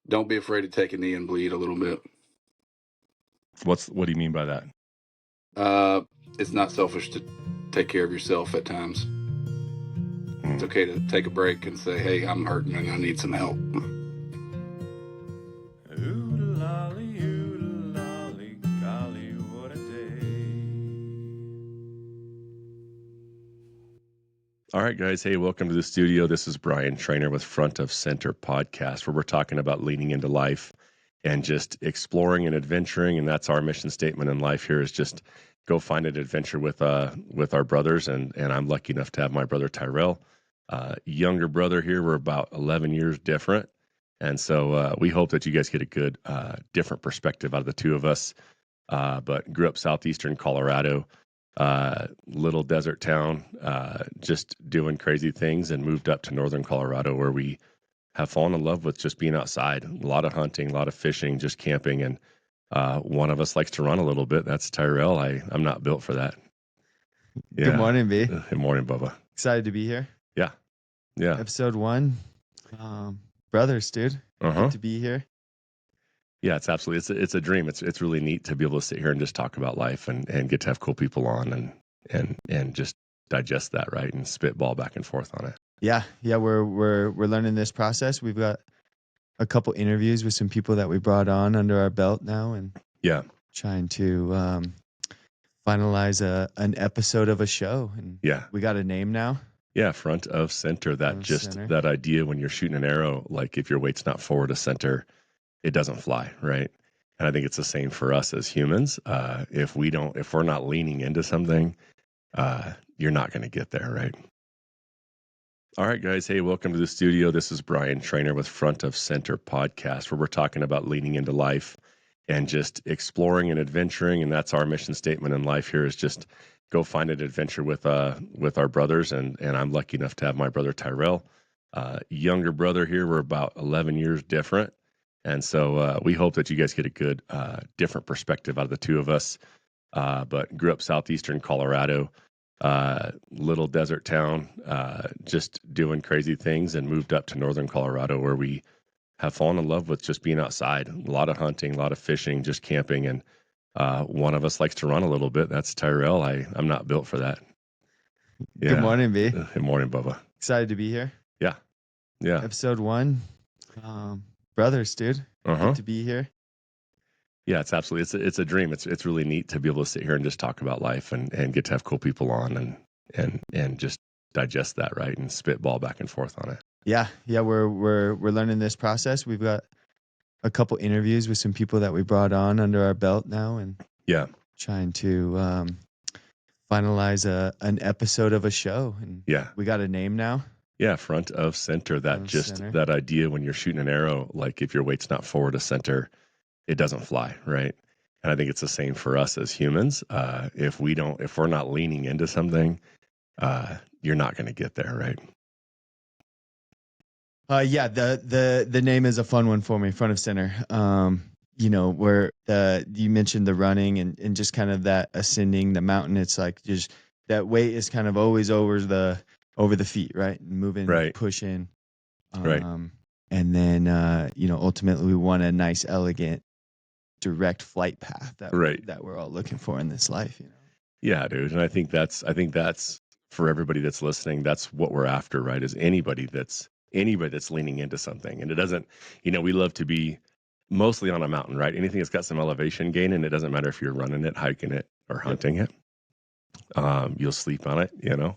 Don't be afraid to take a knee and bleed a little bit. What do you mean by that? It's not selfish to take care of yourself at times. It's okay to take a break and say, hey, I'm hurting and I need some help. Oodle-lolly, oodle-lolly, golly, what a day. All right, guys. Hey, welcome to the studio. This is Brian Trainer with Front of Center Podcast, where we're talking about leaning into life and just exploring and adventuring. And that's our mission statement in life here, is just go find an adventure with our brothers. And I'm lucky enough to have my brother Tyrell, younger brother here. We're about 11 years different. And so we hope that you guys get a good, different perspective out of the two of us. But grew up southeastern Colorado, little desert town, just doing crazy things, and moved up to northern Colorado, where we have fallen in love with just being outside. A lot of hunting, a lot of fishing, just camping. And one of us likes to run a little bit. That's Tyrell. I'm not built for that. Yeah. Good morning, B. Good morning, Bubba. Excited to be here. Yeah. Episode 1. Brothers, dude. Good to be here. Yeah, it's absolutely, it's a dream. It's really neat to be able to sit here and just talk about life and get to have cool people on and just digest that, right, and spitball back and forth on it. Yeah, we're learning this process. We've got a couple interviews with some people that we brought on under our belt now, and trying to finalize an episode of a show. And we got a name now. Yeah, front of center. That idea when you're shooting an arrow, like if your weight's not forward of center, it doesn't fly, right? And I think it's the same for us as humans. If we're not leaning into something, you're not going to get there, right? All right, guys. Hey, welcome to the studio. This is Brian Trainer with Front of Center Podcast, where we're talking about leaning into life and just exploring and adventuring. And that's our mission statement in life here, is just go find an adventure with our brothers. And I'm lucky enough to have my brother Tyrell, younger brother here. We're about 11 years different. And so we hope that you guys get a good, different perspective out of the two of us. But grew up southeastern Colorado, little desert town, just doing crazy things, and moved up to northern Colorado, where we have fallen in love with just being outside. A lot of hunting, a lot of fishing, just camping. And one of us likes to run a little bit. That's Tyrell. I'm not built for that. Yeah. Good morning, B. Good morning, Bubba. Excited to be here. Yeah. Episode 1. Brothers, dude. Good to be here. Yeah, it's absolutely, it's a dream. It's really neat to be able to sit here and just talk about life and get to have cool people on and just digest that, right, and spitball back and forth on it. Yeah, we're learning this process. We've got a couple interviews with some people that we brought on under our belt now, and trying to finalize an episode of a show. And we got a name now. Yeah, front of center. That idea when you're shooting an arrow, like if your weight's not forward of center, it doesn't fly, right? And I think it's the same for us as humans. If we're not leaning into something, you're not going to get there, right? The name is a fun one for me, front of center. Where you mentioned the running and just kind of that ascending the mountain. It's like just that weight is kind of always over the feet, right? Moving, pushing, right. And then ultimately we want a nice, elegant, direct flight path that we're all looking for in this life. Yeah, dude. And I think that's for everybody that's listening. That's what we're after, right? Is anybody that's leaning into something. And it doesn't, we love to be mostly on a mountain, right? Anything that's got some elevation gain, and it doesn't matter if you're running it, hiking it, or hunting it. You'll sleep on it,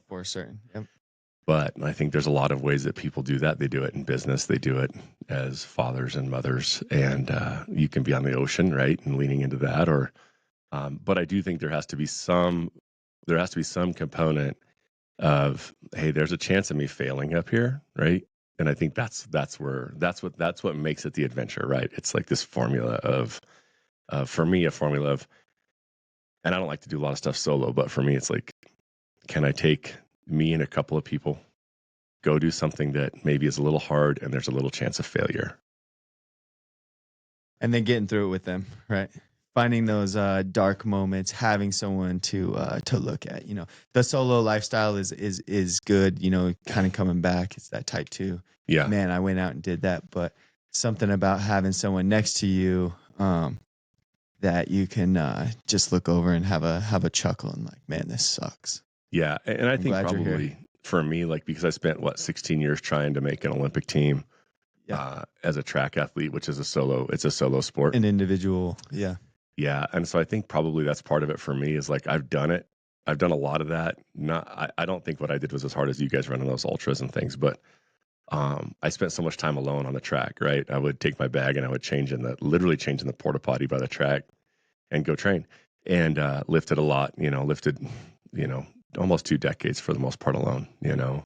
For certain. Yep. But I think there's a lot of ways that people do that. They do it in business. They do it as fathers and mothers. And you can be on the ocean, right, and leaning into that. Or, but I do think there has to be some component of, hey, there's a chance of me failing up here, right? And I think that's what makes it the adventure, right? It's like this formula of, for me, a formula of, and I don't like to do a lot of stuff solo, but for me, it's like, can I take me and a couple of people, go do something that maybe is a little hard and there's a little chance of failure, and then getting through it with them, right? Finding those dark moments, having someone to look at. The solo lifestyle is good. Kind of coming back. It's that type 2. Yeah, man, I went out and did that, but something about having someone next to you that you can just look over and have a chuckle and like, man, this sucks. Yeah, and I I'm think glad you're here. probably for me, like because I spent 16 years trying to make an Olympic team as a track athlete, which is it's a solo sport. An individual, yeah. Yeah, and so I think probably that's part of it for me is like I've done it. I've done a lot of that. I don't think what I did was as hard as you guys running those ultras and things, but I spent so much time alone on the track, right? I would take my bag and I would literally change in the porta potty by the track and go train and lifted a lot, lifted, almost 2 decades for the most part alone, Yeah.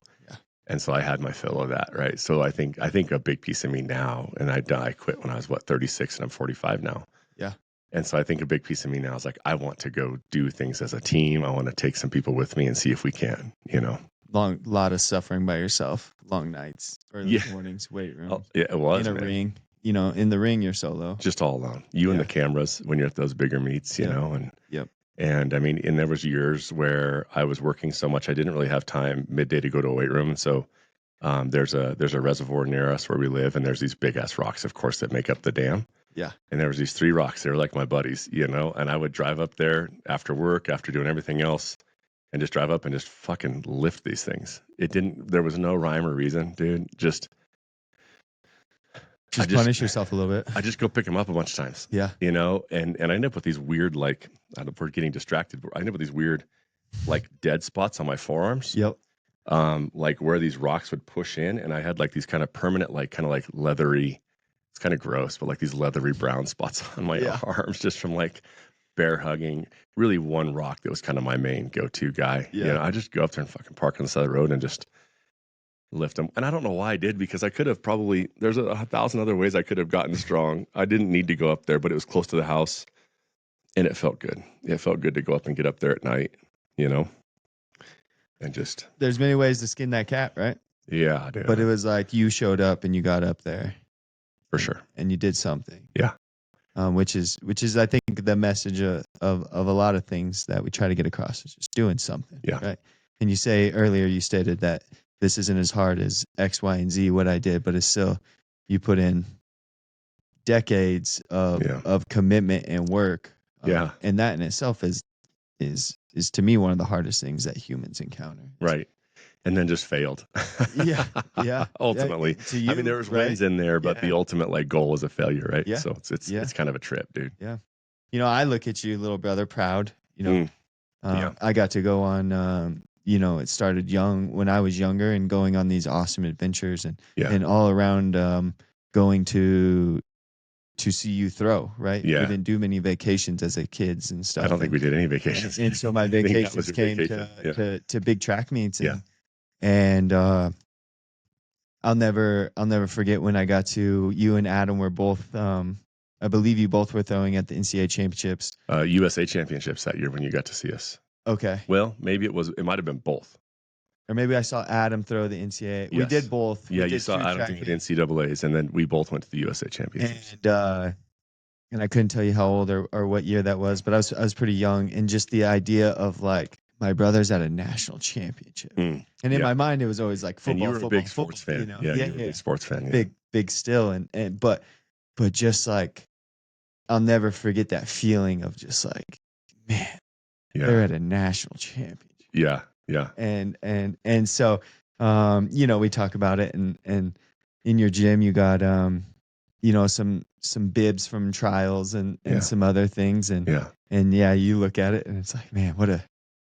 And so I had my fill of that, right? So I think a big piece of me now, and I quit when I was 36 and I'm 45 now. Yeah. And so I think a big piece of me now is like, I want to go do things as a team. I want to take some people with me and see if we can, Lot of suffering by yourself, long nights, early mornings, weight rooms. Yeah, it was, in a man. ring. In the ring, you're solo. Just all alone. You and the cameras when you're at those bigger meets, and and I mean, and there was years where I was working so much I didn't really have time midday to go to a weight room. And so there's a reservoir near us where we live, and there's these big ass rocks, of course, that make up the dam. Yeah. And there was these 3 rocks. They were like my buddies, and I would drive up there after work, after doing everything else, and just drive up and just fucking lift these things. There was no rhyme or reason, dude. Just punish yourself a little bit. I just go pick them up a bunch of times. Yeah. And I end up with these weird, like, I don't know if we're getting distracted, but I end up with these weird, like, dead spots on my forearms. Yep. Like where these rocks would push in. And I had like these kind of permanent, like, kind of like leathery, it's kind of gross, but like these leathery brown spots on my arms just from like bear hugging. Really one rock that was kind of my main go-to guy. Yeah. I just go up there and fucking park on the side of the road and just lift them. And I don't know why I did, because I could have there's 1,000 other ways I could have gotten strong. I didn't need to go up there, but it was close to the house and it felt good. It felt good to go up and get up there at night, and just. There's many ways to skin that cat, right? Yeah, dude. But it was like you showed up and you got up there. For sure. And you did something. Yeah. Which is I think the message of a lot of things that we try to get across is just doing something. Yeah. Right. And you stated that this isn't as hard as X, Y, and Z what I did, but it's still, you put in decades of commitment and work. And that in itself is to me one of the hardest things that humans encounter. Right. And then just failed. Yeah. Ultimately. To you, I mean, there was wins in there, but the ultimate like goal was a failure, right? Yeah. So it's kind of a trip, dude. Yeah. I look at you, little brother, proud. Yeah. I got to go on it started young when I was younger and going on these awesome adventures and all around going to see you throw, right? Yeah. We didn't do many vacations as a kids and stuff. I don't think we did any vacations. And so my vacations came to big track meets. And I'll never forget when I got to, you and Adam were both I believe you both were throwing at the NCAA championships. USA championships that year when you got to see us. Okay. Well, maybe it might have been both. Or maybe I saw Adam throw the NCAA. Yes. We did both. Yeah, you saw Adam throw the NCAAs, and then we both went to the USA championships. And I couldn't tell you how old or what year that was, but I was pretty young. And just the idea of like, my brother's at a national championship. And in my mind, it was always like football, and you were a big sports fan. You're a big sports fan. Yeah. Big still. But just like, I'll never forget that feeling of just like, man, they're at a national championship. Yeah. Yeah. And so, we talk about it and in your gym, you got, some bibs from trials and some other things. And you look at it and it's like, man, what a,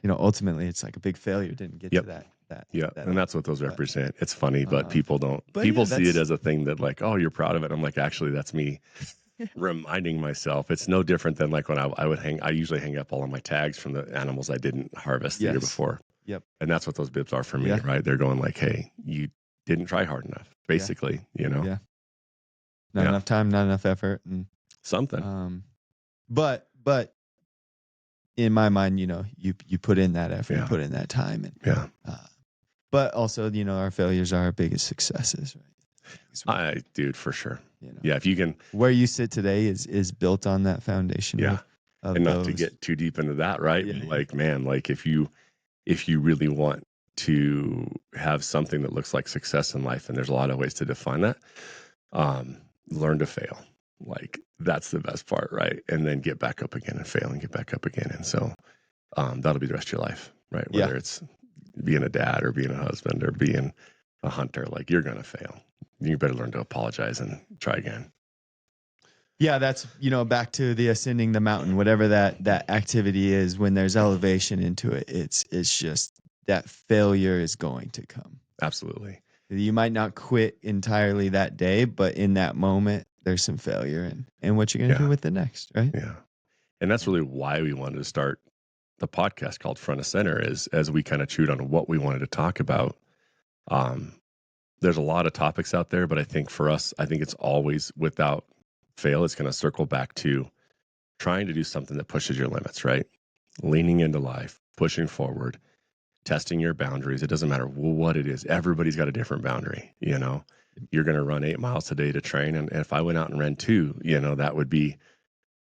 ultimately it's like a big failure. Didn't get to that. And that's what those represent. It's funny, but people don't. People see it as a thing that like, oh, you're proud of it. I'm like, actually, that's me reminding myself. It's no different than like when I usually hang up all of my tags from the animals I didn't harvest the year before. Yep. And that's what those bibs are for me, right? They're going like, hey, you didn't try hard enough, basically. Yeah. Not enough time, not enough effort, and something. But in my mind, you put in that effort, you put in that time, and but also, our failures are our biggest successes, right? Dude, for sure. If you can, where you sit today is built on that foundation. And not to get too deep into that, right? Man, like if you really want to have something that looks like success in life, and there's a lot of ways to define that. learn to fail. Like that's the best part, right? And then get back up again and fail and get back up again. And so that'll be the rest of your life, right? Whether it's being a dad or being a husband or being a hunter, like you're going to fail. You better learn to apologize and try again. Yeah, that's, back to the ascending the mountain, whatever that activity is, when there's elevation into it, it's just that failure is going to come. Absolutely. You might not quit entirely that day, but in that moment, there's some failure and what you're going to do with the next, right? Yeah. And that's really why we wanted to start the podcast called Front of Center, is as we kind of chewed on what we wanted to talk about. There's a lot of topics out there, but I think for us, I think it's always, without fail, it's going to circle back to trying to do something that pushes your limits, right? Leaning into life, pushing forward, testing your boundaries. It doesn't matter what it is. Everybody's got a different boundary. You're going to run 8 miles a day to train. And if I went out and ran 2, that would be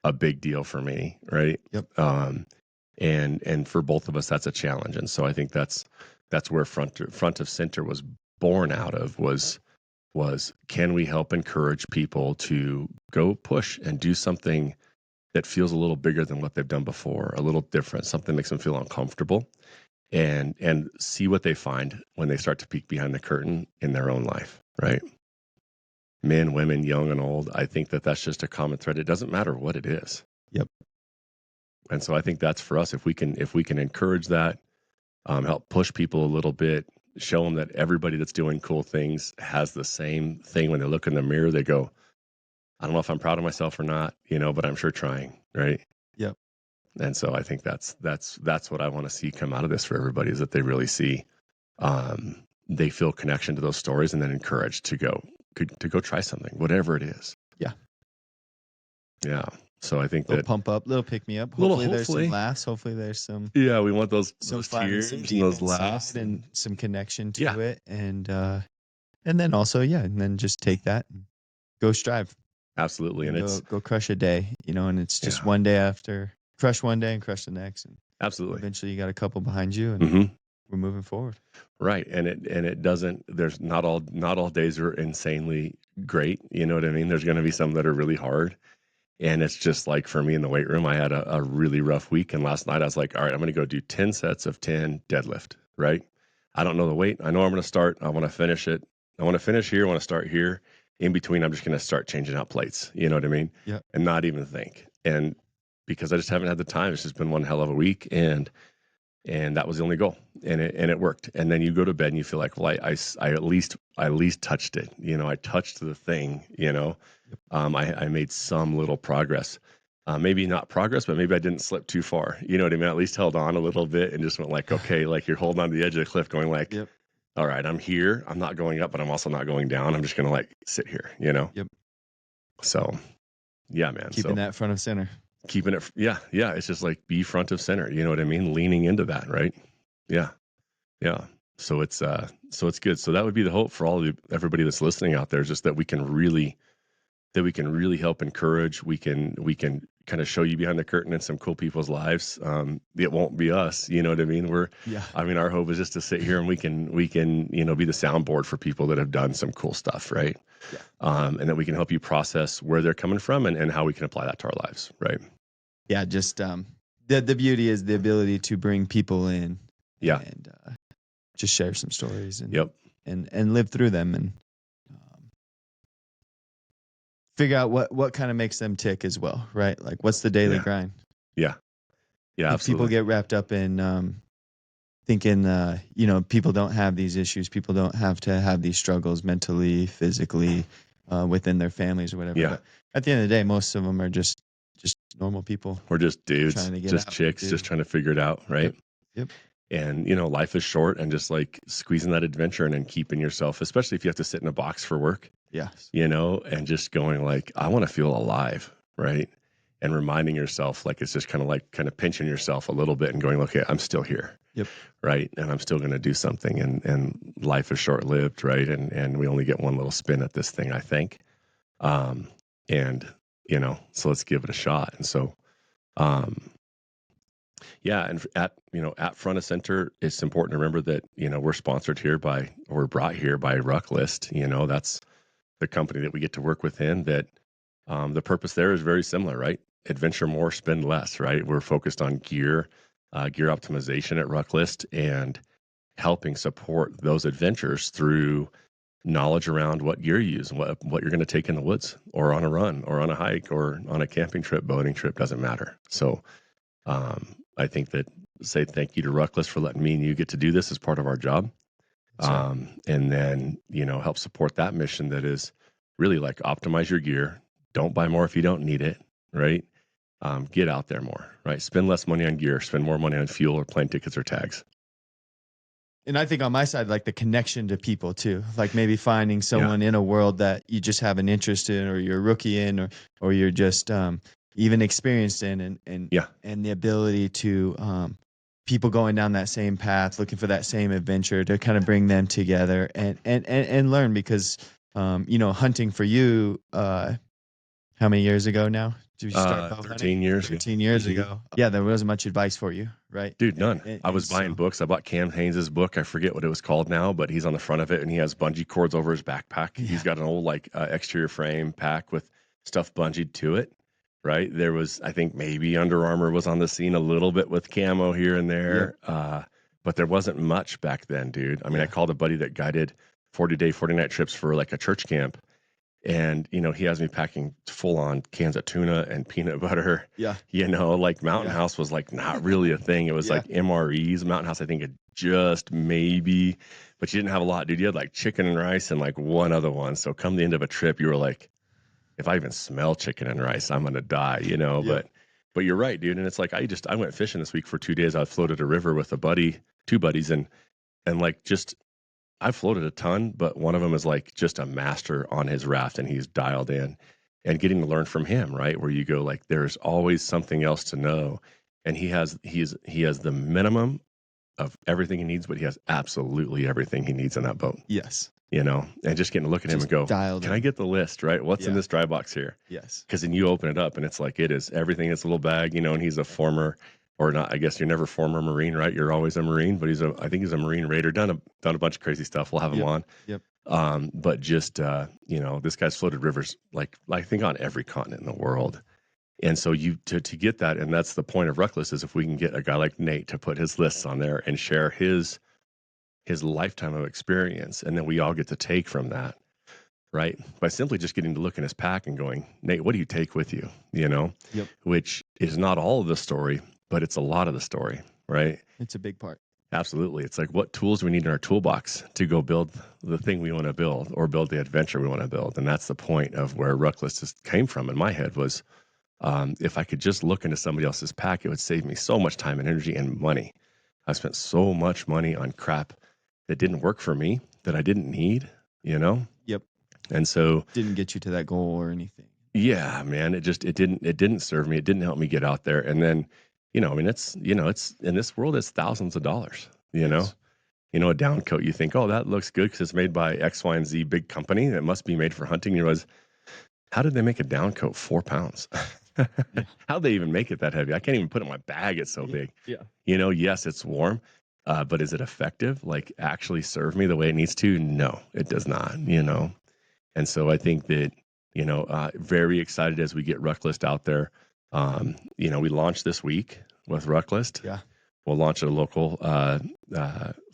a big deal for me. Right. Yep. And for both of us, that's a challenge. And so I think that's where front of center was born out of, was can we help encourage people to go push and do something that feels a little bigger than what they've done before, a little different, something that makes them feel uncomfortable, and see what they find when they start to peek behind the curtain in their own life, right? Men, women, young and old, I think that's just a common thread. It doesn't matter what it is. Yep. And so I think that's for us. If we can encourage that, help push people a little bit, show them that everybody that's doing cool things has the same thing. When they look in the mirror, they go, I don't know if I'm proud of myself or not, but I'm sure trying, right? Yep. And so I think that's what I want to see come out of this for everybody, is that they really see, they feel connection to those stories, and then encouraged to go try something, whatever it is. Yeah. Yeah. So I think little pump up, little pick me up. Hopefully there's some laughs. Hopefully there's some. Yeah, we want those fun, tears some and deep those laughs and some connection to it, and then also and then just take that and go strive. Absolutely, and go crush a day, and it's just one day after, crush one day and crush the next, and absolutely. Eventually, you got a couple behind you, and we're moving forward. Right, and it doesn't. There's not all days are insanely great. You know what I mean? There's going to be some that are really hard, and it's just like for me in the weight room, I had a really rough week, and last night I was like, all right, I'm going to go do 10 sets of 10 deadlift. Right? I don't know the weight. I know I'm going to start. I want to finish it. I want to finish here. I want to start here. In between, I'm just going to start changing out plates. You know what I mean? Yeah. And not even think. And because I just haven't had the time, it's just been one hell of a week, and that was the only goal, and it worked. And then you go to bed and you feel like, well, I at least touched it. I touched the thing. I made some little progress. Maybe not progress, but maybe I didn't slip too far. You know what I mean? I at least held on a little bit and just went like, okay, like you're holding on to the edge of the cliff, going like, yep. All right, I'm here. I'm not going up, but I'm also not going down. I'm just gonna like sit here. Yep. So, yeah, man. Keeping that front of center. Keeping it, yeah. It's just like be front of center. You know what I mean? Leaning into that, right? Yeah. So it's good. So that would be the hope for everybody that's listening out there, is just that we can really help encourage. We can kind of show you behind the curtain in some cool people's lives. It won't be us. You know what I mean? Our hope is just to sit here and we can be the soundboard for people that have done some cool stuff, right? Yeah. And that we can help you process where they're coming from and how we can apply that to our lives, right? Yeah, just the beauty is the ability to bring people in. Yeah. And just share some stories and and live through them, and figure out what kind of makes them tick as well, right? Like, what's the daily grind? Yeah. Absolutely. People get wrapped up in thinking, people don't have these issues. People don't have to have these struggles mentally, physically, within their families or whatever. Yeah. But at the end of the day, most of them are just normal people. We're just dudes, trying to get just out, chicks, just trying to figure it out, right? Yep. And, life is short, and just like squeezing that adventure and keeping yourself, especially if you have to sit in a box for work. Yes. And just going like, I want to feel alive, right? And reminding yourself, like, it's just kind of pinching yourself a little bit and going, okay, I'm still here. Yep. Right. And I'm still going to do something, and life is short lived. Right. And we only get one little spin at this thing, I think. So let's give it a shot. And so, and at front of center, it's important to remember that, we're sponsored here we're brought here by RuckList. That's the company that we get to work within, that the purpose there is very similar, right? Adventure more, spend less, right? We're focused on gear optimization at RuckList, and helping support those adventures through knowledge around what gear you use and what you're going to take in the woods or on a run or on a hike or on a camping trip, boating trip, doesn't matter. So I think that say thank you to RuckList for letting me and you get to do this as part of our job. And then, help support that mission that is really like optimize your gear. Don't buy more if you don't need it, right? Get out there more, right? Spend less money on gear, spend more money on fuel or plane tickets or tags. And I think on my side, like the connection to people too, like maybe finding someone in a world that you just have an interest in, or you're a rookie in, or you're just even experienced in, and the ability to people going down that same path, looking for that same adventure, to kind of bring them together and learn, because hunting for you, how many years ago now did you start 13 years 13 years ago. Yeah, there wasn't much advice for you, right? Dude, none. I was buying books. I bought Cam Haynes' book. I forget what it was called now, but he's on the front of it, and he has bungee cords over his backpack. He's got an old exterior frame pack with stuff bungeed to it, right? There was, I think maybe Under Armour was on the scene a little bit with camo here and there, but there wasn't much back then, dude. I mean, I called a buddy that guided 40-day, 40-night trips for like a church camp. And, he has me packing full on cans of tuna and peanut butter. Yeah. Mountain House was like not really a thing. It was like MREs. Mountain House, I think, had just maybe, but you didn't have a lot, dude. You had like chicken and rice and like one other one. So come the end of a trip, you were like, if I even smell chicken and rice, I'm going to die, But you're right, dude. And it's like, I went fishing this week for 2 days. I floated a river with two buddies, and like just, I floated a ton, but one of them is like just a master on his raft, and he's dialed in, and getting to learn from him, right? Where you go like, there's always something else to know. And he has the minimum of everything he needs, but he has absolutely everything he needs in that boat. Yes. And just getting to look at him and go, can I get the list, right? What's in this dry box here? Yes. Because then you open it up and it's like, it is everything in this little bag, and he's a former, or not, I guess you're never former Marine, right? You're always a Marine, but I think he's a Marine Raider, done a bunch of crazy stuff. We'll have him on. Yep. But just, this guy's floated rivers, like I think on every continent in the world. And so to get that, and that's the point of RuckList, is if we can get a guy like Nate to put his lists on there and share his lifetime of experience, and then we all get to take from that, right? By simply just getting to look in his pack and going, Nate, what do you take with you? Yep. Which is not all of the story, but it's a lot of the story, right? It's a big part. Absolutely. It's like, what tools do we need in our toolbox to go build the thing we want to build, or build the adventure we want to build? And that's the point of where RuckList came from in my head was, if I could just look into somebody else's pack, it would save me so much time and energy and money. I spent so much money on crap that didn't work for me, that I didn't need, Yep. And so didn't get you to that goal or anything. Yeah, man, it didn't serve me. It didn't help me get out there. And then, it's in this world, it's thousands of dollars, Yes. A down coat, you think, oh, that looks good because it's made by X, Y, and Z big company that must be made for hunting. You realize, how did they make a down coat 4 pounds? How'd they even make it that heavy? I can't even put it in my bag. It's so big. Yeah. Yes, it's warm, but is it effective? Like actually serve me the way it needs to? No, it does not, And so I think that, very excited as we get RuckList out there. We launched this week with RuckList. Yeah. We'll launch a local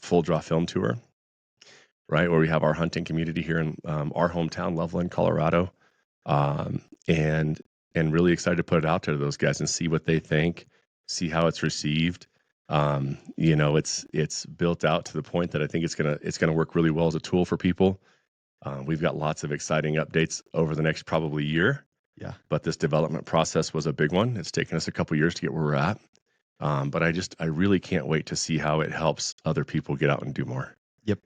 full draw film tour, right, where we have our hunting community here in our hometown, Loveland, Colorado, and really excited to put it out there to those guys and see what they think, see how it's received. It's built out to the point that I think it's gonna work really well as a tool for people. We've got lots of exciting updates over the next probably year. Yeah. But this development process was a big one. It's taken us a couple years to get where we're at. But I really can't wait to see how it helps other people get out and do more. Yep.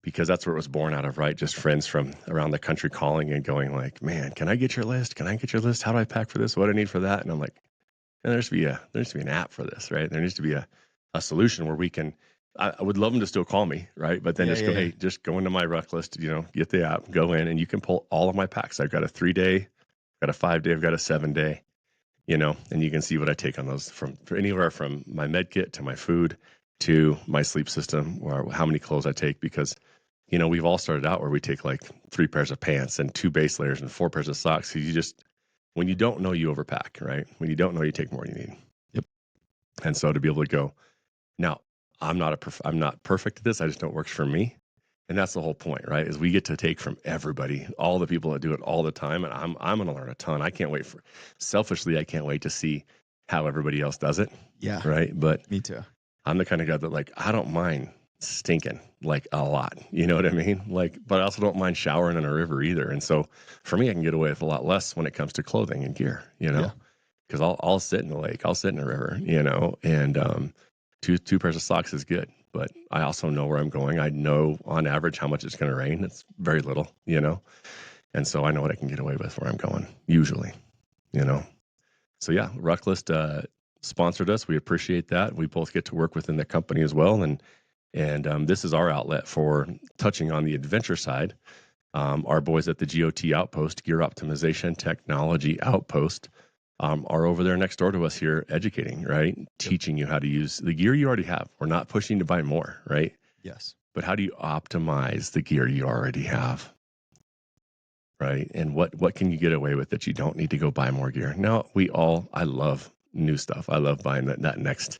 Because that's where it was born out of, right? Just friends from around the country calling and going like, man, can I get your list? Can I get your list? How do I pack for this? What do I need for that? And I'm like, there needs to be an app for this, right? There needs to be a solution where we can, I would love them to still call me, right? But then hey, just go into my RuckList, get the app, go in, and you can pull all of my packs. I've got a 3-day, I've got a 5-day, I've got a 7-day, and you can see what I take on those from anywhere from my med kit to my food to my sleep system, or how many clothes I take, because we've all started out where we take like 3 pairs of pants and 2 base layers and 4 pairs of socks. So when you don't know, you overpack, right? When you don't know, you take more than you need. Yep. And so to be able to go, now I'm not perfect at this. I just know it works for me. And that's the whole point, right? Is we get to take from everybody, all the people that do it all the time. And I'm going to learn a ton. Selfishly, I can't wait to see how everybody else does it. Yeah. Right. But Me too. I'm the kind of guy that like, I don't mind stinking like a lot. You know what I mean? Like, but I also don't mind showering in a river either. And so for me, I can get away with a lot less when it comes to clothing and gear, Yeah. because I'll sit in the lake, I'll sit in a river, and two pairs of socks is good. But I also know where I'm going. I know on average how much it's going to rain. It's very little, and so I know what I can get away with where I'm going usually, So yeah, RuckList sponsored us. We appreciate that. We both get to work within the company as well, and this is our outlet for touching on the adventure side. Our boys at the G.O.T. Outpost, Gear Optimization Technology Outpost, are over there next door to us here educating, right? Yep. Teaching you how to use the gear you already have. We're not pushing to buy more, right? Yes. But how do you optimize the gear you already have? Right? And what can you get away with that you don't need to go buy more gear? Now, I love new stuff. I love buying that next,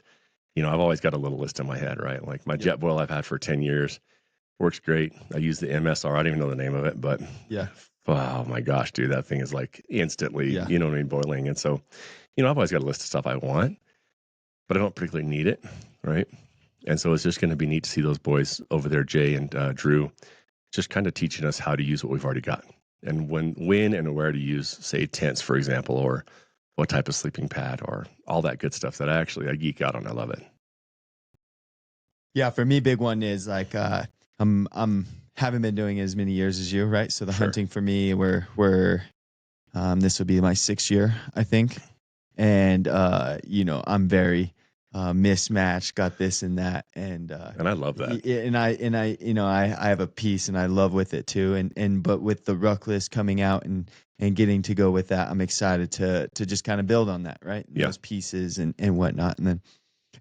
I've always got a little list in my head, right? Like my jet boil I've had for 10 years. Works great. I use the MSR. I don't even know the name of it, but yeah. Oh my gosh, dude, that thing is like instantly, you know what I mean, boiling. And so, I've always got a list of stuff I want, but I don't particularly need it, right? And so it's just going to be neat to see those boys over there, Jay and Drew, just kind of teaching us how to use what we've already got and when and where to use, say, tents, for example, or what type of sleeping pad or all that good stuff that I geek out on. I love it. Yeah, for me, big one is like I'm haven't been doing it as many years as you, right? So the hunting for me, we're this will be my 6th year, I think, and I'm very mismatched, got this and that, and I love that, and I have a piece and I love with it too, but with the RuckList coming out and getting to go with that, I'm excited to just kind of build on that, right? Those pieces and whatnot,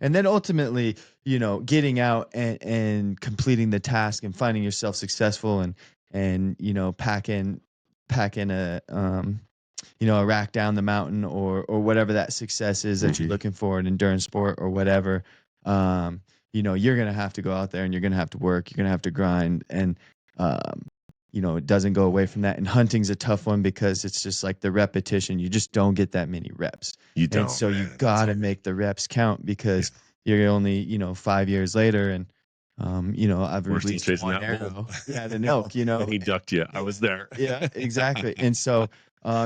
and then ultimately, getting out and completing the task and finding yourself successful and packing a a rack down the mountain or whatever that success is that you're looking for, an endurance sport or whatever. You're gonna have to go out there and you're gonna have to work. You're gonna have to grind, and it doesn't go away from that. And hunting's a tough one because it's just like the repetition. You just don't get that many reps. You don't. And so you got to make the reps count because you're only, 5 years later and, I've released one arrow. Yeah, the elk, And he ducked you. I was there. Yeah, exactly. And so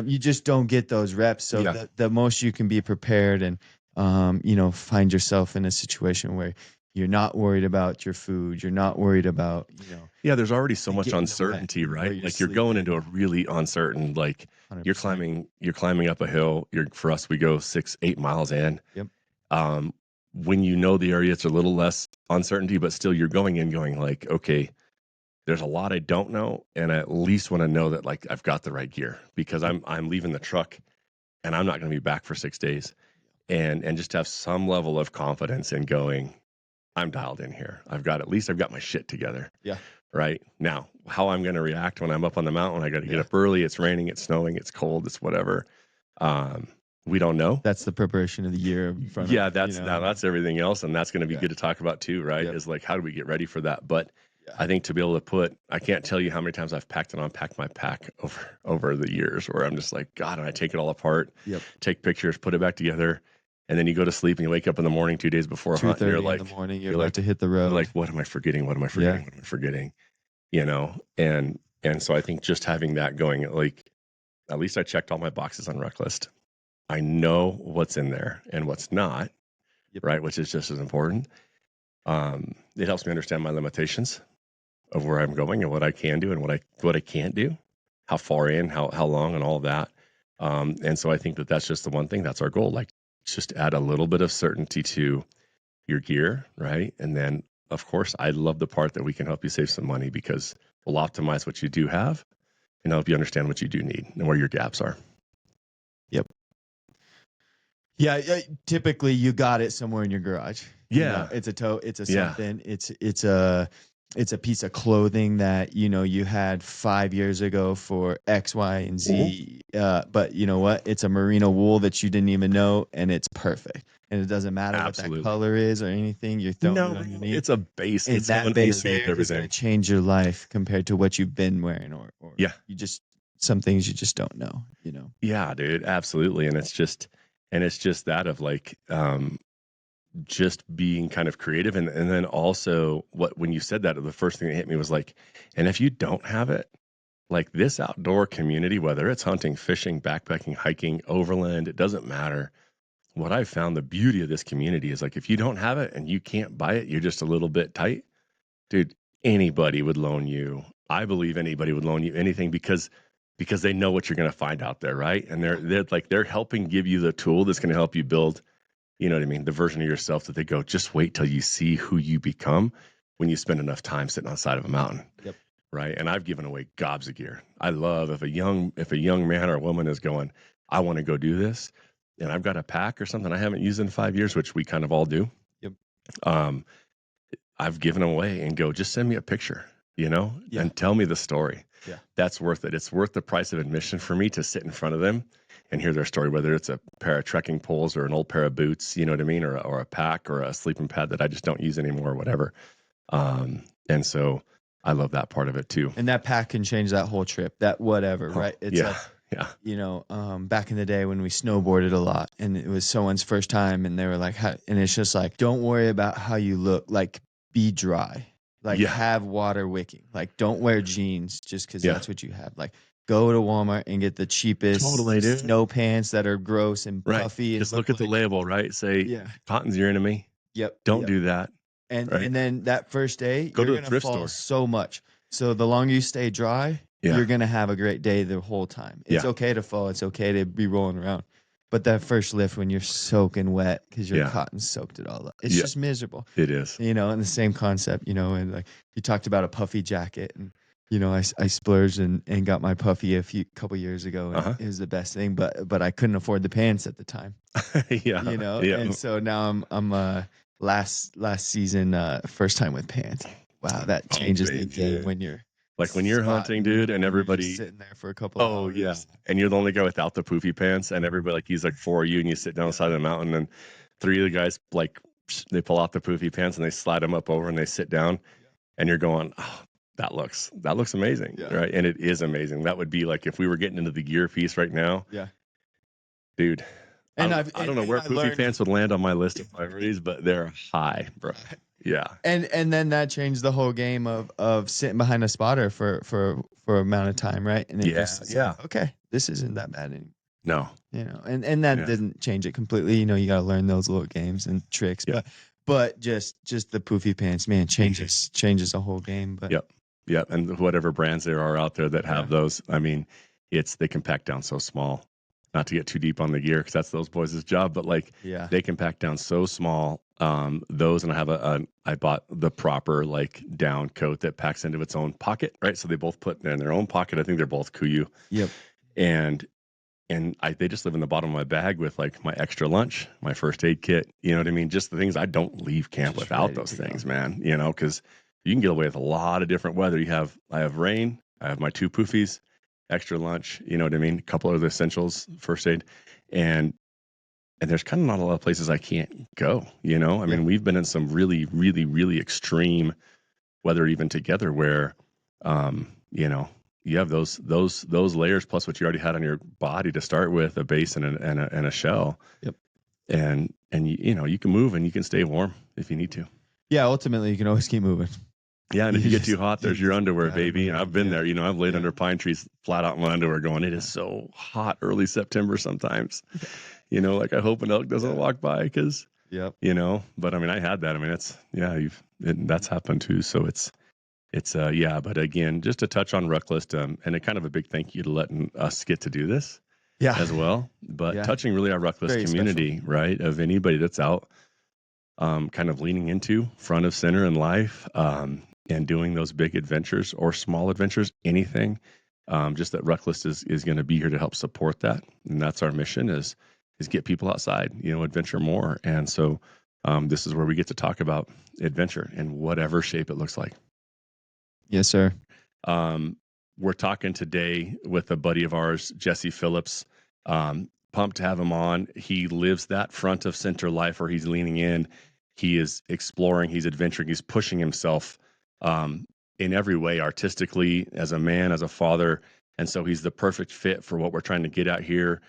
you just don't get those reps. So the most you can be prepared and, find yourself in a situation where you're not worried about your food. You're not worried about, Yeah, there's already so much uncertainty, right? Like you're going into a really uncertain, like 100%. You're climbing up a hill. For us, we go 6-8 miles in. Yep. When you know the area, it's a little less uncertainty, but still you're going in going like, okay, there's a lot I don't know. And I at least want to know that like I've got the right gear because I'm leaving the truck and I'm not going to be back for 6 days. And just have some level of confidence in going, I'm dialed in here. I've got my shit together. Yeah. Right now, how I'm going to react when I'm up on the mountain, I got to get up early. It's raining, it's snowing, it's cold, it's whatever. We don't know. That's the preparation of the year in front of. That's everything else. And that's going to be good to talk about too, right? Yep. Is like, how do we get ready for that? But I think to be able to I can't tell you how many times I've packed and unpacked my pack over the years where I'm just like, God, and I take it all apart, take pictures, put it back together. And then you go to sleep and you wake up in the morning 2 days before a hunt and you're like, in the morning, you're about to hit the road. Like, what am I forgetting? What am I forgetting? What am I forgetting? And so I think just having that going, like, at least I checked all my boxes on RuckList. I know what's in there and what's not, right? Which is just as important. It helps me understand my limitations of where I'm going and what I can do and what I can't do, how far in, how long, and all of that. And so I think that's just the one thing. That's our goal. Like, just add a little bit of certainty to your gear, right? And then, of course, I love the part that we can help you save some money because we'll optimize what you do have and help you understand what you do need and where your gaps are. Yep. Yeah, typically you got it somewhere in your garage. Yeah. It's a tow, it's a something, it's a it's a piece of clothing that, you know, you had 5 years ago for X, Y, and Z. But you know what? It's a merino wool that you didn't even know, and it's perfect. And it doesn't matter what that Absolutely. color is or anything. You're throwing it underneath. It's a base. And It's so that base underneath layer is going to everything. change your life compared to what you've been wearing, or Yeah. you just, some things you just don't know, you know? Yeah, dude, absolutely. And it's just that of like, just being kind of creative. And then also when you said that, the first thing that hit me was like, and if you don't have it, like this outdoor community, whether it's hunting, fishing, backpacking, hiking, overland, it doesn't matter. What I've found, the beauty of this community is like, if you don't have it and you can't buy it, you're just a little bit tight, dude, anybody would loan you. I believe anybody would loan you anything because they know what you're going to find out there, right? And they're helping give you the tool that's going to help you build, you know what I mean, the version of yourself that they go, just wait till you see who you become when you spend enough time sitting on the side of a mountain. Yep. Right. And I've given away gobs of gear. I love if a young man or a woman is going, I want to go do this, and I've got a pack or something I haven't used in 5 years, which we kind of all do. Yep. I've given away and go, just send me a picture, you know, and tell me the story. Yeah. That's worth it. It's worth the price of admission for me to sit in front of them and hear their story, whether it's a pair of trekking poles or an old pair of boots, you know what I mean? Or a pack or a sleeping pad that I just don't use anymore or whatever. And so I love that part of it too. And that pack can change that whole trip, that whatever, right? It's like, you know, back in the day when we snowboarded a lot and it was someone's first time and they were like, and it's just like, don't worry about how you look, like be dry, like have water wicking, like don't wear jeans just because that's what you have. Like go to Walmart and get the cheapest snow pants that are gross and puffy. And just look at the label, right? Say, cotton's your enemy. Yep. Don't do that. And then that first day, go you're to a thrift store so much. So the longer you stay dry, you're going to have a great day the whole time. It's okay to fall. It's okay to be rolling around. But that first lift when you're soaking wet because your cotton soaked it all up, it's just miserable. It is. You know, and the same concept, you know, and like you talked about a puffy jacket and, you know, I splurged and got my puffy a couple years ago and it was the best thing, but I couldn't afford the pants at the time. You know, and so now I'm last season, first time with pants. Wow, that changes the game when you're like when you're hunting, dude, and everybody sitting there for a couple of hours. Yeah, and you're the only guy without the poofy pants, and everybody like he's like 4 of you, and you sit down the side of the mountain, and 3 of the guys like they pull out the poofy pants and they slide them up over and they sit down, and you're going, oh, that looks amazing, right? And it is amazing. That would be like if we were getting into the gear piece right now, dude. And I don't know where poofy pants would land on my list of priorities, but they're high, bro. Yeah. And then that changed the whole game of sitting behind a spotter for amount of time, right? And okay, this isn't that bad anymore. No. You know, and that didn't change it completely. You know, you got to learn those little games and tricks, but just the poofy pants, man, changes the whole game. But Yep. And whatever brands there are out there that have those, I mean, they can pack down so small. Not to get too deep on the gear because that's those boys' job, but like they can pack down so small. Those, and I bought the proper like down coat that packs into its own pocket, right? So they both put in their own pocket. I think they're both Kuyu. Yep. And they just live in the bottom of my bag with like my extra lunch, my first aid kit. You know what I mean? Just the things I don't leave camp without those things, man. You know, because you can get away with a lot of different weather. I have rain. I have my 2 poofies. Extra lunch, you know what I mean? A couple of the essentials, first aid, and there's kind of not a lot of places I can't go, you know? I mean, we've been in some really, really, really extreme weather even together where, you know, you have those layers plus what you already had on your body to start with, a base and a shell. Yep. And you know, you can move and you can stay warm if you need to. Yeah, ultimately you can always keep moving. Yeah, and if you get too hot, there's your underwear, baby. I've been there. You know, I've laid under pine trees flat out in my underwear going, it is so hot early September sometimes. You know, like I hope an elk doesn't walk by because, you know, but I mean, I had that. I mean, that's happened too. So it's but again, just to touch on RuckList, and a kind of a big thank you to letting us get to do this as well. But touching really our RuckList community, right, of anybody that's out kind of leaning into front of center in life, and doing those big adventures or small adventures, anything, just that RuckList is going to be here to help support that. And that's our mission is get people outside, you know, adventure more. And so this is where we get to talk about adventure in whatever shape it looks like. Yes, sir. We're talking today with a buddy of ours, Jesse Phillips. Pumped to have him on. He lives that front of center life where he's leaning in. He is exploring, he's adventuring, he's pushing himself in every way, artistically, as a man, as a father. And so he's the perfect fit for what we're trying to get at here.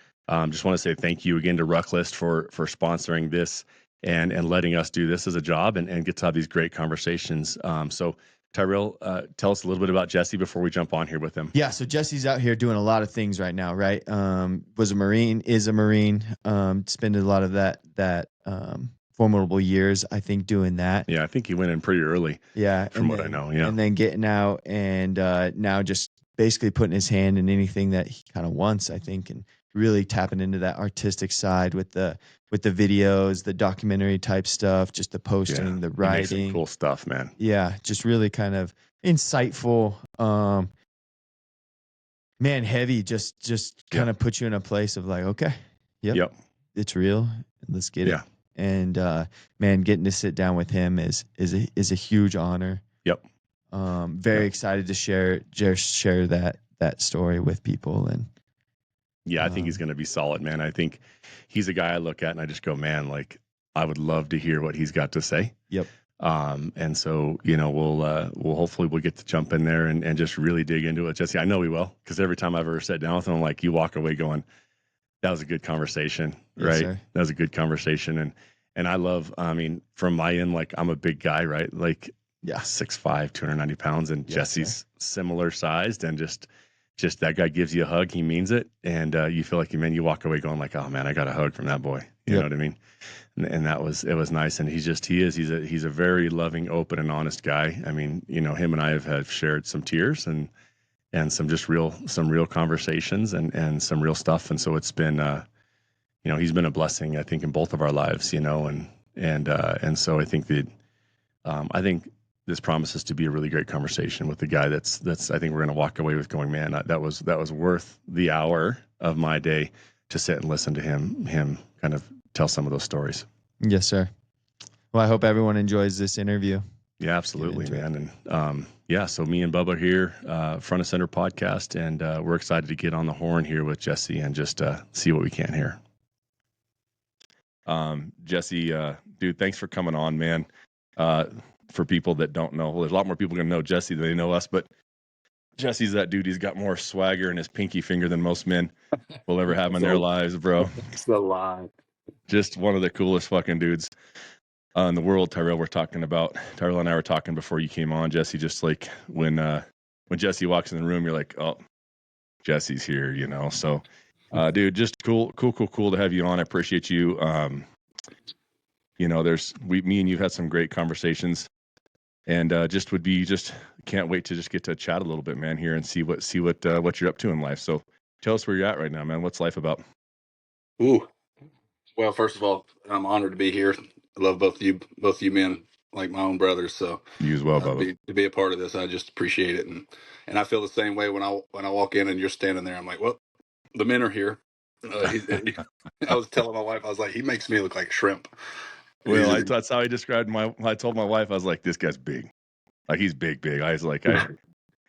Just want to say thank you again to RuckList for sponsoring this and letting us do this as a job and get to have these great conversations. So Tyrell, tell us a little bit about Jesse before we jump on here with him. Yeah, so Jesse's out here doing a lot of things right now, right? Was a Marine, is a Marine, spending a lot of that formidable years, I think, doing that. Yeah, I think he went in pretty early. Yeah, from what I know. Yeah, and then getting out and now just basically putting his hand in anything that he kind of wants, I think, and really tapping into that artistic side with the videos, the documentary type stuff, just the posting, the he makes some writing. cool stuff, man. Yeah, just really kind of insightful. Man, heavy. Just kind of put you in a place of like, okay, yep, it's real. Let's get it. And man, getting to sit down with him is a huge honor. Yep. Very excited to share that story with people. And yeah, I think he's going to be solid, man. I think he's a guy I look at and I just go, man, like I would love to hear what he's got to say. Yep. And so, we'll hopefully we'll get to jump in there and just really dig into it. Jesse, I know we will, because every time I've ever sat down with him, like you walk away going, that was a good conversation, right? Sir. That was a good conversation. And I love, from my end, like I'm a big guy, right? Like 6'5", 290 pounds, and Jesse's similar sized, and just that guy gives you a hug, he means it. And you feel like, man, you walk away going like, oh man, I got a hug from that boy. You know what I mean? And it was nice. And he's a very loving, open, and honest guy. I mean, him and I have shared some tears and some real conversations and some real stuff. And so it's been, he's been a blessing, I think, in both of our lives, and so I think that, I think this promises to be a really great conversation with the guy that's, I think we're going to walk away with going, man, that was worth the hour of my day to sit and listen to him kind of tell some of those stories. Yes, sir. Well, I hope everyone enjoys this interview. Yeah, absolutely, man. And so me and Bubba here, Front of Center podcast, and we're excited to get on the horn here with Jesse and just see what we can here. Jesse, dude, thanks for coming on, man. For people that don't know, well, there's a lot more people going to know Jesse than they know us, but Jesse's that dude. He's got more swagger in his pinky finger than most men will ever have in their lives, bro. It's the lie. Just one of the coolest fucking dudes in the world. Tyrell and I were talking before you came on, Jesse, just like when Jesse walks in the room, you're like, oh, Jesse's here, so dude, just cool to have you on. I appreciate you. Me and you've had some great conversations, and can't wait to just get to chat a little bit, man, here and see what you're up to in life. So tell us where you're at right now, man. What's life about? Ooh. Well, first of all, I'm honored to be here. I love both you men like my own brothers. So you as well, Bubba. To be a part of this, I just appreciate it, and I feel the same way when I walk in and you're standing there. I'm like, well, the men are here. I was telling my wife, I was like, he makes me look like shrimp. Well, that's how I described I told my wife, I was like, this guy's big. Like he's big. I was like,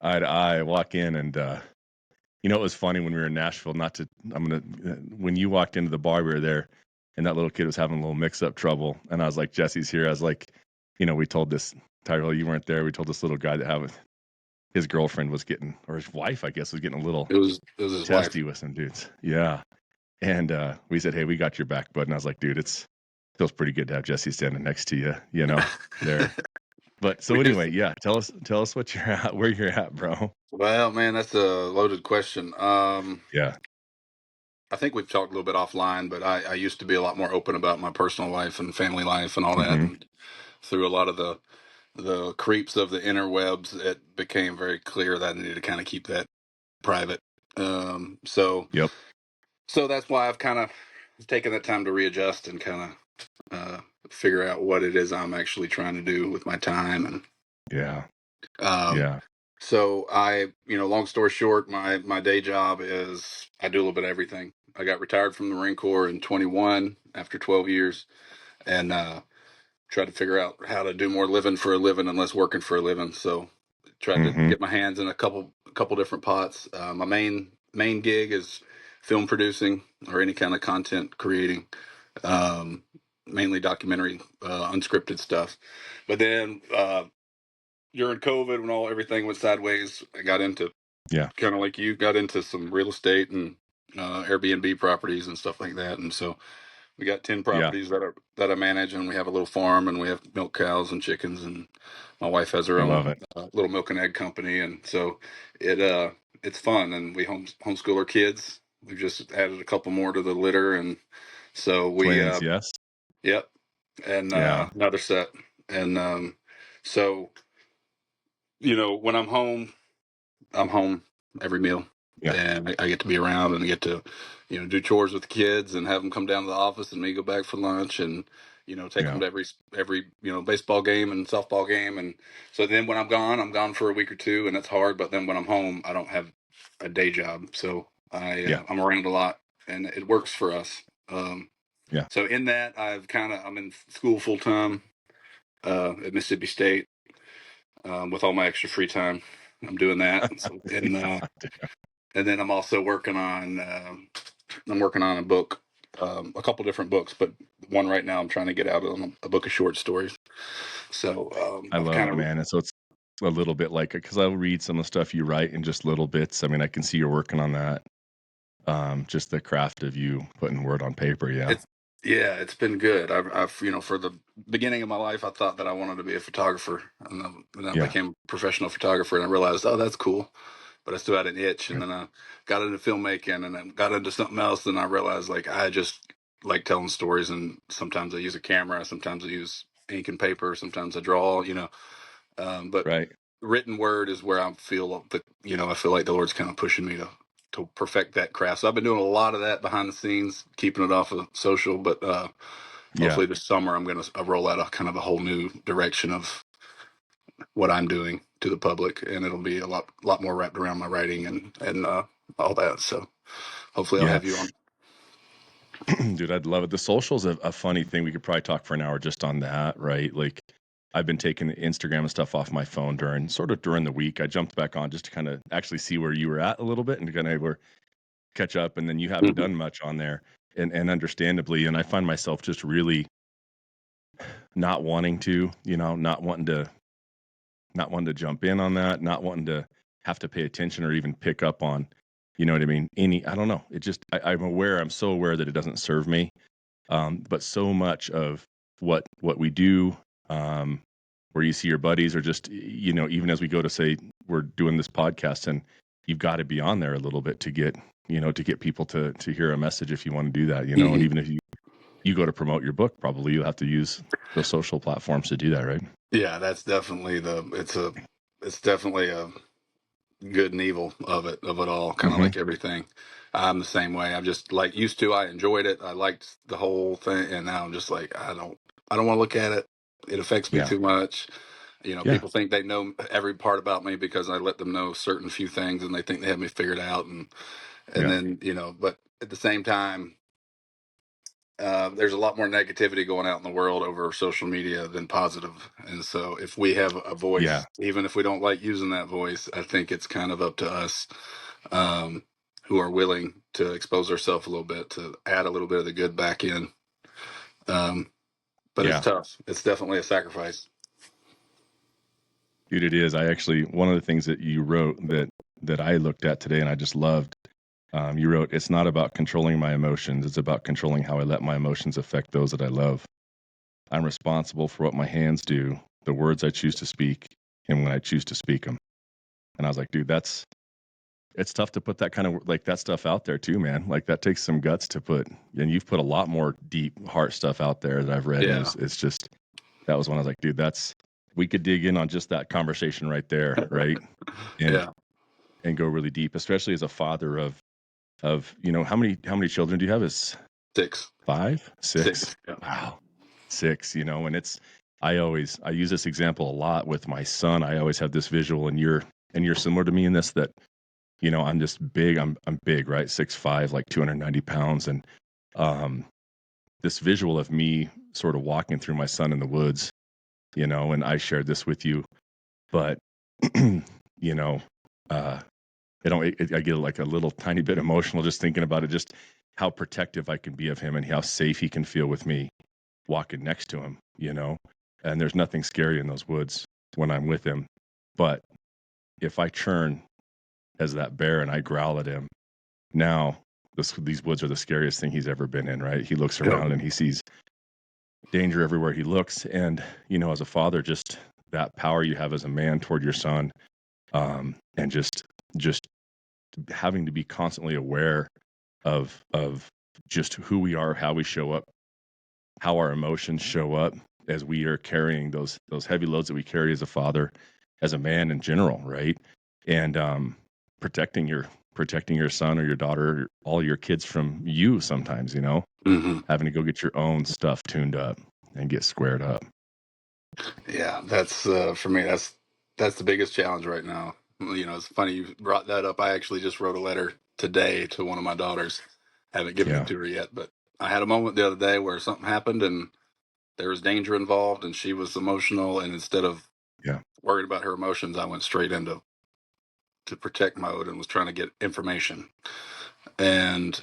I walk in and, it was funny when we were in Nashville, when you walked into the bar, we were there and that little kid was having a little mix up trouble. And I was like, Jesse's here. I was like, we told this, Tyrell, you weren't there. We told this little guy that his girlfriend was getting, or his wife, I guess, was getting a little it was his testy wife. With some dudes. Yeah. And we said, hey, we got your back, bud. And I was like, dude, feels pretty good to have Jesse standing next to you, there. But so anyway, tell us what you're at, where you're at, bro. Well, man, that's a loaded question. Yeah. I think we've talked a little bit offline, but I used to be a lot more open about my personal life and family life and all that. And through a lot of the creeps of the interwebs, it became very clear that I needed to kind of keep that private. So that's why I've kind of taken that time to readjust and kind of figure out what it is I'm actually trying to do with my time. And so long story short, my day job is I do a little bit of everything. I got retired from the Marine Corps in 21 after 12 years, and tried to figure out how to do more living for a living and less working for a living. So tried to Mm-hmm. get my hands in a couple different pots. My main gig is film producing or any kind of content creating, mainly documentary, unscripted stuff. But then during COVID, when everything went sideways, I got into, Yeah. kind of like you, got into some real estate and Airbnb properties and stuff like that. And so we got 10 Yeah. properties that I manage, and we have a little farm, and we have milk cows and chickens, and my wife has her I own love it. little milk and egg company, and so it's fun, and we homeschool our kids. We've just added a couple more to the litter, and so we Twins, yes. yep, and Yeah. another set, and so when I'm home every meal, Yeah. and I get to be around and get to, do chores with the kids and have them come down to the office and me go back for lunch and, take them Yeah. to every, baseball game and softball game. And so then when I'm gone for a week or two, and it's hard. But then when I'm home, I don't have a day job. So Yeah. I'm around a lot, and it works for us. Yeah. So in that, I'm in school full time at Mississippi State, with all my extra free time. I'm doing that. So, and then I'm also working on a book, a couple different books, but one right now I'm trying to get out on a book of short stories. So I I've love kind it, of man. And so it's a little bit like it because I'll read some of the stuff you write in just little bits. I mean, I can see you're working on that. Just the craft of you putting word on paper. Yeah. it's been good. I've for the beginning of my life, I thought that I wanted to be a photographer, and then I Yeah. became a professional photographer, and I realized, oh, that's cool, but I still had an itch. And Right. then I got into filmmaking, and then got into something else, and I realized, like, I just like telling stories, and sometimes I use a camera, sometimes I use ink and paper, sometimes I draw, but Right. written word is where I feel I feel like the Lord's kind of pushing me to perfect that craft. So I've been doing a lot of that behind the scenes, keeping it off of social, but Yeah. hopefully this summer I'm going to roll out a kind of a whole new direction of what I'm doing to the public, and it'll be a lot more wrapped around my writing and all that. So hopefully I'll Yeah. have you on. Dude, I'd love it. The social's a funny thing. We could probably talk for an hour just on that, right? Like I've been taking Instagram and stuff off my phone during the week. I jumped back on just to kind of actually see where you were at a little bit and kind of catch up. And then you haven't Mhm. done much on there, and understandably. And I find myself just really not wanting to, not wanting to jump in on that, not wanting to have to pay attention or even pick up on, you know what I mean? I don't know. It just, I'm so aware that it doesn't serve me. But so much of what we do, where you see your buddies or just, even as we go to say, we're doing this podcast and you've got to be on there a little bit to get, to get people to hear a message if you want to do that, and Mhm. even if you go to promote your book, probably you'll have to use those social platforms to do that. Right. Yeah, that's definitely it's definitely a good and evil of it all, kind of Mm-hmm. like everything. I'm the same way. I'm just like used to. I enjoyed it. I liked the whole thing, and now I'm just like, I don't want to look at it. It affects me Yeah. too much. Yeah. People think they know every part about me because I let them know certain few things, and they think they have me figured out. And Yeah. then but at the same time, there's a lot more negativity going out in the world over social media than positive. And so if we have a Yeah. voice, even if we don't like using that voice, I think it's kind of up to us, um, who are willing to expose ourselves a little bit, to add a little bit of the good back in. But it's Yeah. tough. It's definitely a sacrifice. Dude, it is. I actually, one of the things that you wrote that I looked at today and I just loved, you wrote, "It's not about controlling my emotions. It's about controlling how I let my emotions affect those that I love. I'm responsible for what my hands do, the words I choose to speak, and when I choose to speak them." And I was like, dude, it's tough to put that kind of like that stuff out there too, man. Like that takes some guts to put, and you've put a lot more deep heart stuff out there that I've read. And Yeah. it's just, that was when I was like, dude, we could dig in on just that conversation right there. Right. And, Yeah. and go really deep, especially as a father of, how many children do you have? Is 6. 5, 6? 6. Yeah. Wow. 6, and I use this example a lot with my son. I always have this visual, and you're similar to me in this, that, I'm just big. I'm big, right? 6'5", like 290 pounds. And, this visual of me sort of walking through my son in the woods, and I shared this with you, but you know, I get like a little tiny bit emotional just thinking about it, just how protective I can be of him and how safe he can feel with me walking next to him, and there's nothing scary in those woods when I'm with him. But if I churn as that bear and I growl at him, now these woods are the scariest thing he's ever been in, right? He looks around and he sees danger everywhere he looks. And, as a father, just that power you have as a man toward your son, and just having to be constantly aware of just who we are, how we show up, how our emotions show up as we are carrying those heavy loads that we carry as a father, as a man in general, right? And protecting your son or your daughter, all your kids from you sometimes, having to go get your own stuff tuned up and get squared up. Yeah, that's for me. That's the biggest challenge right now. It's funny you brought that up. I actually just wrote a letter today to one of my daughters. Haven't given it to her yet, but I had a moment the other day where something happened and there was danger involved, and she was emotional. And instead of worried about her emotions, I went straight into protect mode and was trying to get information. And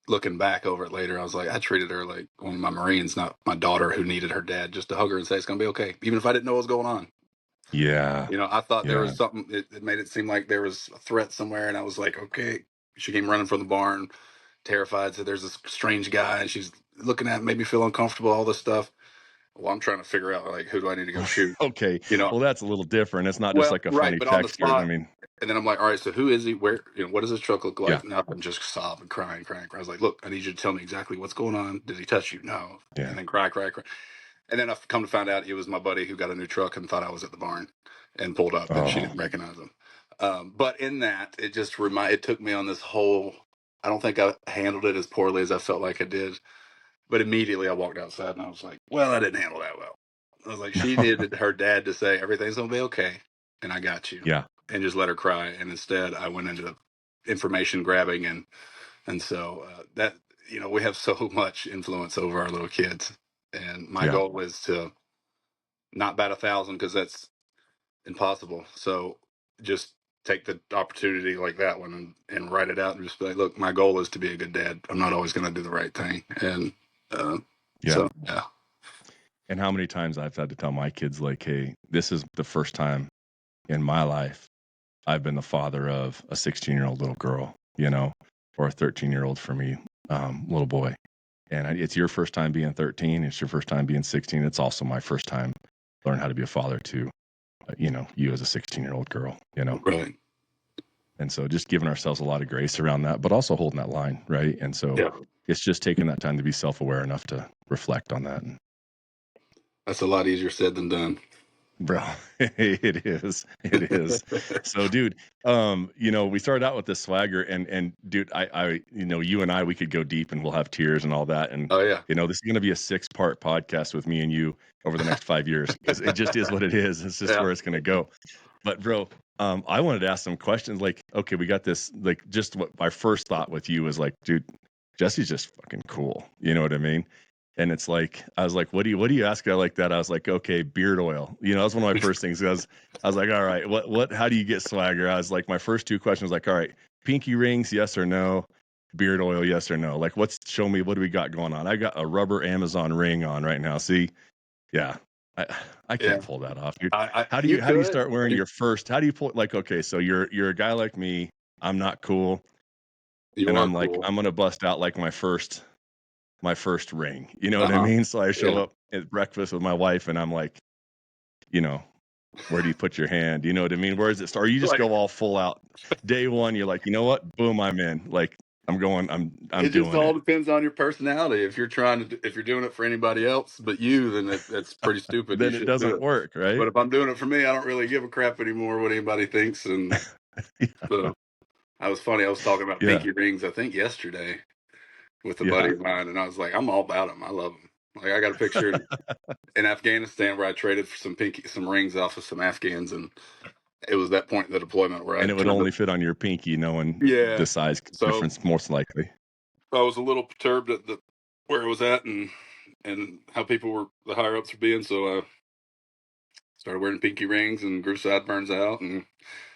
looking back over it later, I was like, I treated her like one of my Marines, not my daughter who needed her dad just to hug her and say it's gonna be okay, even if I didn't know what was going on. Yeah. I thought there was something, it made it seem like there was a threat somewhere. And I was like, okay. She came running from the barn, terrified, said there's this strange guy and she's looking at me, made me feel uncomfortable, all this stuff. Well, I'm trying to figure out, like, who do I need to go shoot? Okay. Well, that's a little different. It's not just like a funny but on the text. spot. And then I'm like, all right, so who is he? Where, what does his truck look like? Yeah. And I'm just sobbing, crying. I was like, look, I need you to tell me exactly what's going on. Did he touch you? No. Yeah. And then cry. And then I've come to find out it was my buddy who got a new truck and thought I was at the barn and pulled up and she didn't recognize him. But in that, it just it took me on this whole, I don't think I handled it as poorly as I felt like I did. But immediately I walked outside and I was like, well, I didn't handle that well. I was like, she needed her dad to say, everything's going to be okay. And I got you. Yeah. And just let her cry. And instead I went into the information grabbing. And so that, we have so much influence over our little kids. And my goal is to not bat 1,000 because that's impossible. So just take the opportunity like that one and write it out and just be like, look, my goal is to be a good dad. I'm not always going to do the right thing. And so, yeah. And how many times I've had to tell my kids, like, hey, this is the first time in my life I've been the father of a 16-year-old little girl, or a 13-year-old for me, little boy. And it's your first time being 13. It's your first time being 16. It's also my first time learn how to be a father to, you as a 16-year-old girl, Right. And so just giving ourselves a lot of grace around that, but also holding that line, right? And so it's just taking that time to be self-aware enough to reflect on that. That's a lot easier said than done. Bro, it is. So, dude, we started out with this swagger and dude, I you and I, we could go deep and we'll have tears and all that. And, this is going to be a 6-part podcast with me and you over the next 5 years because it just is what it is. It's just where it's going to go. But bro, I wanted to ask some questions. Like, okay, we got this, like, just what my first thought with you was like, dude, Jesse's just fucking cool. You know what I mean? And it's like, I was like, what do you ask a guy like that? I was like, okay, beard oil. That's one of my first things. I was like, all right, how do you get swagger? I was like, my first 2 questions, like, all right, pinky rings, yes or no? Beard oil, yes or no? Like, show me, what do we got going on? I got a rubber Amazon ring on right now. See? Yeah. I can't pull that off, dude. How do you start wearing your first, how do you pull, like, okay, so you're a guy like me. I'm not cool. And I'm like, I'm going to bust out like my first ring, you know what I mean? So I show up at breakfast with my wife and I'm like, where do you put your hand? You know what I mean? Where does it start? Or you just go all full out. Day one, you're like, you know what? Boom, I'm in. Like, I'm doing it. It just all depends on your personality. If you're doing it for anybody else but you, then that's pretty stupid. Then it doesn't work, right? But if I'm doing it for me, I don't really give a crap anymore what anybody thinks. And so I was talking about pinky rings, I think yesterday, with a buddy of mine, and I was like, I'm all about them. I love them. Like, I got a picture in Afghanistan where I traded for some rings off of some Afghans, and it was that point in the deployment where it would only fit on your pinky, knowing the size difference, most likely. I was a little perturbed at where it was at and how people the higher ups were being, so I started wearing pinky rings and grew sideburns out and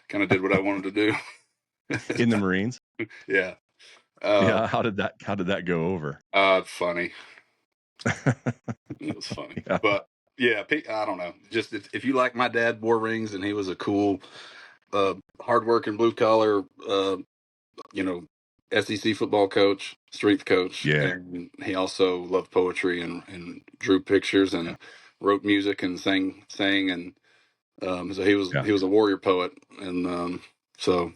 kind of did what I wanted to do. In the Marines? Yeah. Yeah. How did that go over? Funny. It was funny. Yeah. But yeah, I don't know. Just if you like, my dad wore rings and he was a cool, hardworking blue collar, SEC football coach, strength coach, Yeah. and he also loved poetry and drew pictures and Yeah. wrote music and sang and so he was a warrior poet, and so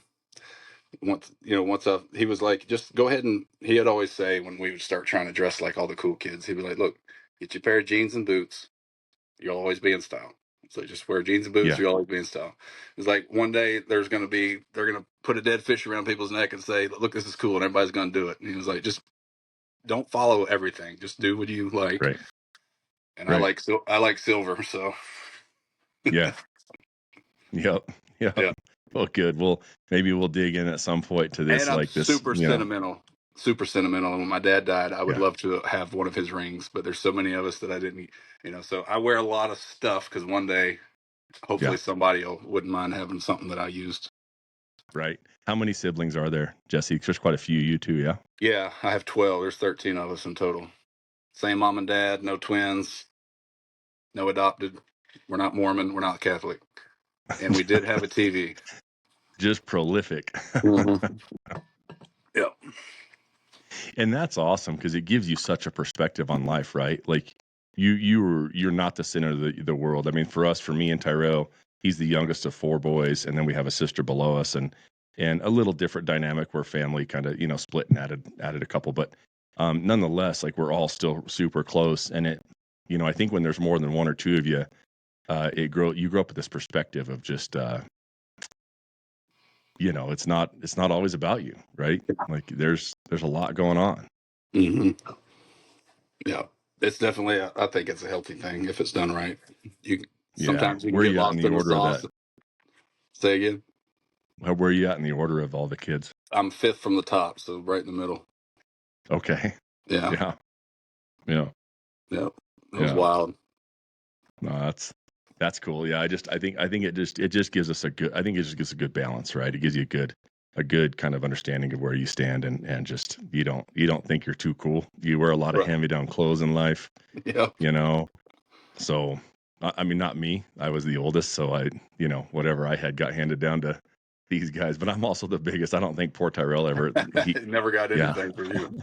once he was like, just go ahead, and he would always say when we would start trying to dress like all the cool kids, he'd be like, look, get you a pair of jeans and boots, you'll always be in style. So just wear jeans and boots, Yeah. you'll always be in style. It's like one day they're going to put a dead fish around people's neck and say, look, this is cool, and everybody's going to do it. And he was like, just don't follow everything, just do what you like. Right. And Right. I like silver, so Yeah. Yep. Yep. yeah. Well, good. Well, maybe we'll dig in at some point to this, And I'm like this, super sentimental. Super sentimental. And when my dad died, I would Yeah. love to have one of his rings, but there's so many of us that I didn't, so I wear a lot of stuff because one day, hopefully, Yeah. somebody wouldn't mind having something that I used. Right. How many siblings are there, Jesse? There's quite a few. You too, yeah? Yeah, I have 12. There's 13 of us in total. Same mom and dad, no twins, no adopted. We're not Mormon. We're not Catholic. And we did have a TV. Just prolific. Mm-hmm. Yep. And that's awesome because it gives you such a perspective on life, right? Like you're not the center of the world. I mean, for me and Tyrell, he's the youngest of 4 boys, and then we have a sister below us, and a little different dynamic where family kind of split and added a couple, but nonetheless, like we're all still super close. And it, I think when there's more than one or two of you, you grow up with this perspective of just it's not always about you, right? Like there's a lot going on. Mm-hmm. Yeah, it's definitely. I think it's a healthy thing if it's done right. Yeah. Sometimes you can Where are get you at in lost the in the order of that? sauce. Say again. Where are you at in the order of all the kids? I'm 5th from the top, so right in the middle. Okay. Yeah. Yeah. Yeah. Yeah. It was wild. No, that's cool. Yeah. I think it just gives us a good balance, right? It gives you a good kind of understanding of where you stand, and just you don't think you're too cool. You wear a lot of hand-me-down clothes in life. Yeah. So I mean, not me. I was the oldest, so whatever I had got handed down to these guys. But I'm also the biggest. I don't think poor Tyrell ever. He never got anything for you.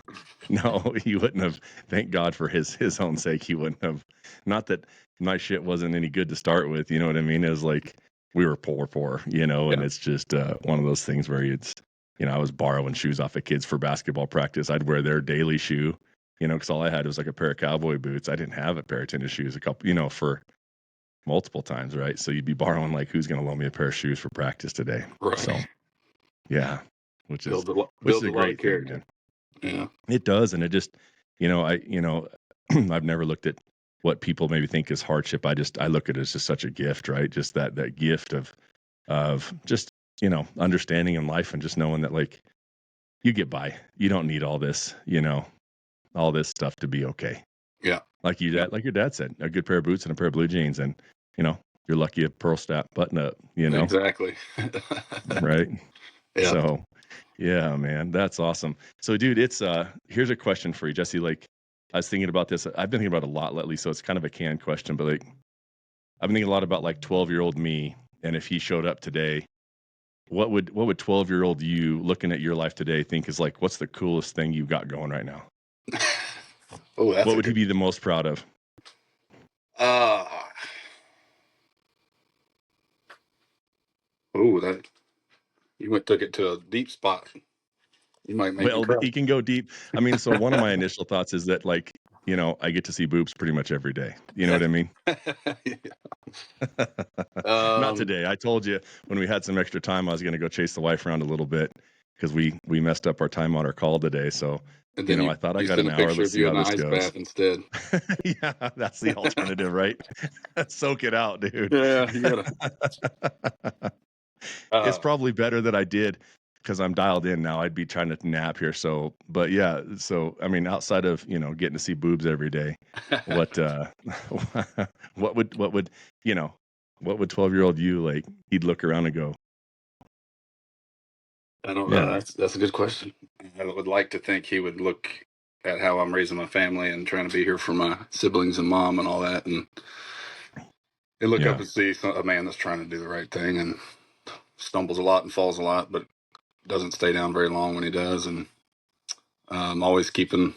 No, he wouldn't have. Thank God for his own sake, he wouldn't have. Not that my shit wasn't any good to start with. You know what I mean? It was like we were poor, and it's just one of those things where it's, I was borrowing shoes off of kids for basketball practice. I'd wear their daily shoe, because all I had was like a pair of cowboy boots. I didn't have a pair of tennis shoes a couple, for multiple times, right? So you'd be borrowing, like, who's going to loan me a pair of shoes for practice today? Right. So, yeah, which is a great thing, man. Yeah, it does, and it just, I've never looked at what people maybe think is hardship. I look at it as just such a gift, right? Just that gift of just understanding in life, and just knowing that, like, you get by. You don't need all this, all this stuff to be okay. Yeah. Like your dad said, a good pair of boots and a pair of blue jeans, and you're lucky a pearl snap button up, Exactly. Right. Yeah. So, yeah, man, that's awesome. So, dude, it's here's a question for you, Jesse. Like, I was thinking about this. I've been thinking about it a lot lately, so it's kind of a canned question, but like, I've been thinking a lot about like 12-year-old me, and if he showed up today, what would 12-year-old you looking at your life today think is like, what's the coolest thing you've got going right now? What would he be the most proud of? That you took it to a deep spot. You might make me cry. He can go deep. I mean, so one of my initial thoughts is that, like, I get to see boobs pretty much every day. You know what I mean? Not today. I told you when we had some extra time, I was going to go chase the wife around a little bit because we messed up our time on our call today. So, I thought I got an hour. Let's see how this goes. Bath instead. Yeah, that's the alternative, right? Soak it out, dude. Yeah, you gotta. It's probably better that I did, because I'm dialed in now. I'd be trying to nap here. So, but yeah. So, I mean, outside of getting to see boobs every day, what what would What would 12-year-old you like? He'd look around and go, I don't know. That's a good question. I would like to think he would look at how I'm raising my family and trying to be here for my siblings and mom and all that, and look up yeah, and see a man that's trying to do the right thing and stumbles a lot and falls a lot, but doesn't stay down very long when he does, and always keeping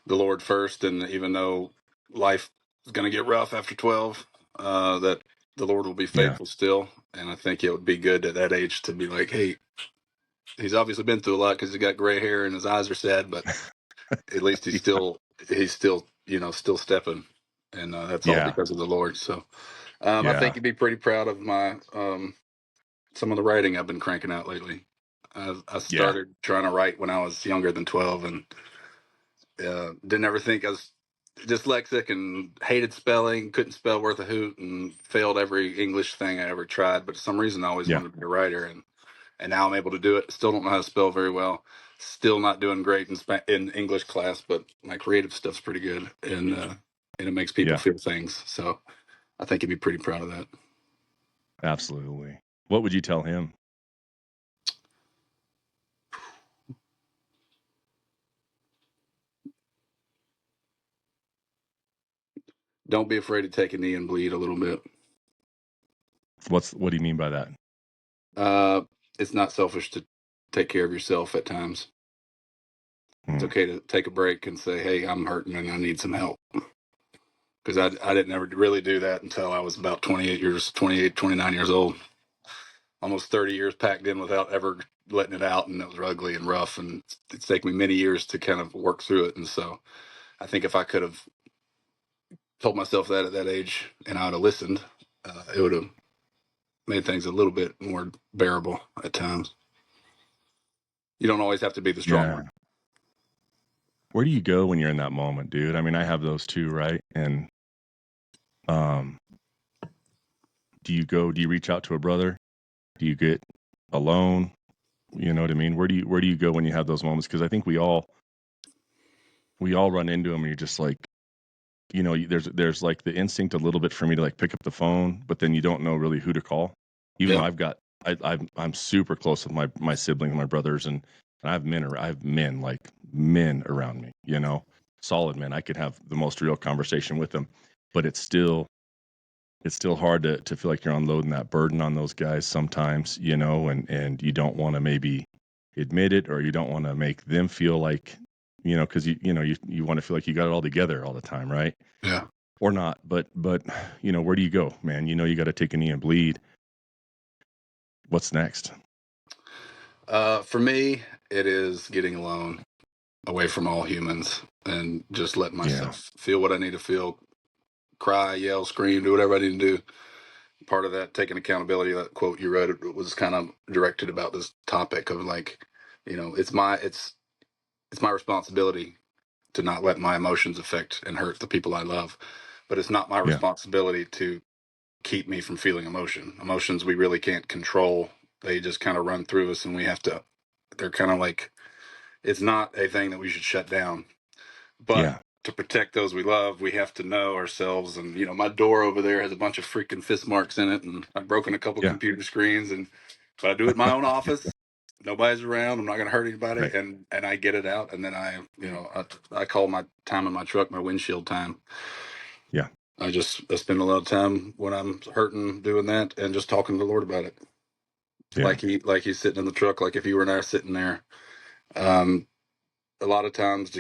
the Lord first. And even though life is going to get rough after 12, that the Lord will be yeah, faithful still. And I think it would be good at that age to be like, hey, he's obviously been through a lot because he's got gray hair and his eyes are sad, but at least he's still still stepping, and that's all yeah, because of the Lord. So I think yeah, he'd be pretty proud of my some of the writing I've been cranking out lately. I yeah, started trying to write when I was younger than 12, and didn't ever think I was dyslexic and hated spelling, couldn't spell worth a hoot, and failed every English thing I ever tried. But for some reason, I always yeah, wanted to be a writer, and now I'm able to do it. Still don't know how to spell very well. Still not doing great in English class, but my creative stuff's pretty good, and it makes people yeah, feel things. So I think he'd be pretty proud of that. absolutely. What would you tell him? Don't be afraid to take a knee and bleed a little bit. What do you mean by that? Uh, it's not selfish to take care of yourself at times. It's Hmm. okay to take a break and say, "Hey, I'm hurting and I need some help." Because I didn't ever really do that until I was about 29 years old. Almost 30 years packed in without ever letting it out, and it was ugly and rough, and it's taken me many years to kind of work through it. And so I think if I could have told myself that at that age and I would have listened, it would have made things a little bit more bearable at times. You don't always have to be the strong Yeah. one. Where do you go when you're in that moment, dude? I mean, I have those too, right? And um, do you reach out to a brother? Do you get alone? You know what I mean? Where do you go when you have those moments? Because I think we all run into them, and you're just like, there's like the instinct a little bit for me to like pick up the phone, but then you don't know really who to call. Even though Yeah. I'm super close with my siblings, my brothers, and I have men like men around me, solid men. I could have the most real conversation with them, but it's still hard to feel like you're unloading that burden on those guys sometimes, and you don't want to maybe admit it, or you don't want to make them feel like, because you want to feel like you got it all together all the time, right? Yeah. Or not. But where do you go, man? You got to take a knee and bleed. What's next? For me, it is getting alone, away from all humans, and just letting Yeah, myself feel what I need to feel, cry, yell, scream, do whatever I need to do. Part of that, taking accountability, that quote you read, it was kind of directed about this topic of like, it's my responsibility to not let my emotions affect and hurt the people I love, but it's not my yeah, responsibility to keep me from feeling emotion. Emotions we really can't control. They just kind of run through us, and we have to. They're kind of like, it's not a thing that we should shut down, but yeah, to protect those we love, we have to know ourselves. And my door over there has a bunch of freaking fist marks in it, and I've broken a couple yeah. computer screens, and but I do it in my own office. Nobody's around. I'm not going to hurt anybody, Right. and I get it out, and then I call my time in my truck my windshield time. Yeah, I spend a lot of time when I'm hurting doing that, and just talking to the Lord about it. yeah, Like he's sitting in the truck, like if you and I are sitting there. Um, a lot of times,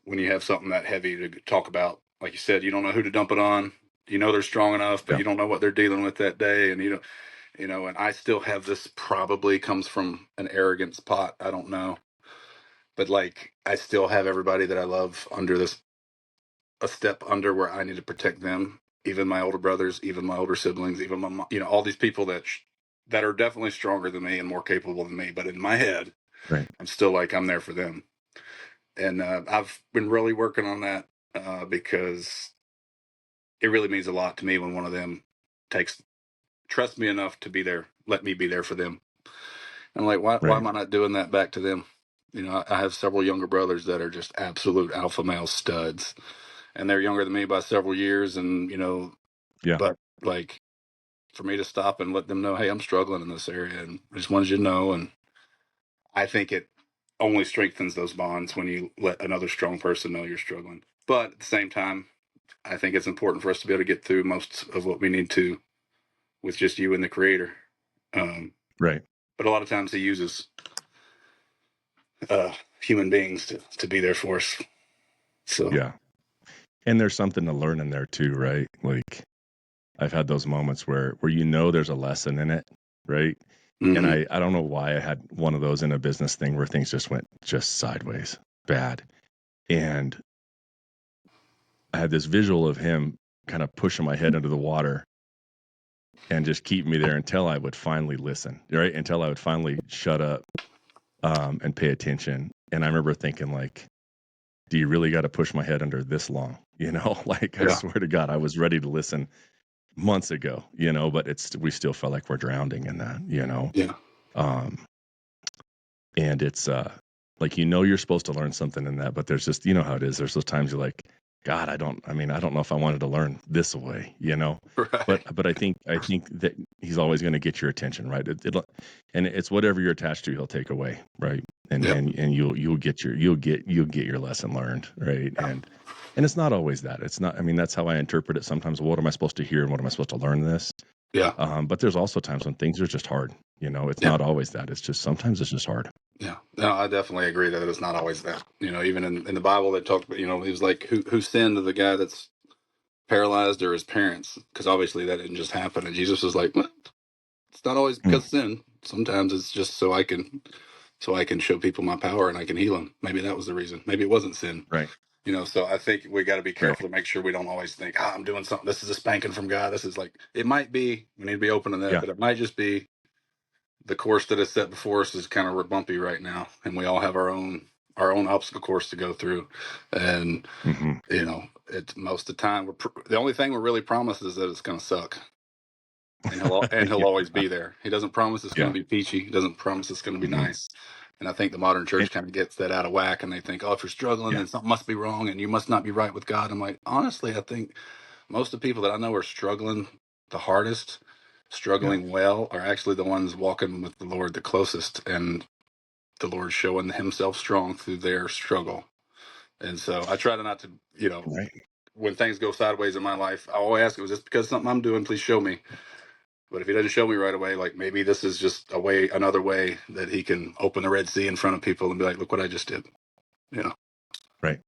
when you have something that heavy to talk about, like you said, you don't know who to dump it on. They're strong enough, but yeah, you don't know what they're dealing with that day, and and I still have this, probably comes from an arrogant spot. I don't know, but like I still have everybody that I love under this, a step under where I need to protect them. Even my older brothers, even my older siblings, even my mom, all these people that are definitely stronger than me and more capable than me. But in my head, right. I'm still like, I'm there for them. And I've been really working on that because it really means a lot to me when one of them takes trust me enough to be there, let me be there for them. And I'm like, why Right. am I not doing that back to them? I have several younger brothers that are just absolute alpha male studs, and they're younger than me by several years. And Yeah, but like for me to stop and let them know, hey, I'm struggling in this area, and I just wanted you to know. And I think it only strengthens those bonds when you let another strong person know you're struggling. But at the same time, I think it's important for us to be able to get through most of what we need to with just you and the Creator. Right. But a lot of times He uses human beings to be there for us. So yeah, and there's something to learn in there too, right? Like I've had those moments where there's a lesson in it, right? And I don't know why I had one of those in a business thing where things just went sideways, bad. And I had this visual of him kind of pushing my head under the water and just keep me there until I would finally listen, right? Until I would finally shut up and pay attention. And I remember thinking, like, do you really got to push my head under this long? You know, like I swear to God, I was ready to listen months ago, you know, but we still felt like we're drowning in that, you know? yeah, And it's like, you're supposed to learn something in that, but there's just, you know how it is. There's those times you're like, God, I don't know if I wanted to learn this way, you know? right. But I think that he's always going to get your attention, right? And it's whatever you're attached to, he'll take away, right? And Yep. and you'll get your lesson learned, right? Yeah. And it's not always that. It's not. I mean, that's how I interpret it. Sometimes, what am I supposed to hear, and what am I supposed to learn this? Yeah. But there's also times when things are just hard. You know, it's Yeah. not always that. It's just sometimes it's just hard. Yeah. No, I definitely agree that it's not always that. You know, even in the Bible, they talked about, he was like, who sinned, the guy that's paralyzed or his parents? Because obviously that didn't just happen. And Jesus was like, well, it's not always because of sin. Sometimes it's just so I can show people my power and I can heal them. Maybe that was the reason. Maybe it wasn't sin. Right. So I think we got to be Right. careful to make sure we don't always think, I'm doing something. This is a spanking from God. This is like, it might be, we need to be open to that, Yeah. but it might just be the course that is set before us is kind of bumpy right now. And we all have our own obstacle course to go through. And, it's most of the time, the only thing we're really promised is that it's going to suck. And he'll always be there. He doesn't promise it's going to be peachy. He doesn't promise it's going to be nice. And I think the modern church kind of gets that out of whack, and they think, oh, if you're struggling, then something must be wrong, and you must not be right with God. I'm like, honestly, I think most of the people that I know are struggling the hardest, struggling well, are actually the ones walking with the Lord the closest, and the Lord showing Himself strong through their struggle. And so I try to not to, when things go sideways in my life, I always ask, is this because of something I'm doing? Please show me. But if He doesn't show me right away, like maybe this is just another way that He can open the Red Sea in front of people and be like, look what I just did. Right.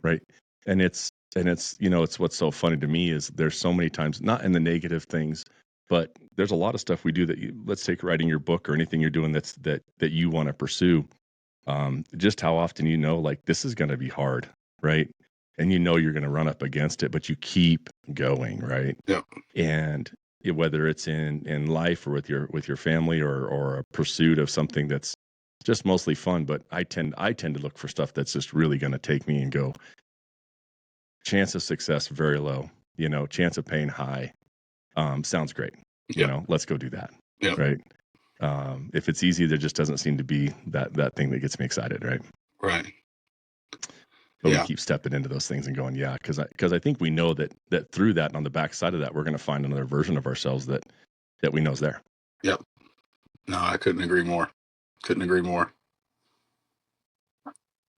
Right. And it's it's what's so funny to me is there's so many times, not in the negative things, but there's a lot of stuff we do that let's take writing your book or anything you're doing that you want to pursue. Just how often like this is going to be hard, right? And you're going to run up against it, but you keep going, right? Yeah. And whether it's in life or with your family or a pursuit of something that's just mostly fun, but I tend to look for stuff that's just really going to take me and go, chance of success very low, chance of pain high. Sounds great. Let's go do that. Yeah. Right. If it's easy, there just doesn't seem to be that thing that gets me excited, right? Right. But we keep stepping into those things and going, because I think we know that through that and on the backside of that, we're going to find another version of ourselves that we know is there. Yep. No, I couldn't agree more.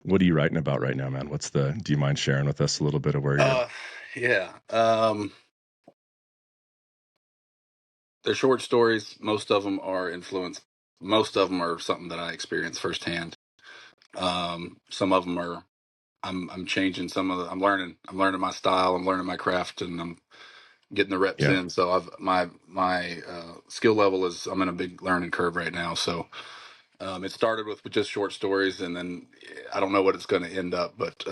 What are you writing about right now, man? Do you mind sharing with us a little bit of where you're? Yeah. They're short stories. Most of them are influenced. Most of them are something that I experienced firsthand. Some of them are, I'm changing I'm learning my style. I'm learning my craft, and I'm getting the reps in. So my skill level is, I'm in a big learning curve right now. So it started with just short stories, and then I don't know what it's going to end up, but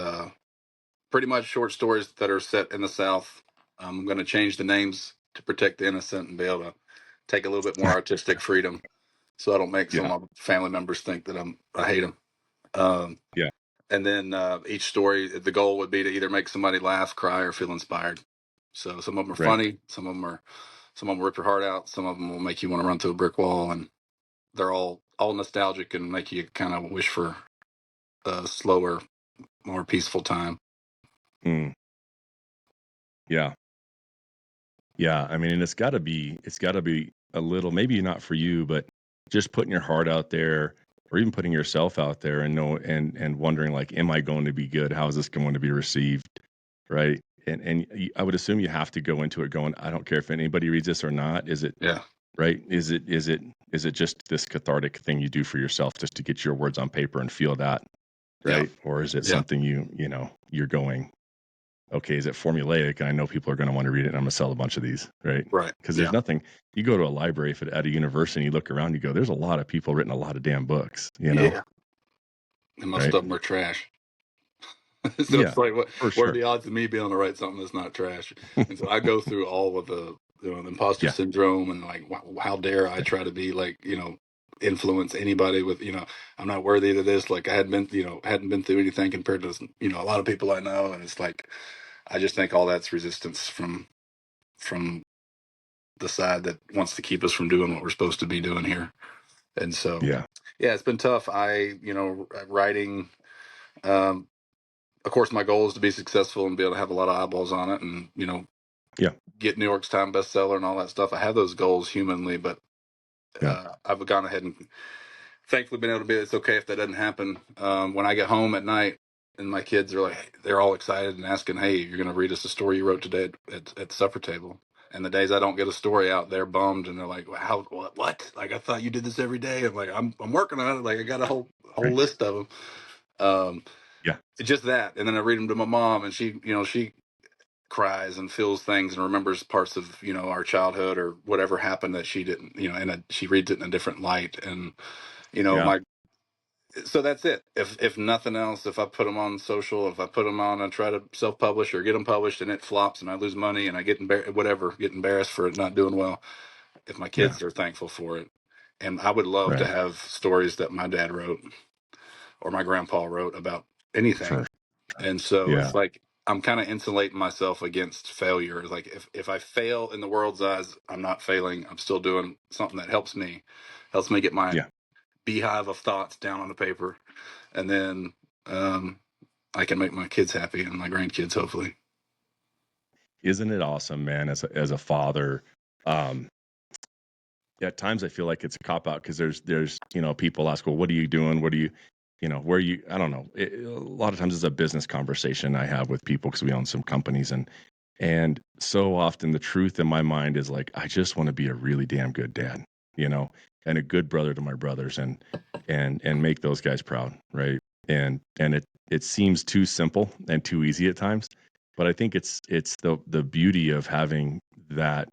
pretty much short stories that are set in the South. I'm going to change the names to protect the innocent and be able to take a little bit more artistic freedom, so I don't make some of my family members think that I hate them. And then each story, the goal would be to either make somebody laugh, cry, or feel inspired. So some of them are funny, some of them rip your heart out, some of them will make you want to run through a brick wall, and they're all nostalgic and make you kind of wish for a slower, more peaceful time. Yeah. Yeah, I mean, and it's got to be a little, maybe not for you, but just putting your heart out there, or even putting yourself out there, and and wondering like, am I going to be good? How is this going to be received? Right? I would assume you have to go into it going, I don't care if anybody reads this or not. Is it Yeah. right? Is it just this cathartic thing you do for yourself just to get your words on paper and feel that, Yeah. right? Or is it Yeah. something you're going, okay, is it formulaic? And I know people are going to want to read it, and I'm going to sell a bunch of these, right? Right. Because Yeah. there's nothing. You go to a library at a university, you look around, you go, there's a lot of people written a lot of damn books, Yeah. And most right? of them are trash. So Yeah, it's like, for what are sure. the odds of me being able to write something that's not trash? And so I go through all of the imposter Yeah, syndrome, and like, how dare I yeah, try to be like, influence anybody with, I'm not worthy of this. Like I hadn't been through anything compared to, a lot of people I know. And it's like, I just think all that's resistance from the side that wants to keep us from doing what we're supposed to be doing here. And so, yeah, yeah, it's been tough. Writing, um, of course, my goal is to be successful and be able to have a lot of eyeballs on it, and yeah, get New York Times bestseller and all that stuff. I have those goals humanly, but yeah, I've gone ahead and thankfully been able to be. It's okay if that doesn't happen. When I get home at night and my kids are like, they're all excited and asking, "Hey, you're going to read us a story you wrote today at the supper table?" And the days I don't get a story out, they're bummed and they're like, "How? What? Like I thought you did this every day." I'm like, I'm working on it. Like I got a whole right. list of them. Um, Yeah, just that, and then I read them to my mom, and she cries and feels things and remembers parts of our childhood or whatever happened that she didn't, and she reads it in a different light, and yeah, my so that's it. If nothing else, if I put them on social, if I put them on and try to self-publish or get them published and it flops and I lose money and I get embarrassed for it not doing well, if my yeah, kids are thankful for it. And I would love to right. have stories that my dad wrote or my grandpa wrote about anything. For And so yeah, it's like I'm kind of insulating myself against failure. Like if I fail in the world's eyes, I'm not failing. I'm still doing something that helps me get my yeah. beehive of thoughts down on the paper, and then um, I can make my kids happy and my grandkids hopefully. Isn't it awesome, man? As a father, um, at times I feel like it's a cop out because there's people ask, well, what are you doing? What are you, where are you? I don't know. A lot of times it's a business conversation I have with people because we own some companies, and so often the truth in my mind is like, I just want to be a really damn good dad, and a good brother to my brothers, and make those guys proud, right? And it seems too simple and too easy at times, but I think it's the beauty of having that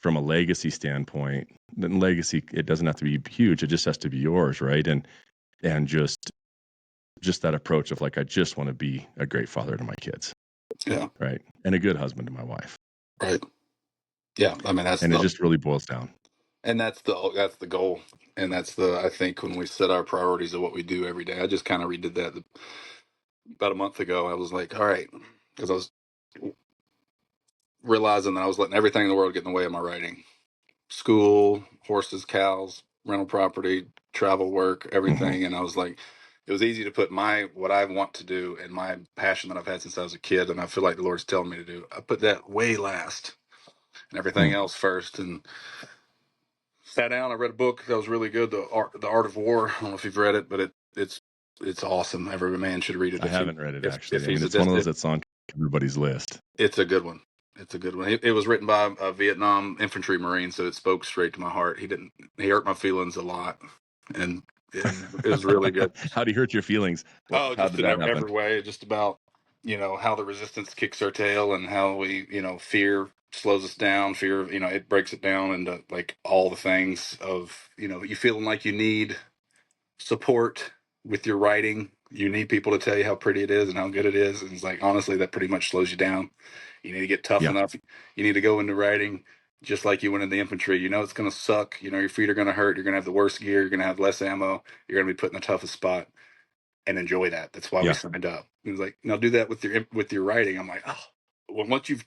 from a legacy standpoint. Then legacy, it doesn't have to be huge, it just has to be yours, right? And just that approach of like, I just want to be a great father to my kids, Yeah. right? And a good husband to my wife. Right. Yeah. I mean And it just really boils down. that's the goal, and that's the I think when we set our priorities of what we do every day. I just kind of redid that about a month ago. I was like, all right, because I was realizing that I was letting everything in the world get in the way of my writing. School, horses, cows, rental property, travel, work, Hmm. everything. And I was like, it was easy to put what I want to do and my passion that I've had since I was a kid, and I feel like the Lord's telling me to do. I put that way last and everything else first. And sat down. I read a book that was really good, the Art of War. I don't know if you've read it, but it's awesome. Every man should read it I haven't read it if actually. I mean, he's a it's one of those distant. that's on everybody's list. It's a good one. It's a good one. It was written by a Vietnam infantry marine, so it spoke straight to my heart. He hurt my feelings a lot, and it was really good. How do you hurt your feelings? Oh, How just did in that happen? every way, just about how the resistance kicks our tail, and how we fear slows us down. Fear, it breaks it down into like all the things of you feeling like you need support with your writing. You need people to tell you how pretty it is and how good it is. And it's like, honestly, that pretty much slows you down. You need to get tough Yeah, enough. You need to go into writing just like you went in the infantry. It's going to suck. Your feet are going to hurt. You're going to have the worst gear. You're going to have less ammo. You're going to be put in the toughest spot, and enjoy that. That's why we yeah, signed up. It was like, now do that with your writing. I'm like, oh, well, once you've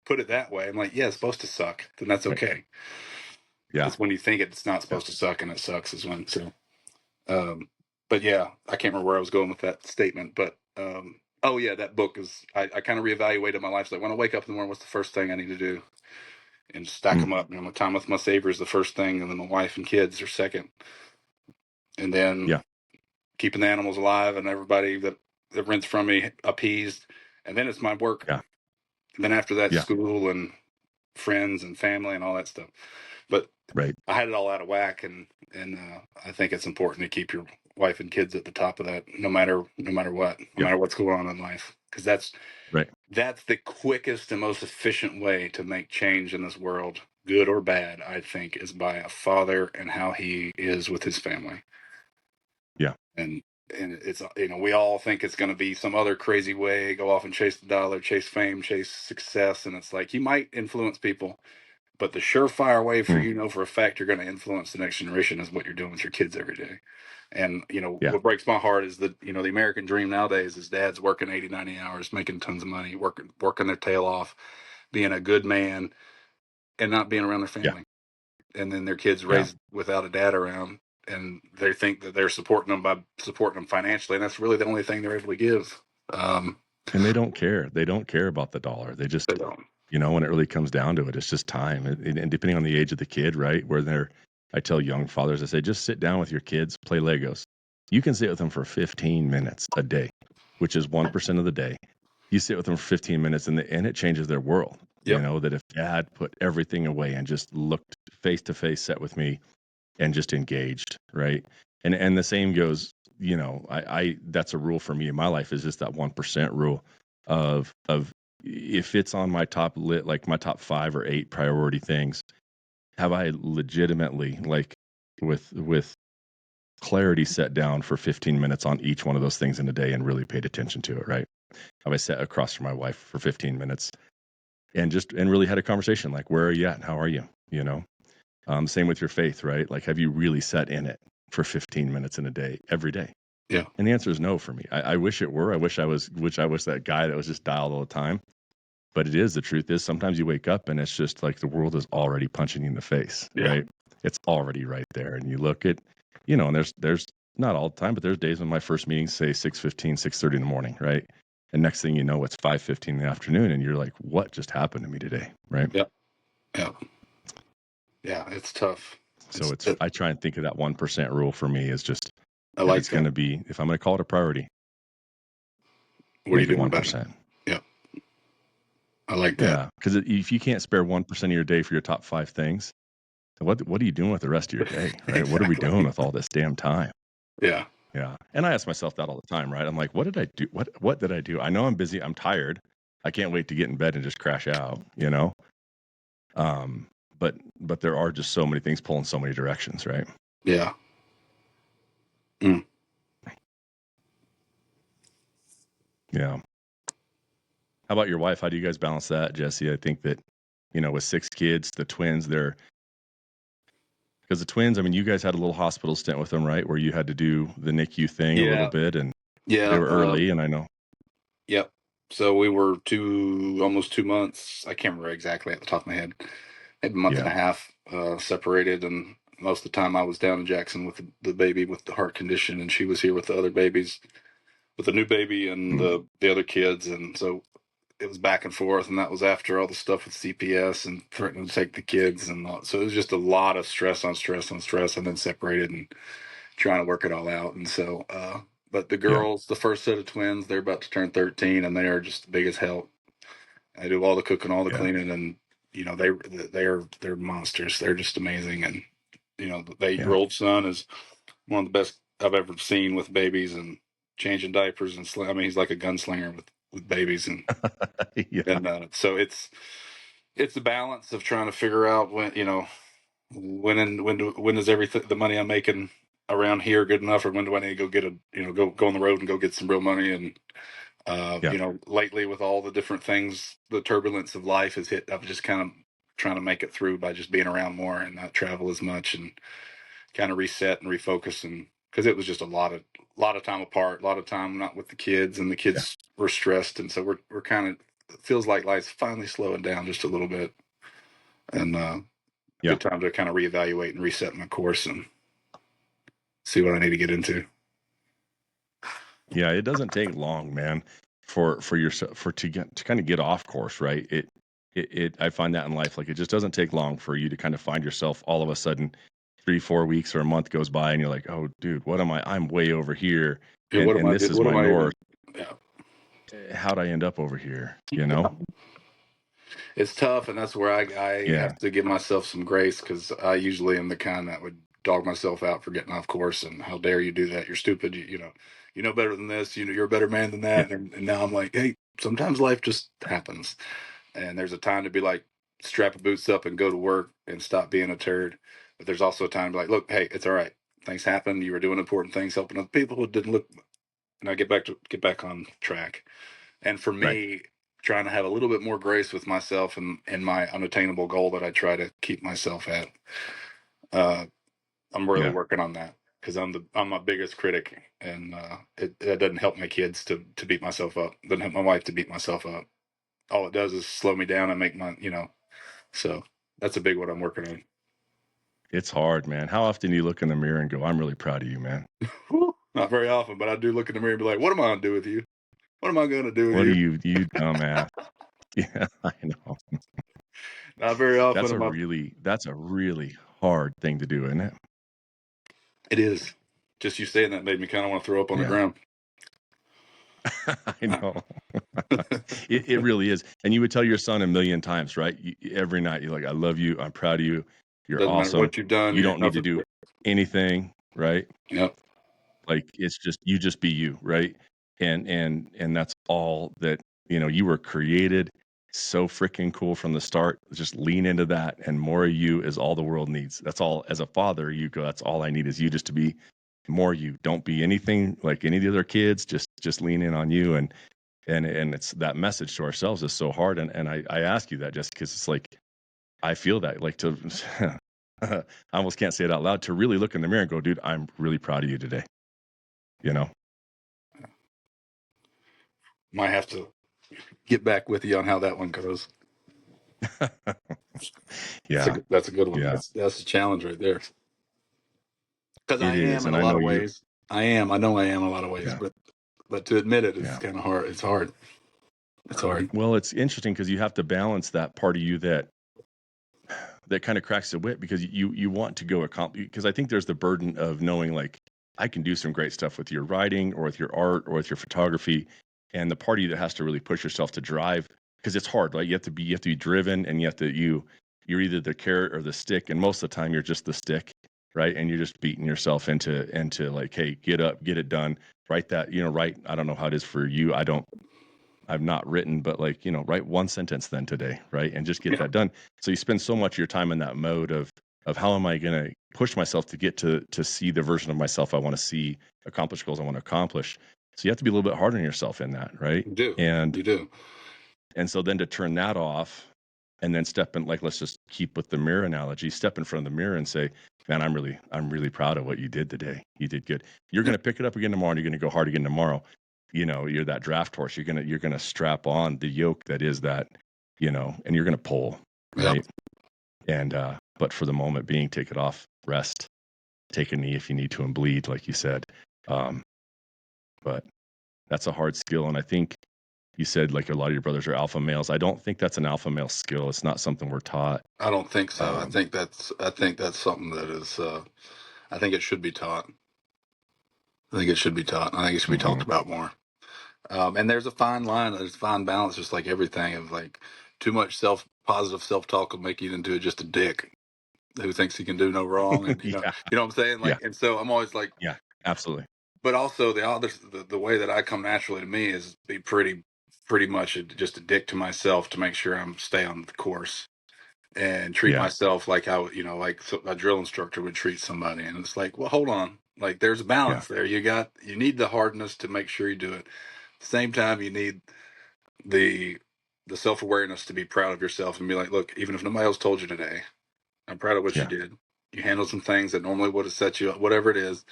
put it that way, I'm like, yeah, it's supposed to suck. Then that's right. okay. Yeah, It's when you think it's not yeah. supposed to suck and it sucks is when. So um, but yeah, I can't remember where I was going with that statement. But oh yeah, that book is. I kind of reevaluated my life. So like when I wake up in the morning, what's the first thing I need to do? and stack them up. My time with my savior is the first thing, and then my wife and kids are second, and then keeping the animals alive and everybody that rents from me appeased, and then it's my work. Yeah. And then after that, school and friends and family and all that stuff. But I had it all out of whack, and I think it's important to keep your wife and kids at the top of that, no matter what, no matter what's going on in life, because that's the quickest and most efficient way to make change in this world, good or bad. I think is by a father and how he is with his family. Yeah, and it's, we all think it's going to be some other crazy way, go off and chase the dollar, chase fame, chase success, and it's like you might influence people. But the surefire way for for a fact you're going to influence the next generation is what you're doing with your kids every day. And, what breaks my heart is that, the American dream nowadays is dads working 80, 90 hours, making tons of money, working their tail off, being a good man, and not being around their family. And then their kids raised without a dad around, and they think that they're supporting them by supporting them financially. And that's really the only thing they're able to give. And they don't care. They don't care about the dollar. They just, when it really comes down to it, it's just time. And depending on the age of the kid, right? I tell young fathers, I say, just sit down with your kids, play Legos. You can sit with them for 15 minutes a day, which is 1% of the day. You sit with them for 15 minutes and it changes their world. That if dad put everything away and just looked face to face, sat with me and just engaged, right? And the same goes, I that's a rule for me in my life, is just that 1% rule of if it's on my top like my top 5 or 8 priority things, have I legitimately, like, with clarity, set down for 15 minutes on each one of those things in a day and really paid attention to it, right? Have I sat across from my wife for 15 minutes and really had a conversation, like, where are you at? How are you? Same with your faith, right? Like, have you really sat in it for 15 minutes in a day, every day? Yeah. And the answer is no for me. I wish it were. I wish I was that guy that was just dialed all the time. But the truth is, sometimes you wake up and it's just like the world is already punching you in the face, right? It's already right there. And you look at, and there's not all the time, but there's days when my first meetings say 6:15, 6:30 in the morning, right? And next thing you know, it's 5:15 in the afternoon, and you're like, what just happened to me today, right? Yeah. It's tough. So I try and think of that 1% rule for me is just, if it's going to be, if I'm going to call it a priority, what are you make it doing 1%. Yeah. I like that. Yeah. Because if you can't spare 1% of your day for your top 5 things, what are you doing with the rest of your day, right? Exactly. What are we doing with all this damn time? Yeah. Yeah. And I ask myself that all the time, right? I'm like, what did I do? What did I do? I know I'm busy. I'm tired. I can't wait to get in bed and just crash out, But there are just so many things pulling so many directions, right? Yeah. Yeah. How about your wife? How do you guys balance that, Jesse? I think that, with 6 kids, the twins, because the twins, I mean, you guys had a little hospital stint with them, right? Where you had to do the NICU thing a little bit, and they were early, and I know. Yep. So we were almost 2 months. I can't remember exactly at the top of my head. Maybe a month and a half separated, and most of the time I was down in Jackson with the baby with the heart condition, and she was here with the other babies, with the new baby and the other kids, and so it was back and forth, and that was after all the stuff with CPS and threatening to take the kids, and so it was just a lot of stress on stress on stress, and then separated and trying to work it all out, and so but the girls, the first set of twins, they're about to turn 13, and they are just the biggest help. I do all the cooking, all the cleaning, and they're monsters. They're just amazing, and the 8-year-old son is one of the best I've ever seen with babies and changing diapers and I mean, he's like a gunslinger with babies, and and so it's the balance of trying to figure out when is everything, the money I'm making around here, good enough, or when do I need to go get go on the road and go get some real money. And lately with all the different things, the turbulence of life has hit. I'm just kind of trying to make it through by just being around more and not travel as much, and kind of reset and refocus. And because it was just a lot of time apart, a lot of time not with the kids, and the kids were stressed, and so we're kind of, it feels like life's finally slowing down just a little bit, and good time to kind of reevaluate and reset my course and see what I need to get into. Yeah, it doesn't take long, man, for yourself to kind of get off course, right? I find that in life, like it just doesn't take long for you to kind of find yourself all of a sudden 3-4 weeks or a month goes by and you're like, oh dude, what am I'm way over here, Yeah, what am and I this is what my am I even? north. Yeah. How'd I end up over here, It's tough, and that's where I Yeah. have to give myself some grace, because I usually am the kind that would dog myself out for getting off course, and how dare you do that? You're stupid. You know better than this. You're a better man than Yeah. that. And now I'm like, hey, sometimes life just happens, and there's a time to be like, strap your boots up and go to work and stop being a turd. But there's also a time to be like, look, hey, it's all right. Things happen. You were doing important things, helping other people. It didn't look. And I get back on track. And for Right. me, trying to have a little bit more grace with myself and my unattainable goal that I try to keep myself at. I'm really Yeah. working on that, because I'm my biggest critic, and it doesn't help my kids to beat myself up. Doesn't help my wife to beat myself up. All it does is slow me down and make so that's a big one I'm working on. It's hard, man. How often do you look in the mirror and go, I'm really proud of you, man? Not very often, but I do look in the mirror and be like, what am I going to do with you? What am I going to do with What are you? you dumbass? Yeah, I know. Not very often. That's a really hard thing to do, isn't it? It is. Just you saying that made me kind of want to throw up on the Yeah. ground. I know. It really is. And you would tell your son a million times, right? Every night, you're like, I love you. I'm proud of you. You're Doesn't matter awesome. what you've done. You You're don't need to nothing. do anything, right? Yep. Like it's just you just be you, right? And that's all that, you were created so freaking cool from the start. Just lean into that, and more of you is all the world needs. That's all. As a father, you go, that's all I need is you just to be more you. Don't be anything like any of the other kids. Just lean in on you, and it's that message to ourselves is so hard. And I ask you that just because it's like I feel that like to I almost can't say it out loud, to really look in the mirror and go, dude, I'm really proud of you today. Might have to get back with you on how that one goes. Yeah. That's a good one. Yeah. That's a challenge right there. Because It I am is. in And a I lot know of you. ways. I know I am in a lot of ways, Yeah. but to admit it is Yeah. kind of hard. It's hard. It's hard. Well, it's interesting because you have to balance that part of you that kind of cracks the whip, because you want to go accomplish, because I think there's the burden of knowing like I can do some great stuff with your writing or with your art or with your photography, and the part of you that has to really push yourself to drive, because it's hard, right? You have to be driven, and you're either the carrot or the stick, and most of the time you're just the stick, right? And you're just beating yourself into like, hey, get up, get it done, write that, write. I don't know how it is for you. I've not written, but like, write one sentence then today, right? And just get Yeah. that done. So you spend so much of your time in that mode of how am I going to push myself to get to see the version of myself I want to see, accomplish goals I want to accomplish. So you have to be a little bit harder on yourself in that, right? You do. And You do. so then to turn that off and then step in, like, let's just keep with the mirror analogy, step in front of the mirror and say, man, I'm really proud of what you did today. You did good. You're Yeah. going to pick it up again tomorrow, and you're going to go hard again tomorrow. You're that draft horse. You're gonna strap on the yoke that is that, and you're gonna pull, right? Yep. And but for the moment being, take it off, rest, take a knee if you need to, and bleed, like you said. But that's a hard skill, and I think you said like a lot of your brothers are alpha males. I don't think that's an alpha male skill. It's not something we're taught. I don't think so. I think that's something that is. I think it should be taught. I think it should be taught. I think it should be talked about more. And there's a fine line. There's a fine balance, just like everything. Of like, too much positive self talk will make you into just a dick who thinks he can do no wrong, and Yeah, you know what I'm saying. yeah, Like, and so I'm always like, yeah, absolutely. but also the way that I come naturally to me is be pretty much just a dick to myself to make sure I'm stay on the course and treat Yeah, myself like how like a drill instructor would treat somebody. And it's like, well, hold on, like there's a yeah, balance there. You need the hardness to make sure you do it. At the same time, you need the self-awareness to be proud of yourself and be like, look, even if nobody else told you today, I'm proud of what you yeah, did. You handled some things that normally would have set you up, whatever it is.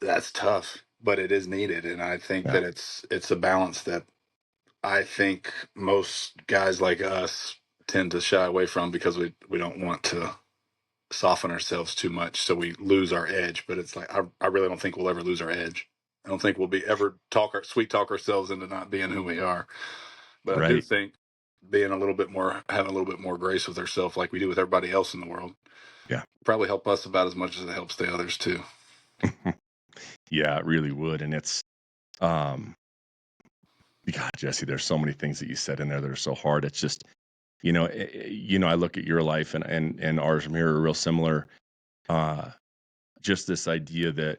That's tough, but it is needed. And I think yeah. that it's a balance that I think most guys like us tend to shy away from, because we don't want to soften ourselves too much so we lose our edge. But it's like, I really don't think we'll ever lose our edge. I don't think we'll be ever sweet talk ourselves into not being who we are. But I do Right. think having a little bit more grace with ourselves, like we do with everybody else in the world. Yeah. Probably help us about as much as it helps the others too. Yeah, it really would. And it's, God, Jesse, there's so many things that you said in there that are so hard. It's just, I look at your life and ours from here are real similar. Just this idea that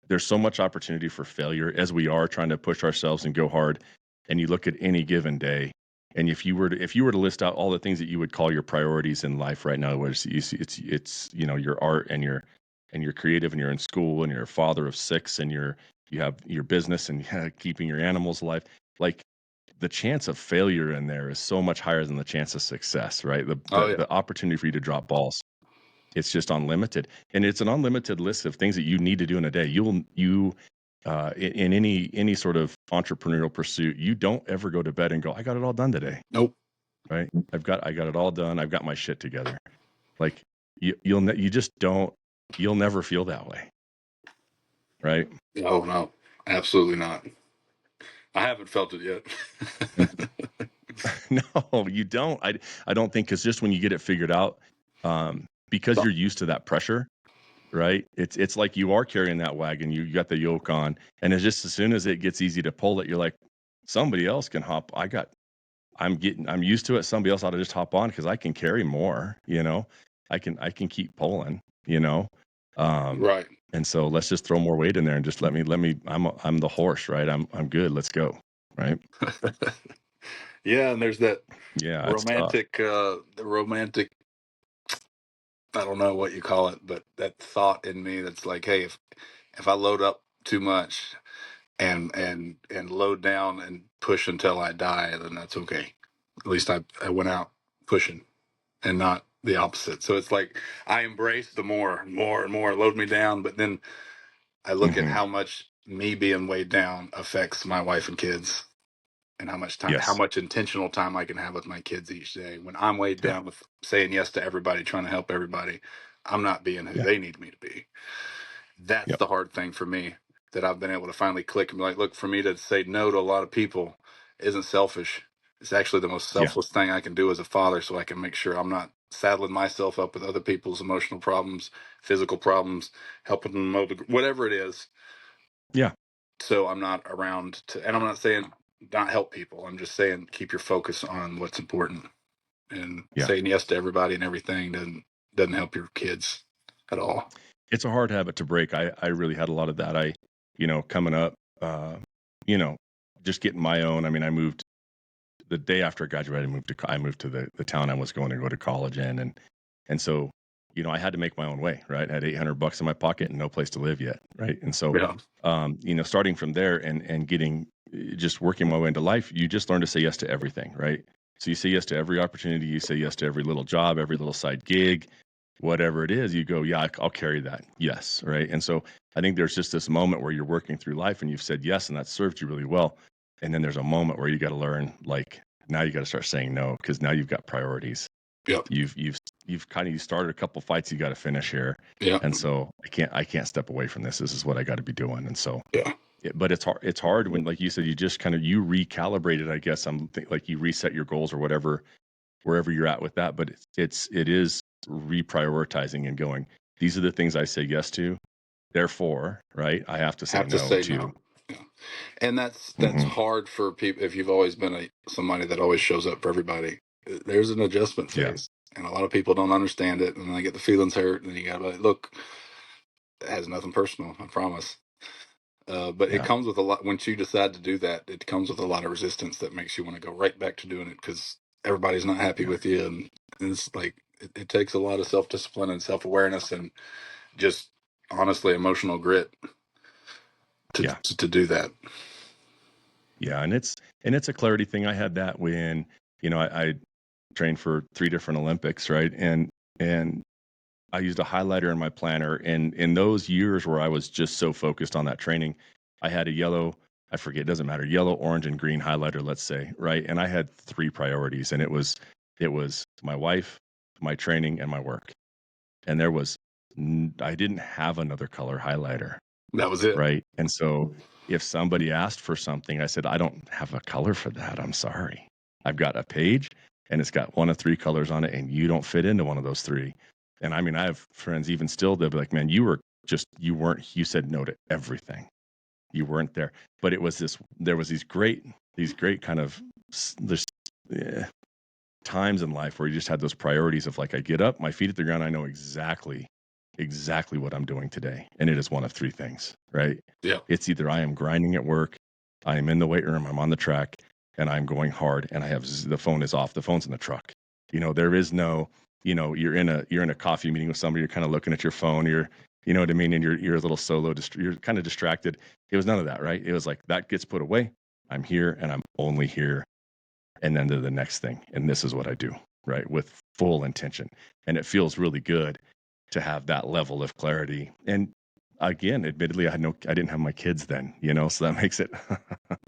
there's so much opportunity for failure as we are trying to push ourselves and go hard. And you look at any given day, and if you were to list out all the things that you would call your priorities in life right now, where it's your art and you're creative and you're in school and you're a father of 6 and you have your business and keeping your animals alive, like the chance of failure in there is so much higher than the chance of success, right? The opportunity for you to drop balls, it's just unlimited, and it's an unlimited list of things that you need to do in a day. In any sort of entrepreneurial pursuit, you don't ever go to bed and go, I got it all done today. Nope. Right? I got it all done. I've got my shit together. Like you'll never feel that way. Right? Oh no, absolutely not. I haven't felt it yet. No, you don't. I don't think, because just when you get it figured out, because you're used to that pressure, right? It's like you are carrying that wagon. You got the yoke on, and it's just as soon as it gets easy to pull it, you're like, somebody else can hop. I'm used to it. Somebody else ought to just hop on because I can carry more. I can keep pulling. Right. And so let's just throw more weight in there and just let me. I'm the horse, right? I'm good. Let's go, right? Yeah, and there's that romantic. the romantic. I don't know what you call it, but that thought in me that's like, hey, if I load up too much and load down and push until I die, then that's okay. At least I went out pushing and not the opposite. So it's like I embrace the more and more load me down, but then I look at how much me being weighed down affects my wife and kids, and how much time, how much intentional time I can have with my kids each day. When I'm weighed down with saying yes to everybody, trying to help everybody, I'm not being who they need me to be. That's the hard thing for me, that I've been able to finally click and be like, look, for me to say no to a lot of people isn't selfish. It's actually the most selfless thing I can do as a father, so I can make sure I'm not saddling myself up with other people's emotional problems, physical problems, helping them mow whatever it is. Yeah. So I'm not around and I'm not saying not help people. I'm just saying keep your focus on what's important. And saying yes to everybody and everything doesn't help your kids at all. It's a hard habit to break. I really had a lot of that. Coming up, just getting my own. I mean, I moved the day after I graduated. I moved to the town I was going to go to college in, and so I had to make my own way. Right, I had $800 in my pocket and no place to live yet. Right, and so starting from there and getting just working my way into life, you just learn to say yes to everything. Right, so you say yes to every opportunity. You say yes to every little job, every little side gig. Whatever it is, you go, yeah, I'll carry that. Yes. Right. And so I think there's just this moment where you're working through life and you've said yes, and that served you really well. And then there's a moment where you got to learn, like, now you got to start saying no, because now you've got priorities. Yep. You've started a couple fights you got to finish here. Yeah. And so I can't step away from this. This is what I got to be doing. And so, but it's hard when, like you said, you just you recalibrate it, I guess. Like you reset your goals or whatever, wherever you're at with that. But it is reprioritizing and going, these are the things I say yes to, therefore, right, I have to say no to. No. Yeah. And that's hard for people if you've always been somebody that always shows up for everybody. There's an adjustment phase, and a lot of people don't understand it, and they get the feelings hurt, and you gotta be like, look, it has nothing personal, I promise. But it comes with a lot. Once you decide to do that, it comes with a lot of resistance that makes you want to go right back to doing it, because everybody's not happy with you, and it's like it takes a lot of self-discipline and self-awareness and just honestly emotional grit to do that. Yeah, and it's a clarity thing. I had that when I trained for 3 different Olympics, right, and I used a highlighter in my planner, and in those years where I was just so focused on that training, I had a yellow, I forget, it doesn't matter, yellow, orange, and green highlighter, let's say, right? And I had 3 priorities, and it was my wife, my training, and my work. And I didn't have another color highlighter. That was it. Right. And so if somebody asked for something, I said, I don't have a color for that. I'm sorry. I've got a page and it's got one of 3 colors on it, and you don't fit into one of those 3. And I mean, I have friends even still, they'll be like, man, you said no to everything. You weren't there. But there was these great kind of, there's times in life where you just had those priorities of like, I get up, my feet at the ground, I know exactly what I'm doing today. And it is one of 3 things, right? Yeah. It's either I am grinding at work, I am in the weight room, I'm on the track, and I'm going hard, and the phone is off, the phone's in the truck. There is no, you're in a coffee meeting with somebody, you're kind of looking at your phone, you know what I mean? And you're a little solo, you're kind of distracted. It was none of that, right? It was like, that gets put away. I'm here and I'm only here. And then to the next thing. And this is what I do, right? With full intention. And it feels really good to have that level of clarity. And again, admittedly, I didn't have my kids then, so that makes it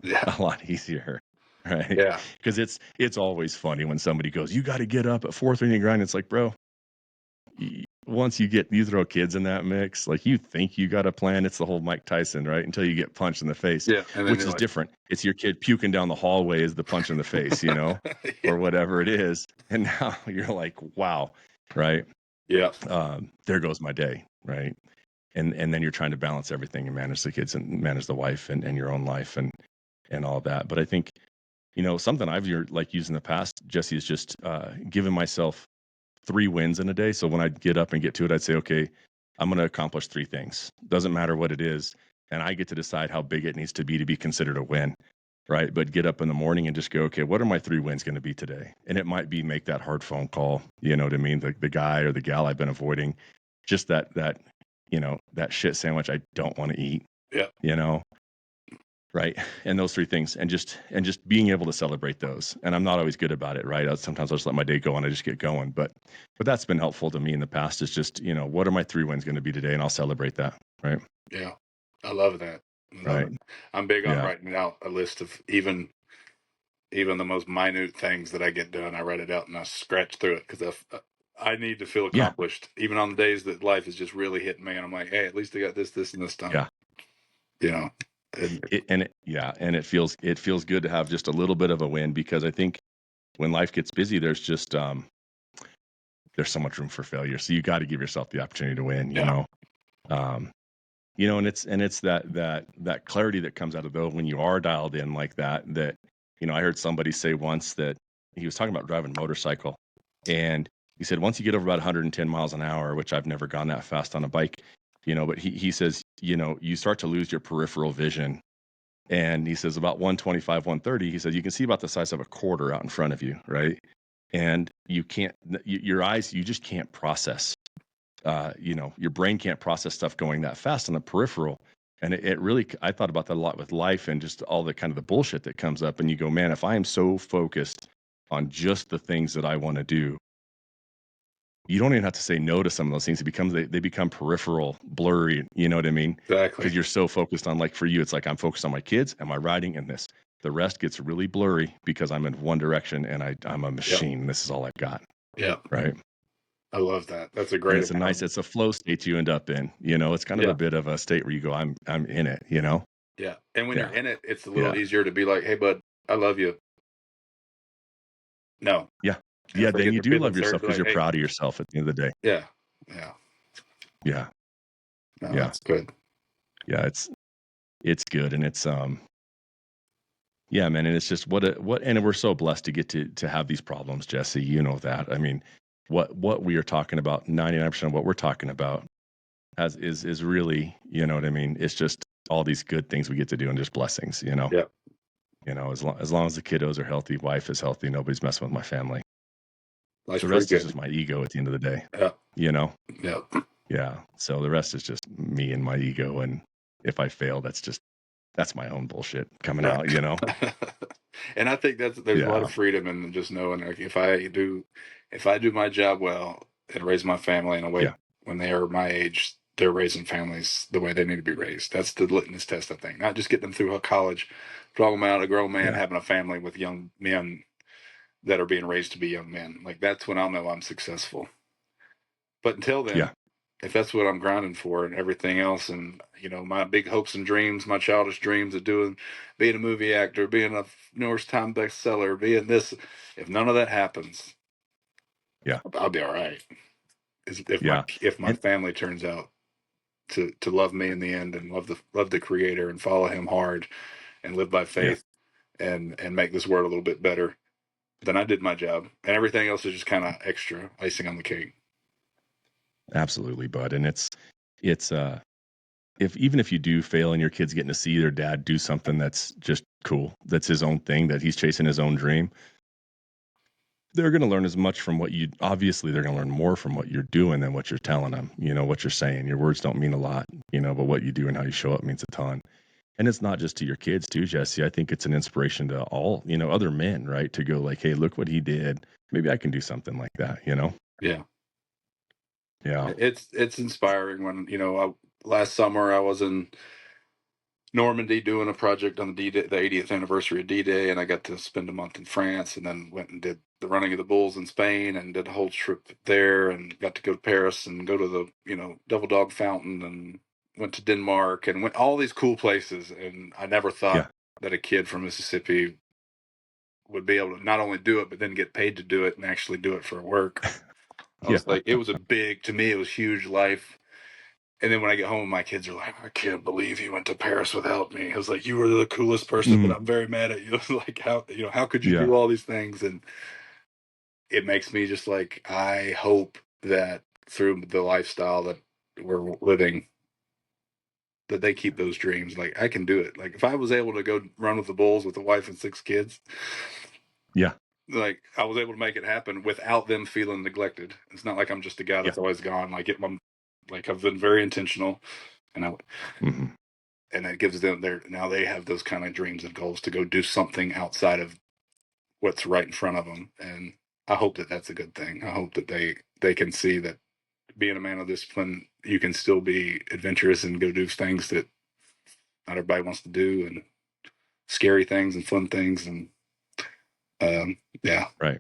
a lot easier. Right. Yeah. Because it's always funny when somebody goes, you got to get up at 4:30 and grind. It's like, bro, once you throw kids in that mix, like you think you got a plan. It's the whole Mike Tyson, right? Until you get punched in the face, which is different. It's your kid puking down the hallway is the punch in the face, or whatever it is. And now you're like, wow, right? Yeah. There goes my day, right? And then you're trying to balance everything and manage the kids and manage the wife and your own life and all that. But I think, something I've used in the past, Jesse, is just giving myself 3 wins in a day. So when I get up and get to it, I'd say, okay, I'm going to accomplish 3 things. Doesn't matter what it is. And I get to decide how big it needs to be considered a win, right? But get up in the morning and just go, okay, what are my 3 wins going to be today? And it might be make that hard phone call, you know what I mean? The guy or the gal I've been avoiding, just that shit sandwich I don't want to eat, right? And those 3 things, and just being able to celebrate those. And I'm not always good about it, right? Sometimes I'll just let my day go and I just get going. But that's been helpful to me in the past, is just, what are my 3 wins going to be today? And I'll celebrate that, right? Yeah. I love that. Right. I'm big on writing out a list of even the most minute things that I get done. I write it out and I scratch through it because I need to feel accomplished, even on the days that life is just really hitting me. And I'm like, hey, at least I got this, and this done. Yeah. And it feels good to have just a little bit of a win, because I think when life gets busy, there's just there's so much room for failure. So you got to give yourself the opportunity to win, and it's that clarity that comes out of those when you are dialed in like that. I heard somebody say once that he was talking about driving a motorcycle, and he said, once you get over about 110 miles an hour, which I've never gone that fast on a bike, but he says, you start to lose your peripheral vision. And he says about 125, 130, he said, you can see about the size of a quarter out in front of you, right? And you can't, your eyes, you just can't process, your brain can't process stuff going that fast on the peripheral. And it really, I thought about that a lot with life and just all the kind of the bullshit that comes up. And you go, man, if I am so focused on just the things that I want to do, you don't even have to say no to some of those things. They become peripheral, blurry. You know what I mean? Exactly. Because you're so focused on, like, for you, it's like, I'm focused on my kids and my writing and this. The rest gets really blurry because I'm in one direction and I'm a machine. This is all I've got. Yeah. Right. I love that. That's a great. And it's a flow state you end up in. It's kind of a bit of a state where you go, I'm in it. Yeah. And when you're in it, it's a little easier to be like, hey, bud, I love you. No. Yeah. Yeah, then you do love yourself because you're proud of yourself at the end of the day. Yeah. Yeah. No, that's good. Yeah, it's good, and it's yeah, man, and it's just what and we're so blessed to get to have these problems, Jesse. You know that. I mean, what we are talking about, 99% of what we're talking about is really, you know what I mean? It's just all these good things we get to do and just blessings, Yeah. As long as the kiddos are healthy, wife is healthy, nobody's messing with my family. Life's the rest is just my ego at the end of the day. Yeah. Yeah. So the rest is just me and my ego. And if I fail, that's my own bullshit coming out, And I think there's a lot of freedom in just knowing, like, if I do my job well and raise my family in a way, when they are my age, they're raising families the way they need to be raised. That's the litmus test, I think. Not just get them through college, draw them out, a grown man having a family with young men that are being raised to be young men. Like, that's when I'll know I'm successful. But until then, if that's what I'm grinding for and everything else, and my big hopes and dreams, my childish dreams of being a movie actor, being a New York Times bestseller, being this, if none of that happens, Yeah. I'll be all right. Yeah. If my And family turns out to love me in the end and love the Creator and follow Him hard and live by yeah, faith and make this world a little bit better, then I did my job, and everything else is just kind of extra icing on the cake. absolutely, bud. And it's even if you do fail and your kid's getting to see their dad do something that's just cool, that's his own thing, that he's chasing his own dream, they're going to learn as much from obviously they're going to learn more from what you're doing than what you're telling them, what you're saying. Your words don't mean a lot, but what you do and how you show up means a ton. And it's not just to your kids too, Jesse. I think it's an inspiration to all, other men, right? To go like, hey, look what he did. Maybe I can do something like that, Yeah. Yeah. It's inspiring when, last summer I was in Normandy doing a project on the 80th anniversary of D-Day, and I got to spend a month in France, and then went and did the running of the bulls in Spain, and did a whole trip there, and got to go to Paris and go to the Devil Dog Fountain, and went to Denmark, and went all these cool places. And I never thought that a kid from Mississippi would be able to not only do it, but then get paid to do it and actually do it for work. I was like, it was to me, it was huge life. And then when I get home, my kids are like, I can't believe you went to Paris without me. I was like, you were the coolest person, but I'm very mad at you. Like, how could you do all these things? And it makes me just like, I hope that through the lifestyle that we're living, that they keep those dreams. Like, I can do it. Like, if I was able to go run with the bulls with a wife and 6 kids, like, I was able to make it happen without them feeling neglected. It's not like I'm just a guy that's always gone. Like, I've been very intentional, and and it gives them now they have those kind of dreams and goals to go do something outside of what's right in front of them. And I hope that that's a good thing. I hope that they can see that being a man of discipline, you can still be adventurous and go do things that not everybody wants to do, and scary things and fun things. And Right.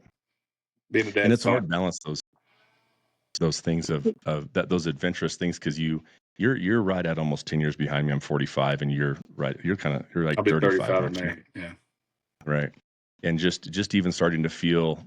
Being a dad, and it's hard to balance those things of those adventurous things, because you're right at almost 10 years behind me. I'm 45, and you're like I'll be 35, 35 in aren't you? May. Yeah. Right. And just even starting to feel,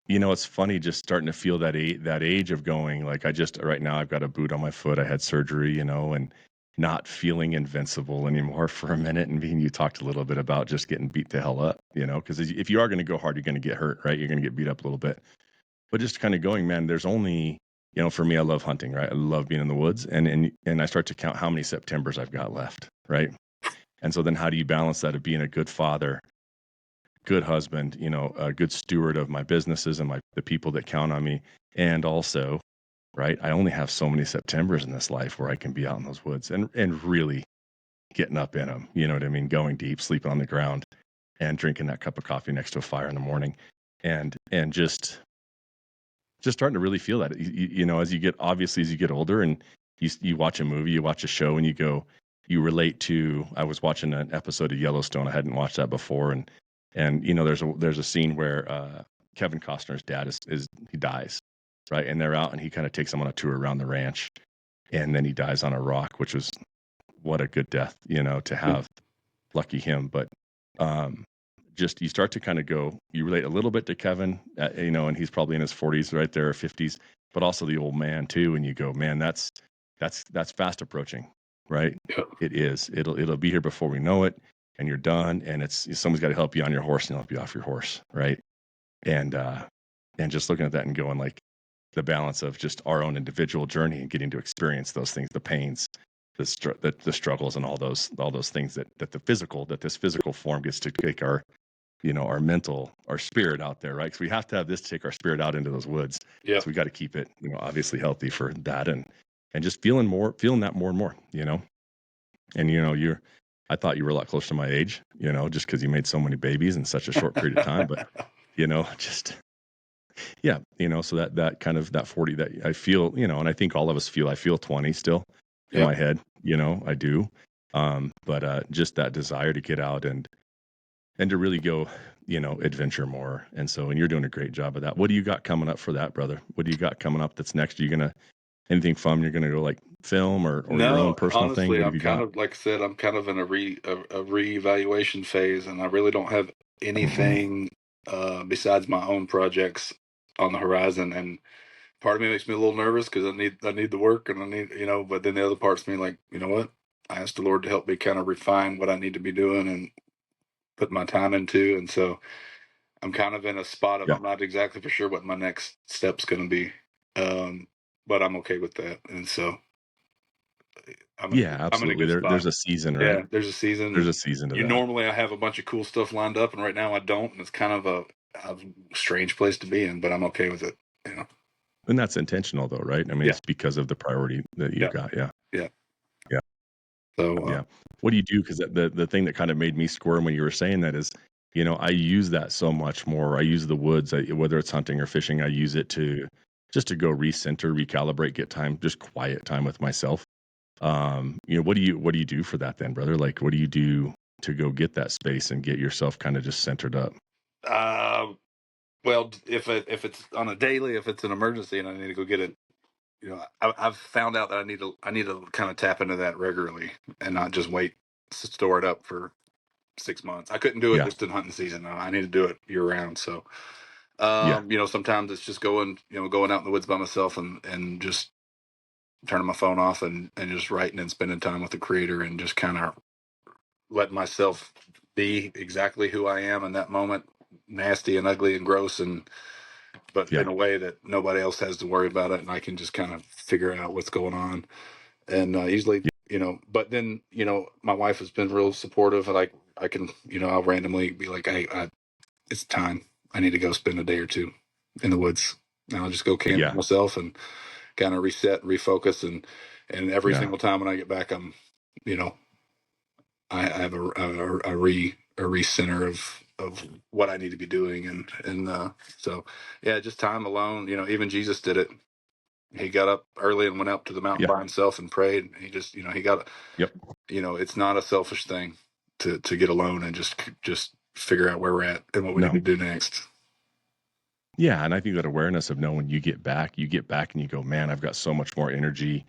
it's funny just starting to feel that age of going, like, right now I've got a boot on my foot. I had surgery, and not feeling invincible anymore for a minute. And you talked a little bit about just getting beat the hell up, because if you are going to go hard, you're going to get hurt, right? You're going to get beat up a little bit. But just kind of going, man, there's only, for me, I love hunting, right? I love being in the woods. And I start to count how many Septembers I've got left, right? And so then how do you balance that of being a good father, good husband, a good steward of my businesses and the people that count on me, and also, right, I only have so many Septembers in this life where I can be out in those woods and really getting up in them, you know what I mean? Going deep, sleeping on the ground, and drinking that cup of coffee next to a fire in the morning, and just starting to really feel that, as you get older, and you watch a movie, you watch a show, and you relate to. I was watching an episode of Yellowstone. I hadn't watched that before, and there's a scene where Kevin Costner's dad he dies, right? And they're out, and he kind of takes them on a tour around the ranch, and then he dies on a rock, which was what a good death, to have. Lucky him. But just you start to kind of go, you relate a little bit to Kevin, and he's probably in his 40s, right there, or 50s, but also the old man too. And you go, man, that's fast approaching, right? Yeah. It is. It'll be here before we know it, and you're done. And someone's got to help you on your horse and help you off your horse, right? And just looking at that and going, like, the balance of just our own individual journey and getting to experience those things, the pains, the struggles, and all those things that this physical form gets to take our mental, our spirit out there, right? Because we have to have this to take our spirit out into those woods. Yeah. So we got to keep it, obviously healthy for that, and just feeling that more and more, and I thought you were a lot closer to my age, just because you made so many babies in such a short period of time, but just. Yeah, so that kind of that 40 that I feel, and I think all of us feel. I feel 20 still in my head, I do. But just that desire to get out and and to really go, adventure more. And so, and you're doing a great job of that. What do you got coming up for that, brother? What do you got coming up that's next? Are you gonna anything fun? You're gonna go like film or your own No, personal thing? honestly, What have I'm you kind got? of, like I said, I'm kind of in a reevaluation phase, and I really don't have anything besides my own projects on the horizon. And part of me makes me a little nervous because I need the work, and I need, but then the other part's me like, you know what? I asked the Lord to help me kind of refine what I need to be doing and put my time into. And so I'm kind of in a spot of Yeah. I'm not exactly for sure what my next step's going to be. But I'm okay with that. And so Yeah, I'm in a absolutely. good spot. There's a season, right? Yeah, there's a season. There's And a season to you that. normally I have a bunch of cool stuff lined up, and right now I don't, and it's kind of a strange place to be in, but I'm okay with it. And that's intentional though, right? I mean, Yeah, it's because of the priority that you've yeah, got. Yeah. yeah. Yeah. So Yeah. What do you do? Because the thing that kind of made me squirm when you were saying that is, I use that so much more. I use the woods, whether it's hunting or fishing, I use it to just to go recenter, recalibrate, get time, just quiet time with myself. What do you do for that then, brother? Like, what do you do to go get that space and get yourself kind of just centered up? well, if it's on a daily, if it's an emergency and I need to go get it, I've found out that I need to kind of tap into that regularly and not just wait to store it up for 6 months. I couldn't do it Yeah. just in hunting season. I need to do it year round. So, Yeah. sometimes it's just going out in the woods by myself and just turning my phone off and just writing and spending time with the creator and just kind of letting myself be exactly who I am in that moment, nasty and ugly and gross, but Yeah. in a way that nobody else has to worry about it, and I can just kind of figure out what's going on. And usually, but then my wife has been real supportive. Like I can, I'll randomly be like, hey, it's time. I need to go spend a day or two in the woods. And I'll just go camp by Yeah. myself and kind of reset, refocus, and every Yeah. single time when I get back, I'm, you know, I have a recenter of what I need to be doing, and so yeah, just time alone. Even Jesus did it. He got up early and went up to the mountain Yeah. by himself and prayed. He just, he got, Yep. it's not a selfish thing to get alone and just figure out where we're at and what we need No. to do next. Yeah, and I think that awareness of knowing you get back and you go, man, I've got so much more energy,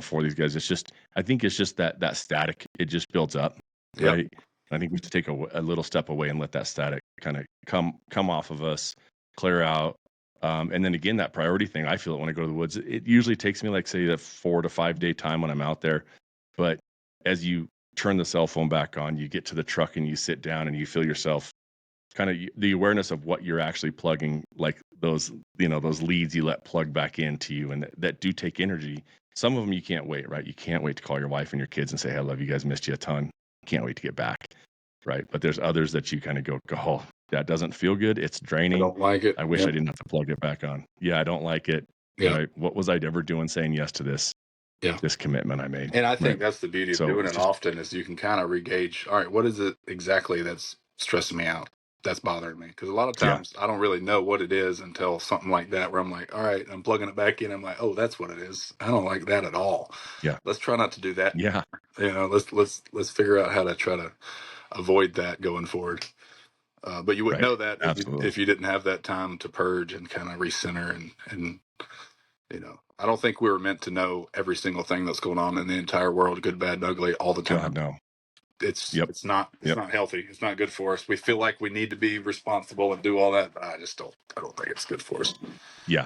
for these guys. It's just, I think it's just that static, it just builds up, Yep. right? I think we have to take a little step away and let that static kind of come off of us, clear out. And then again, that priority thing, I feel it when I go to the woods. It usually takes me like say a 4 to 5 day time when I'm out there. But as you turn the cell phone back on, you get to the truck and you sit down and you feel yourself kind of the awareness of what you're actually plugging, like those leads you let plug back into you, and that do take energy. Some of them you can't wait, right? You can't wait to call your wife and your kids and say, hey, I love you guys, missed you a ton, can't wait to get back, right? But there's others that you kind of go, oh, that doesn't feel good, it's I draining, don't like it. I wish I Yep. didn't have to plug it back on. Yeah, I don't like it. Yeah. Right? What was I ever doing saying yes to this Yeah. this commitment I made? And I Right? think that's the beauty of So doing it's it just, often is you can kind of regauge, all right, what is it exactly that's stressing me out? That's bothering me. Because a lot of yeah, times I don't really know what it is until something like that where I'm like, all right, I'm plugging it back in. I'm like, oh, that's what it is. I don't like that at all. yeah, Let's try not to do that. yeah, Let's figure out how to try to avoid that going forward. But you wouldn't right, know that absolutely, if you didn't have that time to purge and kind of recenter and I don't think we were meant to know every single thing that's going on in the entire world, good, bad, and ugly, all the God time. no, It's yep, it's not yep, healthy. It's not good for us. We feel like we need to be responsible and do all that, but I don't think it's good for us. yeah.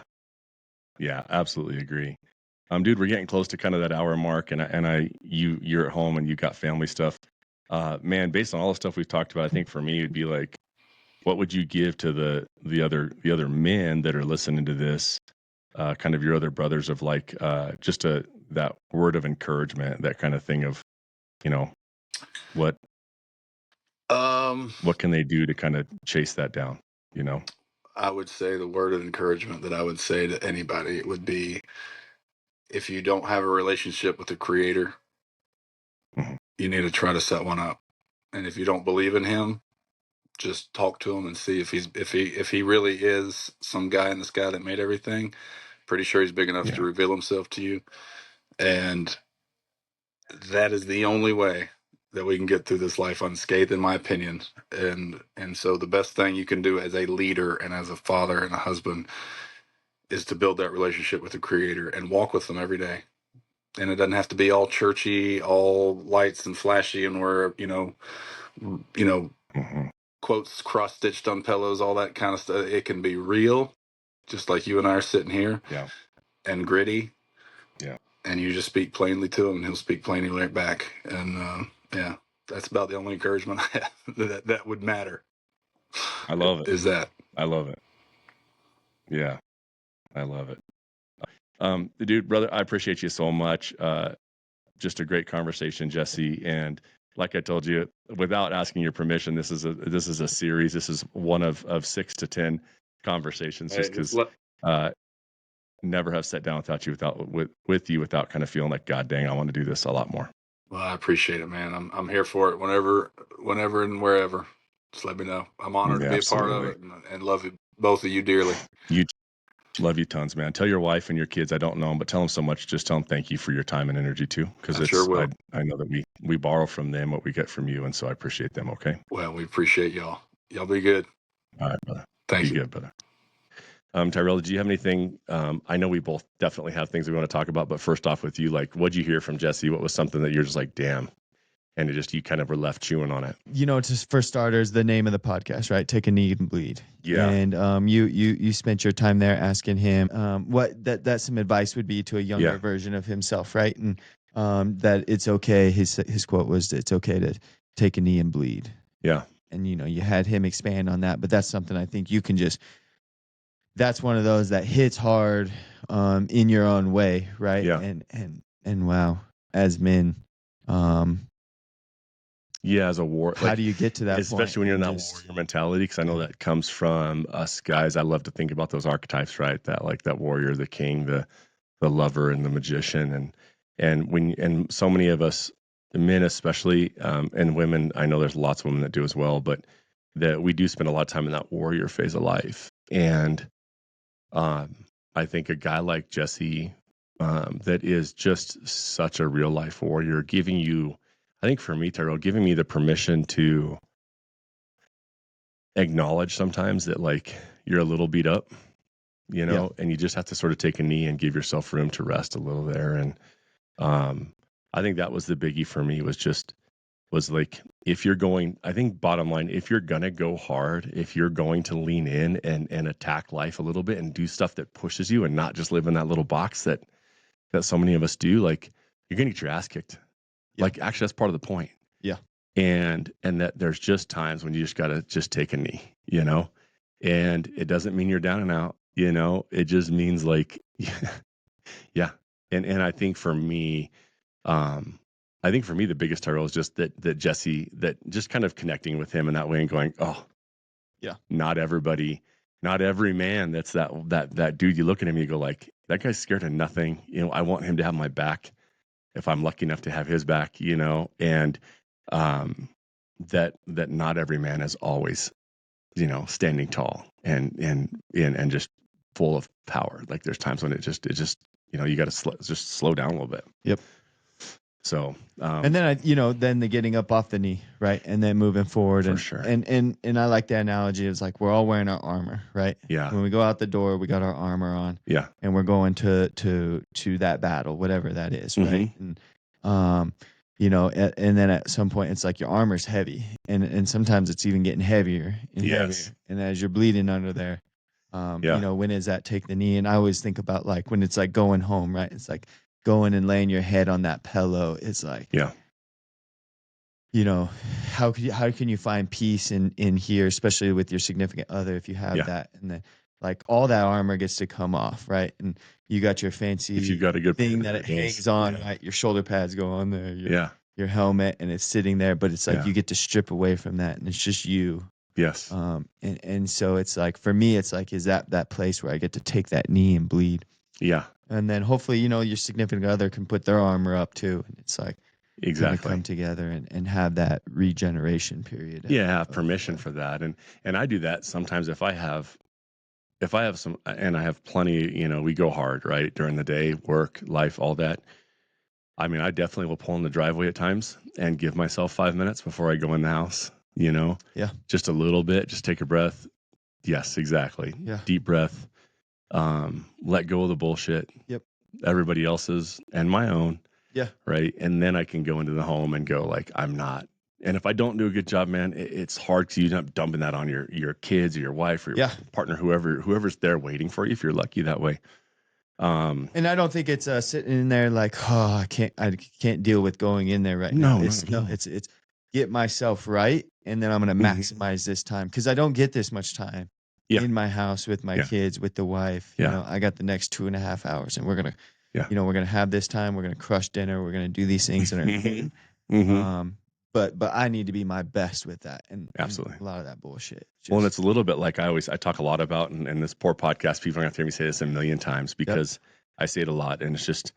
Yeah, absolutely agree. Dude, we're getting close to kind of that hour mark, and you're at home and you got family stuff. Man, based on all the stuff we've talked about, I think for me it'd be like, what would you give to the other men that are listening to this, kind of your other brothers of like, just that word of encouragement, that kind of thing of, you know, what Um, what can they do to kind of chase that down? You know, I would say the word of encouragement that I would say to anybody would be if you don't have a relationship with the Creator, Mhm. you need to try to set one up. And if you don't believe in Him, just talk to him and see if he really is some guy in the sky that made everything. Pretty sure he's big enough to reveal himself to you, and that is the only way that we can get through this life unscathed, in my opinion. And so the best thing you can do as a leader and as a father and a husband is to build that relationship with the Creator and walk with them every day. And it doesn't have to be all churchy, all lights and flashy, and where Mm-hmm. quotes cross stitched on pillows, all that kind of stuff. It can be real, just like you and I are sitting here, Yeah. and gritty. Yeah. And you just speak plainly to him, and he'll speak plainly right back. And yeah, that's about the only encouragement I have that would matter. I love it. Is that? I love it. Yeah, I love it. Dude, brother, I appreciate you so much. Just a great conversation, Jesse. And like I told you, without asking your permission, this is a series. This is one of 6 to 10 conversations, just because never have sat down with you without kind of feeling like, God dang, I want to do this a lot more. Well, I appreciate it, man. I'm here for it whenever and wherever. Just let me know. I'm honored to be a part of it, and love both of you dearly. Love you tons, man. Tell your wife and your kids, I don't know them, but tell them so much. Just tell them thank you for your time and energy too, because sure will. I know that we borrow from them what we get from you, and so I appreciate them. Okay. Well, we appreciate y'all. Y'all be good. All right, brother. Thank you. Be good, brother. Tyrell, do you have anything? I know we both definitely have things we want to talk about, but first off with you, like, what'd you hear from Jesse? What was something that you're just like, damn, and you kind of were left chewing on it? Just for starters, the name of the podcast, right? Take a Knee and Bleed. Yeah. And you spent your time there asking him what that some advice would be to a younger version of himself, right? And that it's okay. His quote was, "It's okay to take a knee and bleed." Yeah. And you had him expand on that, but that's something I think you can just. That's one of those that hits hard in your own way, right? Yeah. And wow, as men. As a war. How do you get to that especially point? when you're in that warrior mentality? Because I know that comes from us guys. I love to think about those archetypes, right? That warrior, the king, the lover, and the magician, and so many of us, the men especially, and women. I know there's lots of women that do as well, but that we do spend a lot of time in that warrior phase of life. And I think a guy like Jesse, that is just such a real life warrior, giving you. I think for me, Tyrell, giving me the permission to acknowledge sometimes that like you're a little beat up, and you just have to sort of take a knee and give yourself room to rest a little there. And I think that was the biggie for me was like, if you're going, I think bottom line, if you're going to go hard, if you're going to lean in and attack life a little bit and do stuff that pushes you and not just live in that little box that so many of us do, like you're going to get your ass kicked. Like actually that's part of the point. Yeah. And that there's just times when you just got to just take a knee, and it doesn't mean you're down and out, it just means like, yeah. And I think for me, the biggest hurdle is just that Jesse, that just kind of connecting with him in that way and going, oh yeah, not every man that's that dude, you look at him, you go like, that guy's scared of nothing. I want him to have my back if I'm lucky enough to have his back, and that not every man is always, standing tall and just full of power. Like there's times when it just you got to just slow down a little bit. Yep. So and then then the getting up off the knee, right, and then moving forward, for sure. And I like the analogy. It's like we're all wearing our armor, right? Yeah. When we go out the door, we got our armor on. Yeah. And we're going to that battle, whatever that is, right? And and then at some point it's like your armor's heavy, and sometimes it's even getting heavier and heavier. And as you're bleeding under there, when is that take the knee? And I always think about like when it's like going home, right? It's like going and laying your head on that pillow. It's like, how can you find peace in here, especially with your significant other, if you have that, and then like all that armor gets to come off, right? And you got your fancy, if you got a good thing that it hangs on, right? Your shoulder pads go on there, your helmet, and it's sitting there, but it's like you get to strip away from that, and it's just you. Yes. And so it's like, for me, it's like, is that place where I get to take that knee and bleed. Yeah. And then hopefully, your significant other can put their armor up too. And it's like, exactly, come together and have that regeneration period. Have permission for that. And I do that sometimes if I have some, and I have plenty, we go hard, right? During the day, work, life, all that. I mean, I definitely will pull in the driveway at times and give myself 5 minutes before I go in the house, you know? Yeah. Just a little bit, just take a breath. Yes, exactly. Yeah. Deep breath. Let go of the bullshit. Yep. Everybody else's and my own. Yeah. Right. And then I can go into the home and go like, I'm not. And if I don't do a good job, man, it's hard to, you're not dumping that on your kids or your wife or your partner, whoever's there waiting for you, if you're lucky that way. And I don't think it's sitting in there like, oh, I can't deal with going in there right now. It's get myself right, and then I'm going to maximize this time, because I don't get this much time in my house with my kids, with the wife. You know, I got the next 2.5 hours, and we're gonna, you know, we're gonna have this time. We're gonna crush dinner. We're gonna do these things that are important. But I need to be my best with that, and absolutely a lot of that bullshit. Well, and it's a little bit like I talk a lot about, and this poor podcast, people are going to hear me say this a million times because I say it a lot, and it's just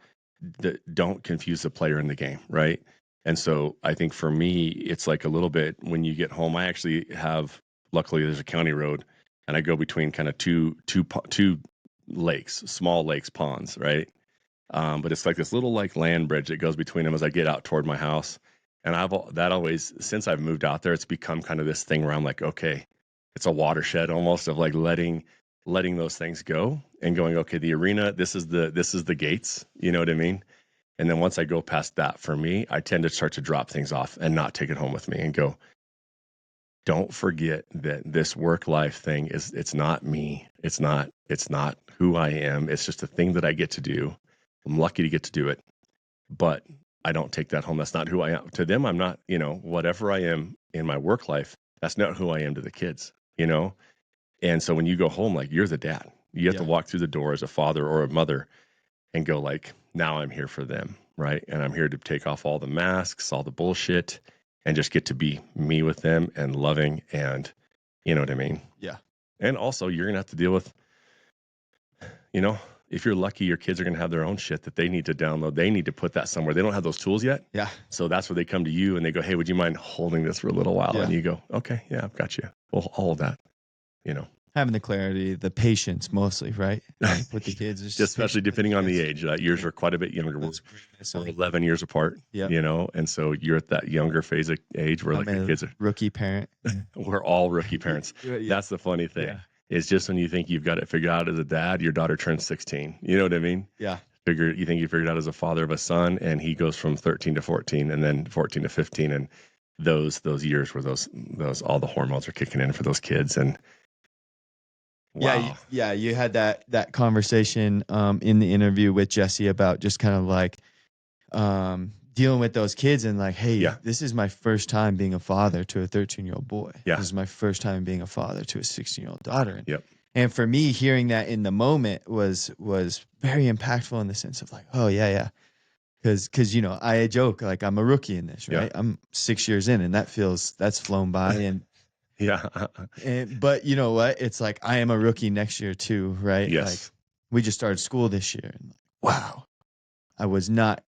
don't confuse the player in the game, right? And so I think for me, it's like a little bit when you get home. I actually have, luckily, there's a county road, and I go between kind of two lakes, small lakes, ponds, right? But it's like this little like land bridge that goes between them as I get out toward my house. And that always, since I've moved out there, it's become kind of this thing where I'm like, okay, it's a watershed almost of like letting those things go and going, okay, the arena, this is the gates, you know what I mean? And then once I go past that, for me, I tend to start to drop things off and not take it home with me and go, don't forget that this work life thing it's not me. It's not who I am. It's just a thing that I get to do. I'm lucky to get to do it, but I don't take that home. That's not who I am. To them, I'm not, you know, whatever I am in my work life, that's not who I am to the kids, you know? And so when you go home, like, you're the dad. You have to walk through the door as a father or a mother and go like, now I'm here for them, right? And I'm here to take off all the masks, all the bullshit, and just get to be me with them and loving, and you know what I mean? Yeah. And also you're going to have to deal with, you know, if you're lucky, your kids are going to have their own shit that they need to download. They need to put that somewhere. They don't have those tools yet. Yeah. So that's where they come to you and they go, hey, would you mind holding this for a little while? And you go, okay, yeah, I've got you. Well, all of that, you know. Having the clarity, the patience mostly, right? With the kids. Just especially depending on the age. Yours are quite a bit younger. We're 11 years apart, you know? And so you're at that younger phase of age where like the kids are. Rookie parent. We're all rookie parents. That's the funny thing. Yeah. It's just when you think you've got it figured out as a dad, your daughter turns 16. You know what I mean? Yeah. You think you figured out as a father of a son, and he goes from 13 to 14 and then 14 to 15. And those years where those all the hormones are kicking in for those kids. And wow. Yeah. You had that conversation in the interview with Jesse about just kind of like dealing with those kids and like, hey, this is my first time being a father to a 13-year-old boy. Yeah. This is my first time being a father to a 16-year-old daughter. Yep. And for me, hearing that in the moment was very impactful in the sense of like, oh yeah. Cause you know, I joke like I'm a rookie in this, right? Yeah. I'm 6 years in, and that's flown by. And but you know what? It's like I am a rookie next year too, right? Yes. Like we just started school this year, and wow, I was not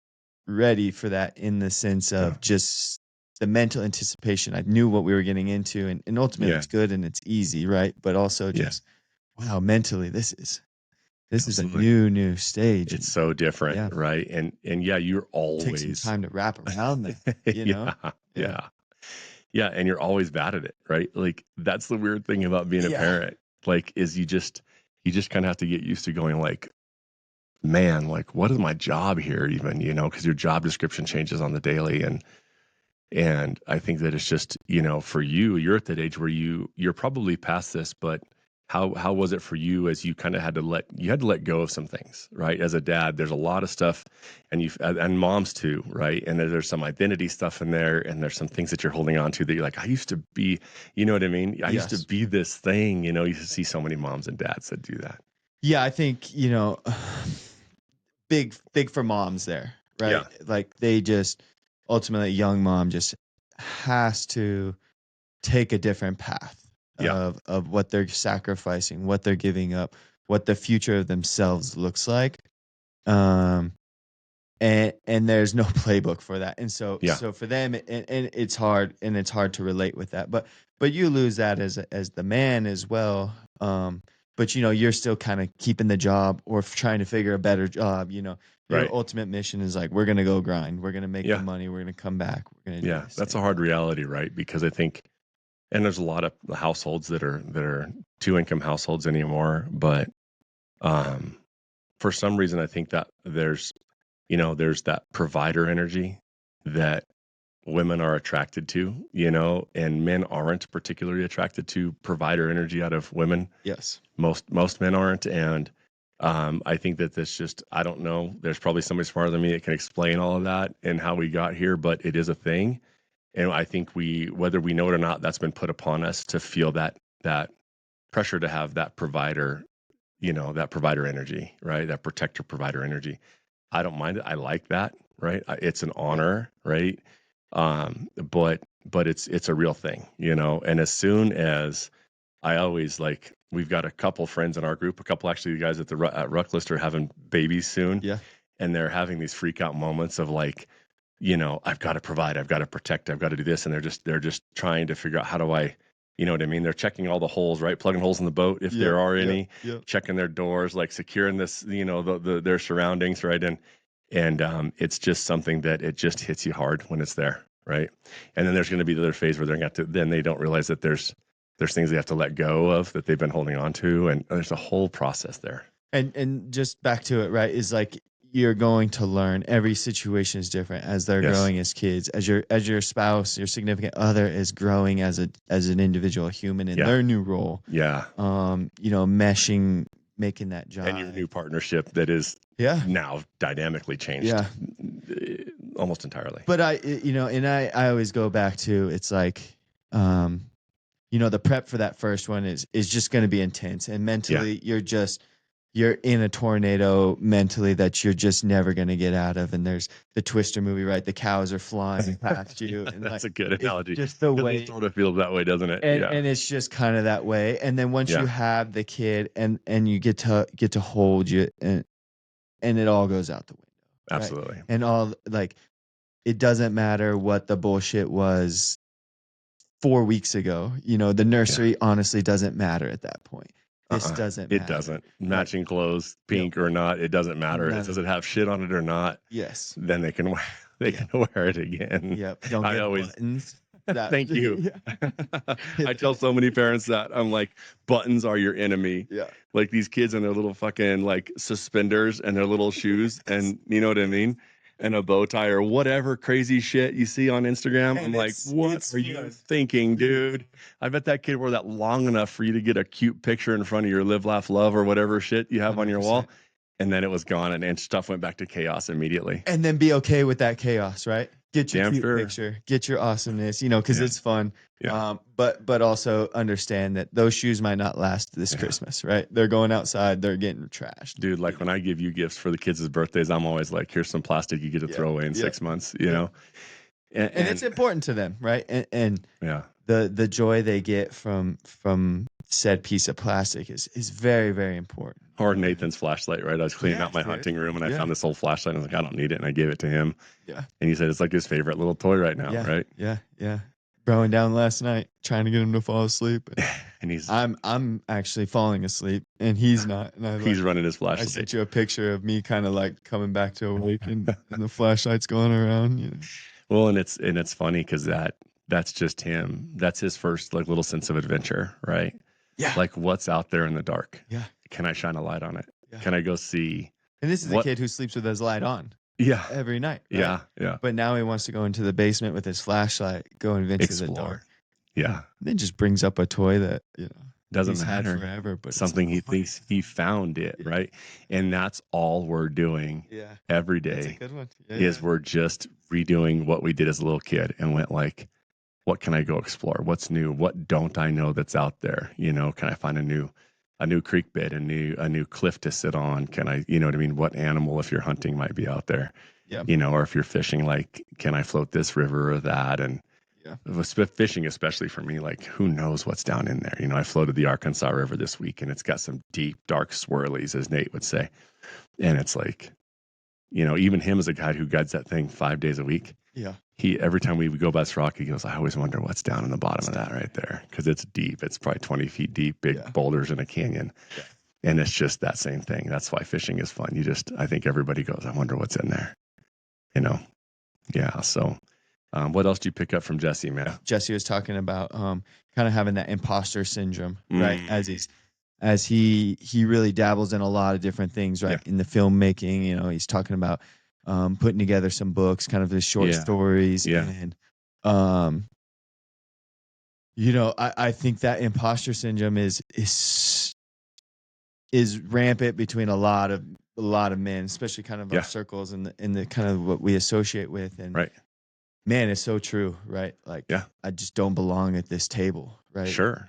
ready for that in the sense of just the mental anticipation. I knew what we were getting into, and ultimately it's good and it's easy, right? But also just wow, mentally this is a new stage. It's so different, right? And you're always take some time to wrap around that, you know? Yeah, and you're always bad at it, right? Like that's the weird thing about being a parent. Like is you just kind of have to get used to going like, man, like what is my job here even, you know, because your job description changes on the daily. And I think that it's just, you know, for you're at that age where you're probably past this, but how was it for you as you kind of had to let go of some things, right? As a dad, there's a lot of stuff, and moms too, right? And there's some identity stuff in there, and there's some things that you're holding on to that you're like, I used to be, you know what I mean? I used to be this thing, you know. You see so many moms and dads that do that. Yeah, I think, you know, big for moms there, right? Yeah. Like they just ultimately, a young mom just has to take a different path of what they're sacrificing, what they're giving up, what the future of themselves looks like. And there's no playbook for that. And so for them, and it's hard to relate with that, but you lose that as the man as well. But you know, you're still kind of keeping the job or trying to figure a better job, you know, Your right? ultimate mission is like, we're going to go grind. We're going to make the Yeah. money. We're going to come back. We're going to do Yeah. this. That's a hard reality, right? Because I think, and there's a lot of households that are 2-income households anymore, but for some reason, I think that there's that provider energy that women are attracted to, and men aren't particularly attracted to provider energy out of women. Yes. Most men aren't, and I think that this just, I don't know. There's probably somebody smarter than me that can explain all of that and how we got here, but it is a thing, and I think whether we know it or not, that's been put upon us to feel that pressure to have that provider, that provider energy, right? That protector provider energy. I don't mind it. I like that, right? It's an honor, right? But it's a real thing, And as soon as I always we've got a couple friends in our group, a couple actually the guys at RuckList are having babies soon, Yeah. and they're having these freak out moments of I've got to provide, I've got to protect, I've got to do this, and they're just trying to figure out how do I. You know what I mean? They're checking all the holes, right? Plugging holes in the boat if there are any. Checking their doors, securing this, their surroundings, right? And it's just something that it just hits you hard when it's there, right? And then there's going to be the other phase where they're going to have to. Then they don't realize that there's things they have to let go of that they've been holding on to, and there's a whole process there. And just back to it, right? Is you're going to learn. Every situation is different as they're Yes. growing as kids, as your spouse, your significant other is growing as an individual human in their new role. Yeah. Meshing, making that job, and your new partnership that is now dynamically changed. Almost entirely. But I always go back to, it's the prep for that first one is just going to be intense, and mentally you're in a tornado mentally that you're just never going to get out of. And there's the Twister movie, right? The cows are flying past you. And that's a good analogy. Just the way it sort of feels that way, doesn't it? And it's just kind of that way. And then once you have the kid and you get to hold you, and it all goes out the window. Absolutely. Right? And all it doesn't matter what the bullshit was 4 weeks ago. The nursery honestly doesn't matter at that point. This doesn't matter. It doesn't. Matching clothes, pink or not, it doesn't matter. Does it have shit on it or not? Yes. Then they can wear it again. Yep. Don't get buttons. Thank you. I tell so many parents that I'm like, buttons are your enemy. Yeah. Like these kids in their little fucking suspenders and their little shoes, and you know what I mean? And a bow tie or whatever crazy shit you see on Instagram. And I'm like, what are you thinking, dude? I bet that kid wore that long enough for you to get a cute picture in front of your live, laugh, love, or whatever shit you have 100%. On your wall. And then it was gone, and stuff went back to chaos immediately. And then be okay with that chaos, right? Get your cute picture, get your awesomeness, because it's fun. Yeah. But also understand that those shoes might not last this Christmas, right? They're going outside, they're getting trashed. Dude, when I give you gifts for the kids' birthdays, I'm always like, here's some plastic you get to throw away in 6 months, know? And it's important to them, right? And the joy they get from said piece of plastic is very, very important. Or Nathan's flashlight, right? I was cleaning out my hunting room and I found this old flashlight. I was like, I don't need it. And I gave it to him. Yeah. And he said, it's like his favorite little toy right now, right? Yeah. Throwing down last night, trying to get him to fall asleep. And I'm actually falling asleep and he's not. And he's running his flashlight. I sent you a picture of me kind of coming back to awake and the flashlight's going around. Well, and it's funny because that's just him. That's his first little sense of adventure, right? Yeah. What's out there in the dark? Yeah. Can I shine a light on it? Yeah. Can I go see? And this is a kid who sleeps with his light on. Yeah. Every night. Right? Yeah. But now he wants to go into the basement with his flashlight, go and venture the dark. Yeah. And then just brings up a toy that, doesn't he's matter. had forever, but something he thinks he found it, right? And that's all we're doing every day. That's a good one. Is we're just redoing what we did as a little kid and went what can I go explore? What's new? What don't I know that's out there? Can I find a new creek bed, a new cliff to sit on? Can I, what I mean? What animal, if you're hunting, might be out there? Yeah. Or if you're fishing, can I float this river or that? And fishing, especially for me, who knows what's down in there? I floated the Arkansas River this week and it's got some deep, dark swirlies, as Nate would say. And it's even him as a guy who guides that thing 5 days a week. Yeah. Every time we would go by this rock, he goes, I always wonder what's down in the bottom of that right there. Because it's deep. It's probably 20 feet deep, big boulders in a canyon. Yeah. And it's just that same thing. That's why fishing is fun. I think everybody goes, I wonder what's in there, you know? Yeah. So, what else do you pick up from Jesse, man? Jesse was talking about kind of having that imposter syndrome, right? As he really dabbles in a lot of different things, right? In the filmmaking, he's talking about putting together some books, kind of his short stories, and I think that imposter syndrome is rampant between a lot of men, especially kind of our circles and the kind of what we associate with, and man, it's so true, right? Like, I just don't belong at this table, right? Sure.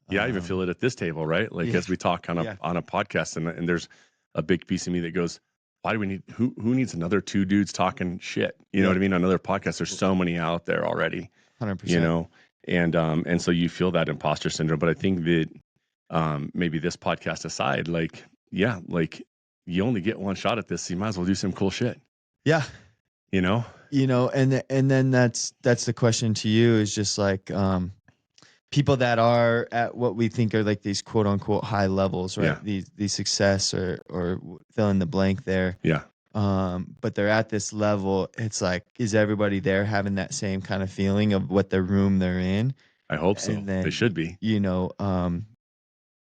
Yeah, I even feel it at this table, right? Like as we talk kind of on a podcast, and there's a big piece of me that goes, why do we need who needs another two dudes talking shit? You know what I mean? Another podcast. There's so many out there already. 100%. And so you feel that imposter syndrome. But I think that maybe this podcast aside, like you only get one shot at this, so you might as well do some cool shit. Yeah. And then that's the question to you is just like people that are at what we think are like these quote unquote high levels, right? These success or fill in the blank there. Yeah. But they're at this level. It's like, is everybody there having that same kind of feeling of what the room they're in? I hope so. Then, they should be.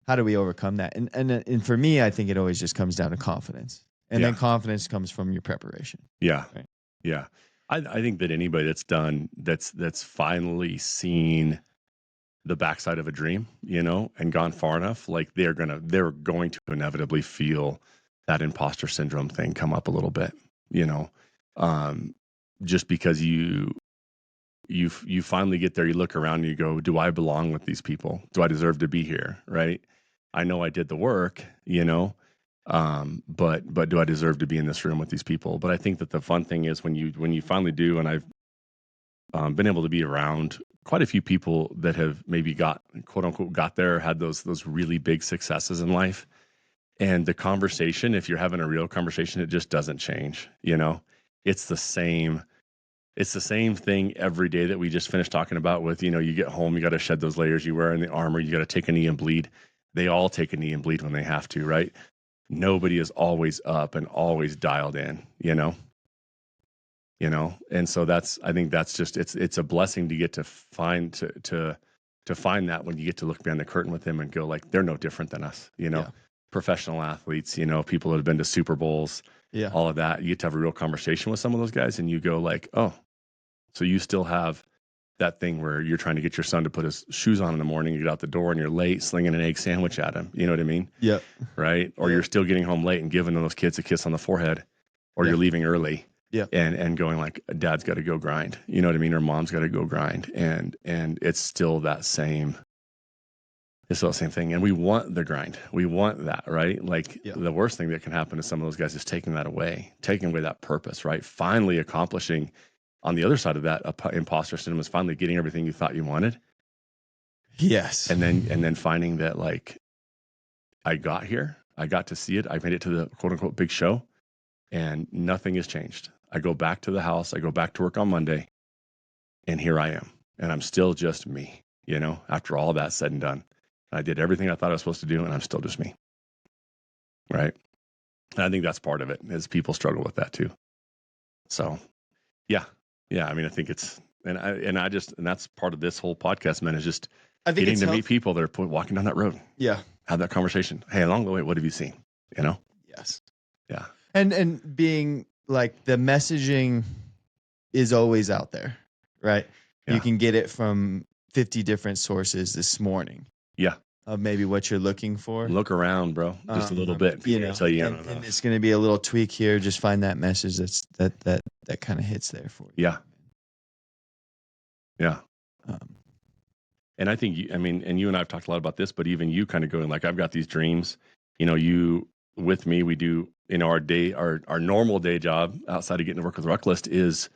How do we overcome that? And for me, I think it always just comes down to confidence. And then confidence comes from your preparation. Yeah. Right? Yeah. I think that anybody that's finally seen the backside of a dream, and gone far enough, like they're going to inevitably feel that imposter syndrome thing come up a little bit, just because you finally get there, you look around and you go, do I belong with these people? Do I deserve to be here? Right. I know I did the work, but do I deserve to be in this room with these people? But I think that the fun thing is when you finally do, and I've been able to be around quite a few people that have maybe got quote unquote got there, had those really big successes in life. And the conversation, if you're having a real conversation, it just doesn't change. It's the same thing every day that we just finished talking about with, you get home, you got to shed those layers you wear in the armor, you got to take a knee and bleed. They all take a knee and bleed when they have to, right? Nobody is always up and always dialed in, and so I think that's just it's a blessing to get to find to find that when you get to look behind the curtain with them and go like, they're no different than us, professional athletes, people that have been to Super Bowls, all of that. You get to have a real conversation with some of those guys and you go like, oh, so you still have that thing where you're trying to get your son to put his shoes on in the morning, you get out the door and you're late, slinging an egg sandwich at him. You know what I mean? Yeah. Right. Or you're still getting home late and giving those kids a kiss on the forehead, or you're leaving early. Yeah. And going like, dad's got to go grind. You know what I mean? Or mom's got to go grind. And it's still that same. It's still the same thing. And we want the grind. We want that, right? Like the worst thing that can happen to some of those guys is taking that away, taking away that purpose, right? Finally accomplishing on the other side of that imposter syndrome is finally getting everything you thought you wanted. Yes. And then finding that like, I got here, I got to see it. I made it to the quote unquote big show and nothing has changed. I go back to the house, I go back to work on Monday and here I am. And I'm still just me, after all that said and done. I did everything I thought I was supposed to do and I'm still just me. Right. And I think that's part of it is people struggle with that too. So yeah. I mean, I think it's, and that's part of this whole podcast, man, is just getting to meet people that are walking down that road. Yeah. Have that conversation. Hey, along the way, what have you seen? Yes. Yeah. And being like the messaging is always out there, right? Yeah. You can get it from 50 different sources this morning. Yeah. Of maybe what you're looking for. Look around, bro. Just a little bit. Tell you, and it's going to be a little tweak here. Just find that message that kind of hits there for you. Yeah. Yeah. And I think and you and I have talked a lot about this, but even you kind of going like, I've got these dreams, you with me, we do, our normal day job outside of getting to work with RuckList is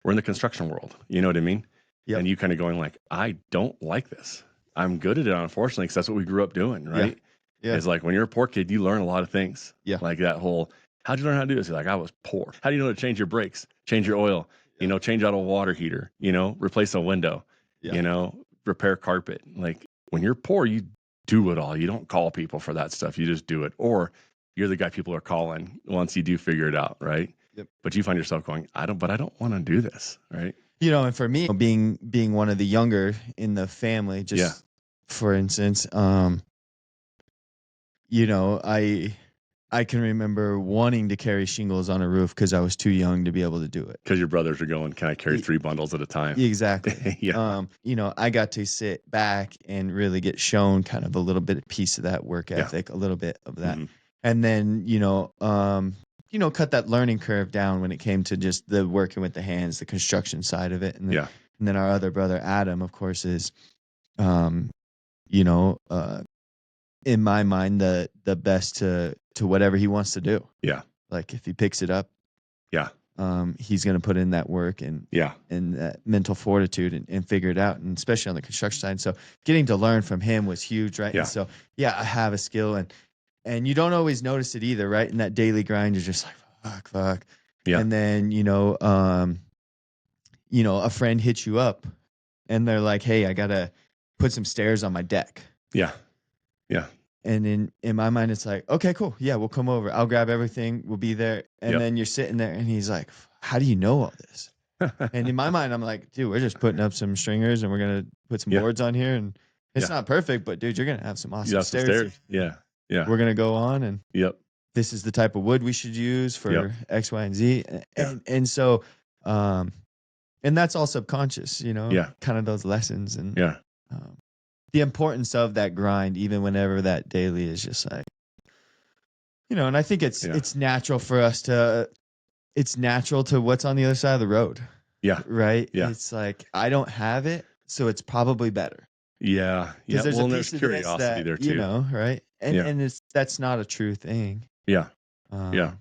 we're in the construction world. You know what I mean? Yep. And you kind of going like, I don't like this. I'm good at it, unfortunately, because that's what we grew up doing, right? Yeah. It's like when you're a poor kid, you learn a lot of things. Yeah. Like that whole, how'd you learn how to do this? You're like, I was poor. How do you know to change your brakes, change your oil, change out a water heater, replace a window, repair carpet? Like when you're poor, you do it all. You don't call people for that stuff. You just do it. Or you're the guy people are calling once you do figure it out, right? Yep. But you find yourself going, I don't want to do this, right? And for me, being one of the younger in the family, just for instance, I can remember wanting to carry shingles on a roof because I was too young to be able to do it. Because your brothers are going, can I carry 3 bundles at a time? Exactly. Yeah. I got to sit back and really get shown kind of a little bit piece of that work ethic, a little bit of that. And then, cut that learning curve down when it came to just the working with the hands, the construction side of it. And then our other brother, Adam, of course, is, in my mind, the best to whatever he wants to do. Yeah. Like if he picks it up, he's going to put in that work and that mental fortitude and figure it out. And especially on the construction side. So getting to learn from him was huge. Right. Yeah. And so, I have a skill and you don't always notice it either. Right. In that daily grind, you're just like, fuck. Yeah. And then, a friend hits you up and they're like, hey, I got to put some stairs on my deck. Yeah. Yeah. And in my mind, it's like, okay, cool. Yeah, we'll come over. I'll grab everything. We'll be there. And then you're sitting there and he's like, how do you know all this? And in my mind, I'm like, dude, we're just putting up some stringers and we're going to put some boards on here. And it's not perfect, but dude, you're going to have some awesome stairs. Yeah. Yeah. We're going to go on and this is the type of wood we should use for X, Y, and Z. And so, and that's all subconscious, kind of those lessons and the importance of that grind, even whenever that daily is just like, and I think it's natural for us it's natural to what's on the other side of the road. Yeah. Right. Yeah. It's like, I don't have it, so it's probably better. Yeah. Yeah. There's there's curiosity there too. Right. And that's not a true thing. Yeah. Yeah.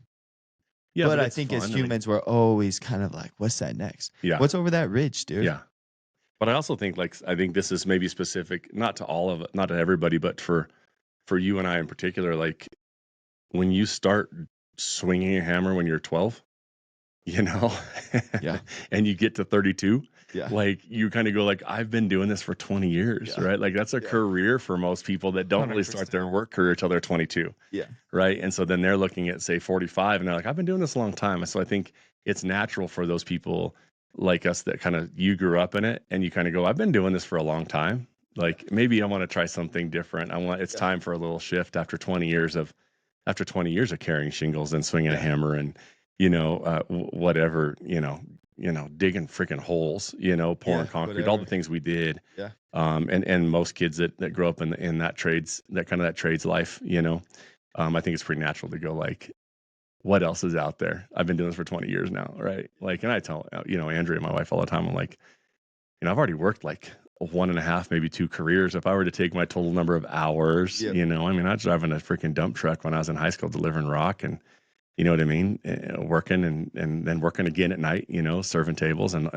But I think as humans, we're always kind of like, what's that next? Yeah. What's over that ridge, dude? Yeah. But I also think I think this is maybe specific, not to all of it, not to everybody, but for you and I in particular, like when you start swinging a hammer when you're 12, and you get to 32, like you kind of go like, I've been doing this for 20 years, right? Like that's a career for most people that don't 100%. Really start their work career till they're 22. Yeah. Right. And so then they're looking at say 45 and they're like, I've been doing this a long time. So I think it's natural for those people like us that kind of you grew up in it and you kind of go, I've been doing this for a long time. Like maybe I want to try something different. It's time for a little shift after 20 years of carrying shingles and swinging a hammer and, whatever, digging freaking holes, pouring concrete, all the things we did. Yeah. And most kids that grow up in that trades life, I think it's pretty natural to go like, what else is out there? I've been doing this for 20 years now, right? Like, and I tell, Andrea, my wife, all the time, I'm like, I've already worked like 1.5, maybe 2 careers. If I were to take my total number of hours, I was driving a freaking dump truck when I was in high school delivering rock and, you know what I mean? Working and then working again at night, serving tables. And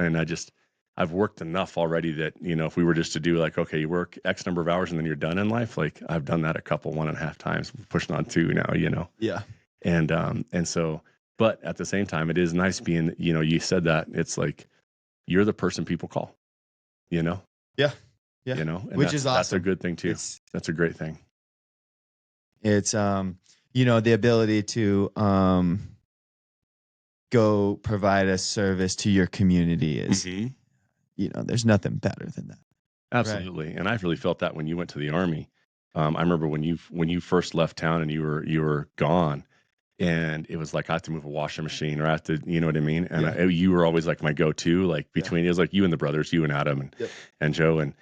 I've worked enough already that, if we were just to do like, okay, you work X number of hours and then you're done in life. Like I've done that 1.5 times, pushing on 2 now, Yeah. And so, but at the same time, it is nice being, you said that it's like, you're the person people call, Yeah. Yeah. And which is awesome. That's a good thing too. That's a great thing. It's, the ability to, go provide a service to your community is, there's nothing better than that. Absolutely. Right. And I've really felt that when you went to the Army. I remember when you first left town and you were gone, and it was like I have to move a washing machine or I have to, you know what I mean? And you were always like my go-to, like between it was like you and the brothers, you and Adam and Joe, and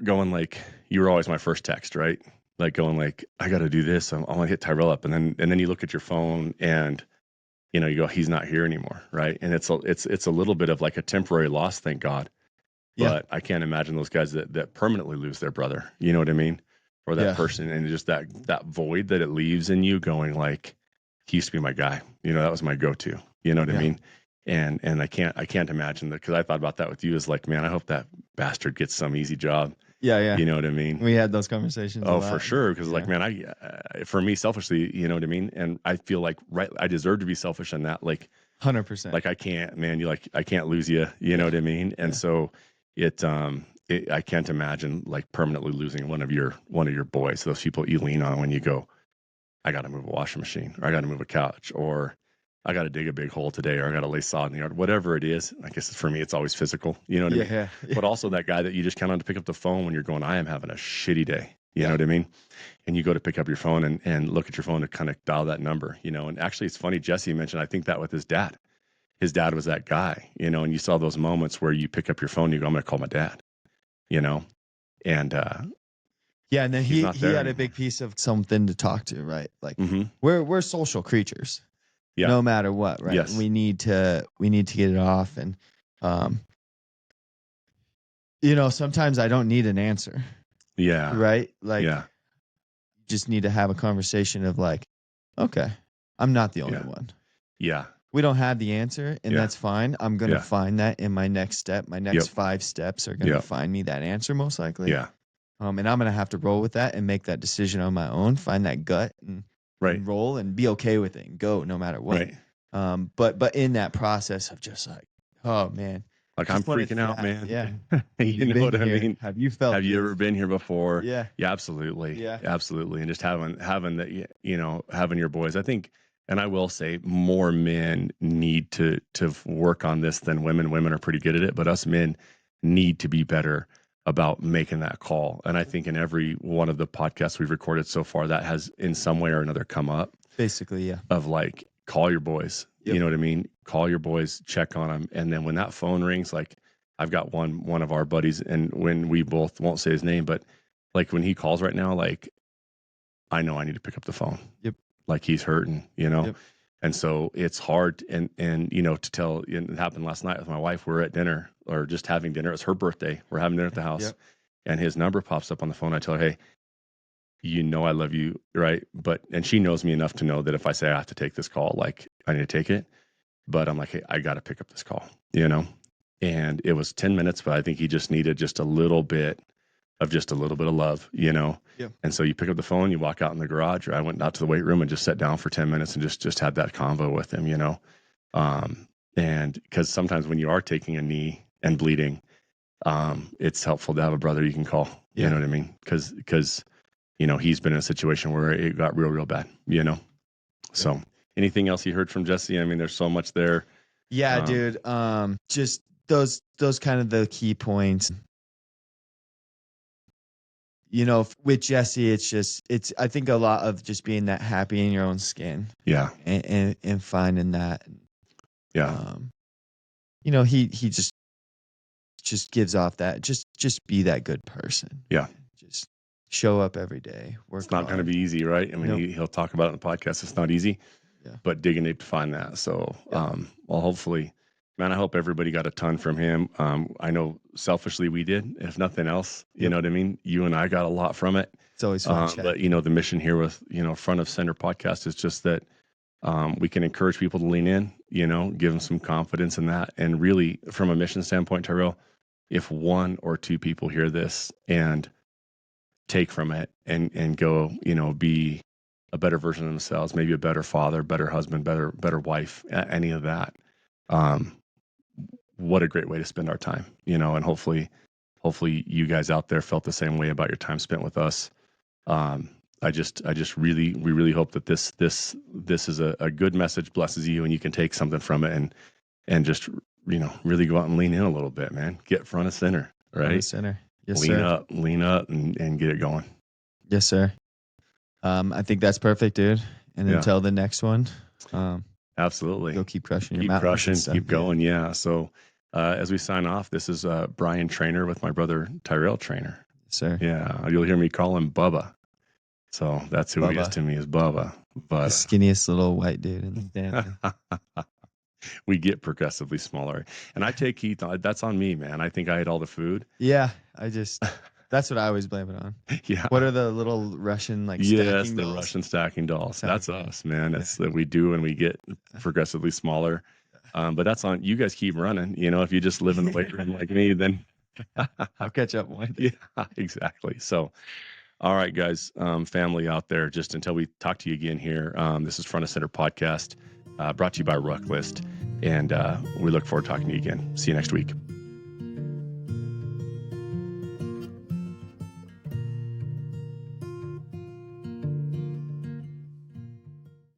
going like you were always my first text, right? Like going like I got to do this. I want to hit Tyrell up, and then you look at your phone and you go, he's not here anymore, right? And it's a little bit of like a temporary loss, thank God. But I can't imagine those guys that permanently lose their brother. You know what I mean? Or that person, and just that void that it leaves in you going like, he used to be my guy. That was my go-to. You know what I mean? And I can't imagine that, because I thought about that with you, is like, man, I hope that bastard gets some easy job. Yeah. You know what I mean? We had those conversations. Oh, for sure. Because like, man, for me, selfishly, you know what I mean? And I feel like, I deserve to be selfish in that. Like 100%. Like I can't, man, I can't lose you. You know what I mean? And so I can't imagine like permanently losing one of your boys, those people you lean on when you go, I got to move a washing machine, or I got to move a couch, or I got to dig a big hole today, or I got to lay sod in the yard, whatever it is. I guess for me, it's always physical, you know what I mean? Yeah. But also that guy that you just count on to pick up the phone when you're going, I am having a shitty day. You know what I mean? And you go to pick up your phone and look at your phone to kind of dial that number, you know? And actually it's funny, Jesse mentioned, I think that with his dad was that guy, you know, and you saw those moments where you pick up your phone and you go, I'm going to call my dad, you know? And, yeah. And then he's he not there had a anymore. big piece of something to talk to, right? Like Mhm. we're social creatures, Yeah. no matter what, right? Yes. We need to get it off. And, you know, sometimes I don't need an answer, Yeah. right? Like, Yeah. just need to have a conversation of like, okay, I'm not the only Yeah. one. Yeah. We don't have the answer, and Yeah. that's fine. I'm going to Yeah. find that in my next step. My next Yep. 5 steps are going to Yep. find me that answer most likely. Yeah. And I'm going to have to roll with that and make that decision on my own, find that gut and roll and be okay with it and go no matter what. Right. But in that process of just like, oh man, Like I'm freaking out, man. Yeah. You know what I mean? Have you felt Have you this? ever been here before? Yeah. Yeah, absolutely. Yeah. Absolutely. And just having that, you know, having your boys, I think, and I will say more men need to work on this than women. Women are pretty good at it, but us men need to be better about making that call. And I think in every one of the podcasts we've recorded so far, that has in some way or another come up. Basically, yeah. Of like, call your boys. Yep. You know what I mean? Call your boys, check on them. And then when that phone rings, like I've got one of our buddies, and when we both won't say his name, but like when he calls right now, like I know I need to pick up the phone. Yep. Like he's hurting, you know? Yep. And so it's hard and you know, to tell, and it happened last night with my wife. We're at dinner or just having dinner. It's her birthday. We're having dinner at the house. Yep. And his number pops up on the phone. I tell her, hey, you know I love you, right? And she knows me enough to know that if I say I have to take this call, like I need to take it. But I'm like, hey, I got to pick up this call, you know? And it was 10 minutes, but I think he just needed just a little bit of love, you know? Yep. And so you pick up the phone, you walk out in the garage, or I went out to the weight room and just sat down for 10 minutes and just had that convo with him, you know? And because sometimes when you are taking a knee and bleeding, it's helpful to have a brother you can call, you know what I mean? Because you know, he's been in a situation where it got real bad, you know? So anything else you heard from Jesse? I mean, there's so much there. Yeah, dude. Just those kind of the key points. You know, with Jesse, it's I think a lot of just being that happy in your own skin. Yeah. And finding that. Yeah. You know, he just gives off that just be that good person. Yeah. Just show up every day. Work It's not going to be easy, right? I mean, he'll talk about it in the podcast. It's not easy, but digging deep to find that. So, well, hopefully, man, I hope everybody got a ton from him. I know selfishly we did, if nothing else, you know what I mean? You and I got a lot from it. It's always fun. But you know, the mission here with, you know, Front of Center podcast is just that we can encourage people to lean in, you know, give them some confidence in that. And really from a mission standpoint, Tyrell, if 1 or 2 people hear this and take from it and go, you know, be a better version of themselves, maybe a better father, better husband, better wife, any of that. What a great way to spend our time, you know, and hopefully you guys out there felt the same way about your time spent with us. We really hope that this is a good message, blesses you, and you can take something from it and just, you know, really go out and lean in a little bit, man. Get front of center, right? Front of center. Yes, lean sir. Lean up and get it going. Yes, sir. I think that's perfect, dude. And until the next one, absolutely, go keep crushing your mountains. Keep going. Yeah. So as we sign off, this is Brian Trainer with my brother Tyrell Trainer. Yes, sir. Yeah. You'll hear me call him Bubba. So that's who he is to me, is Bubba. But the skinniest little white dude in the stand. We get progressively smaller. And I take heat. That's on me, man. I think I ate all the food. Yeah. That's what I always blame it on. Yeah. What are the little Russian stacking dolls? Russian stacking dolls. That's us, man. That's that we do when we get progressively smaller. But that's on you guys. Keep running. You know, if you just live in the weight room like me, then I'll catch up one day. Yeah, exactly. So, all right, guys, family out there, just until we talk to you again here, this is Front of Center Podcast, brought to you by RuckList. And we look forward to talking to you again. See you next week.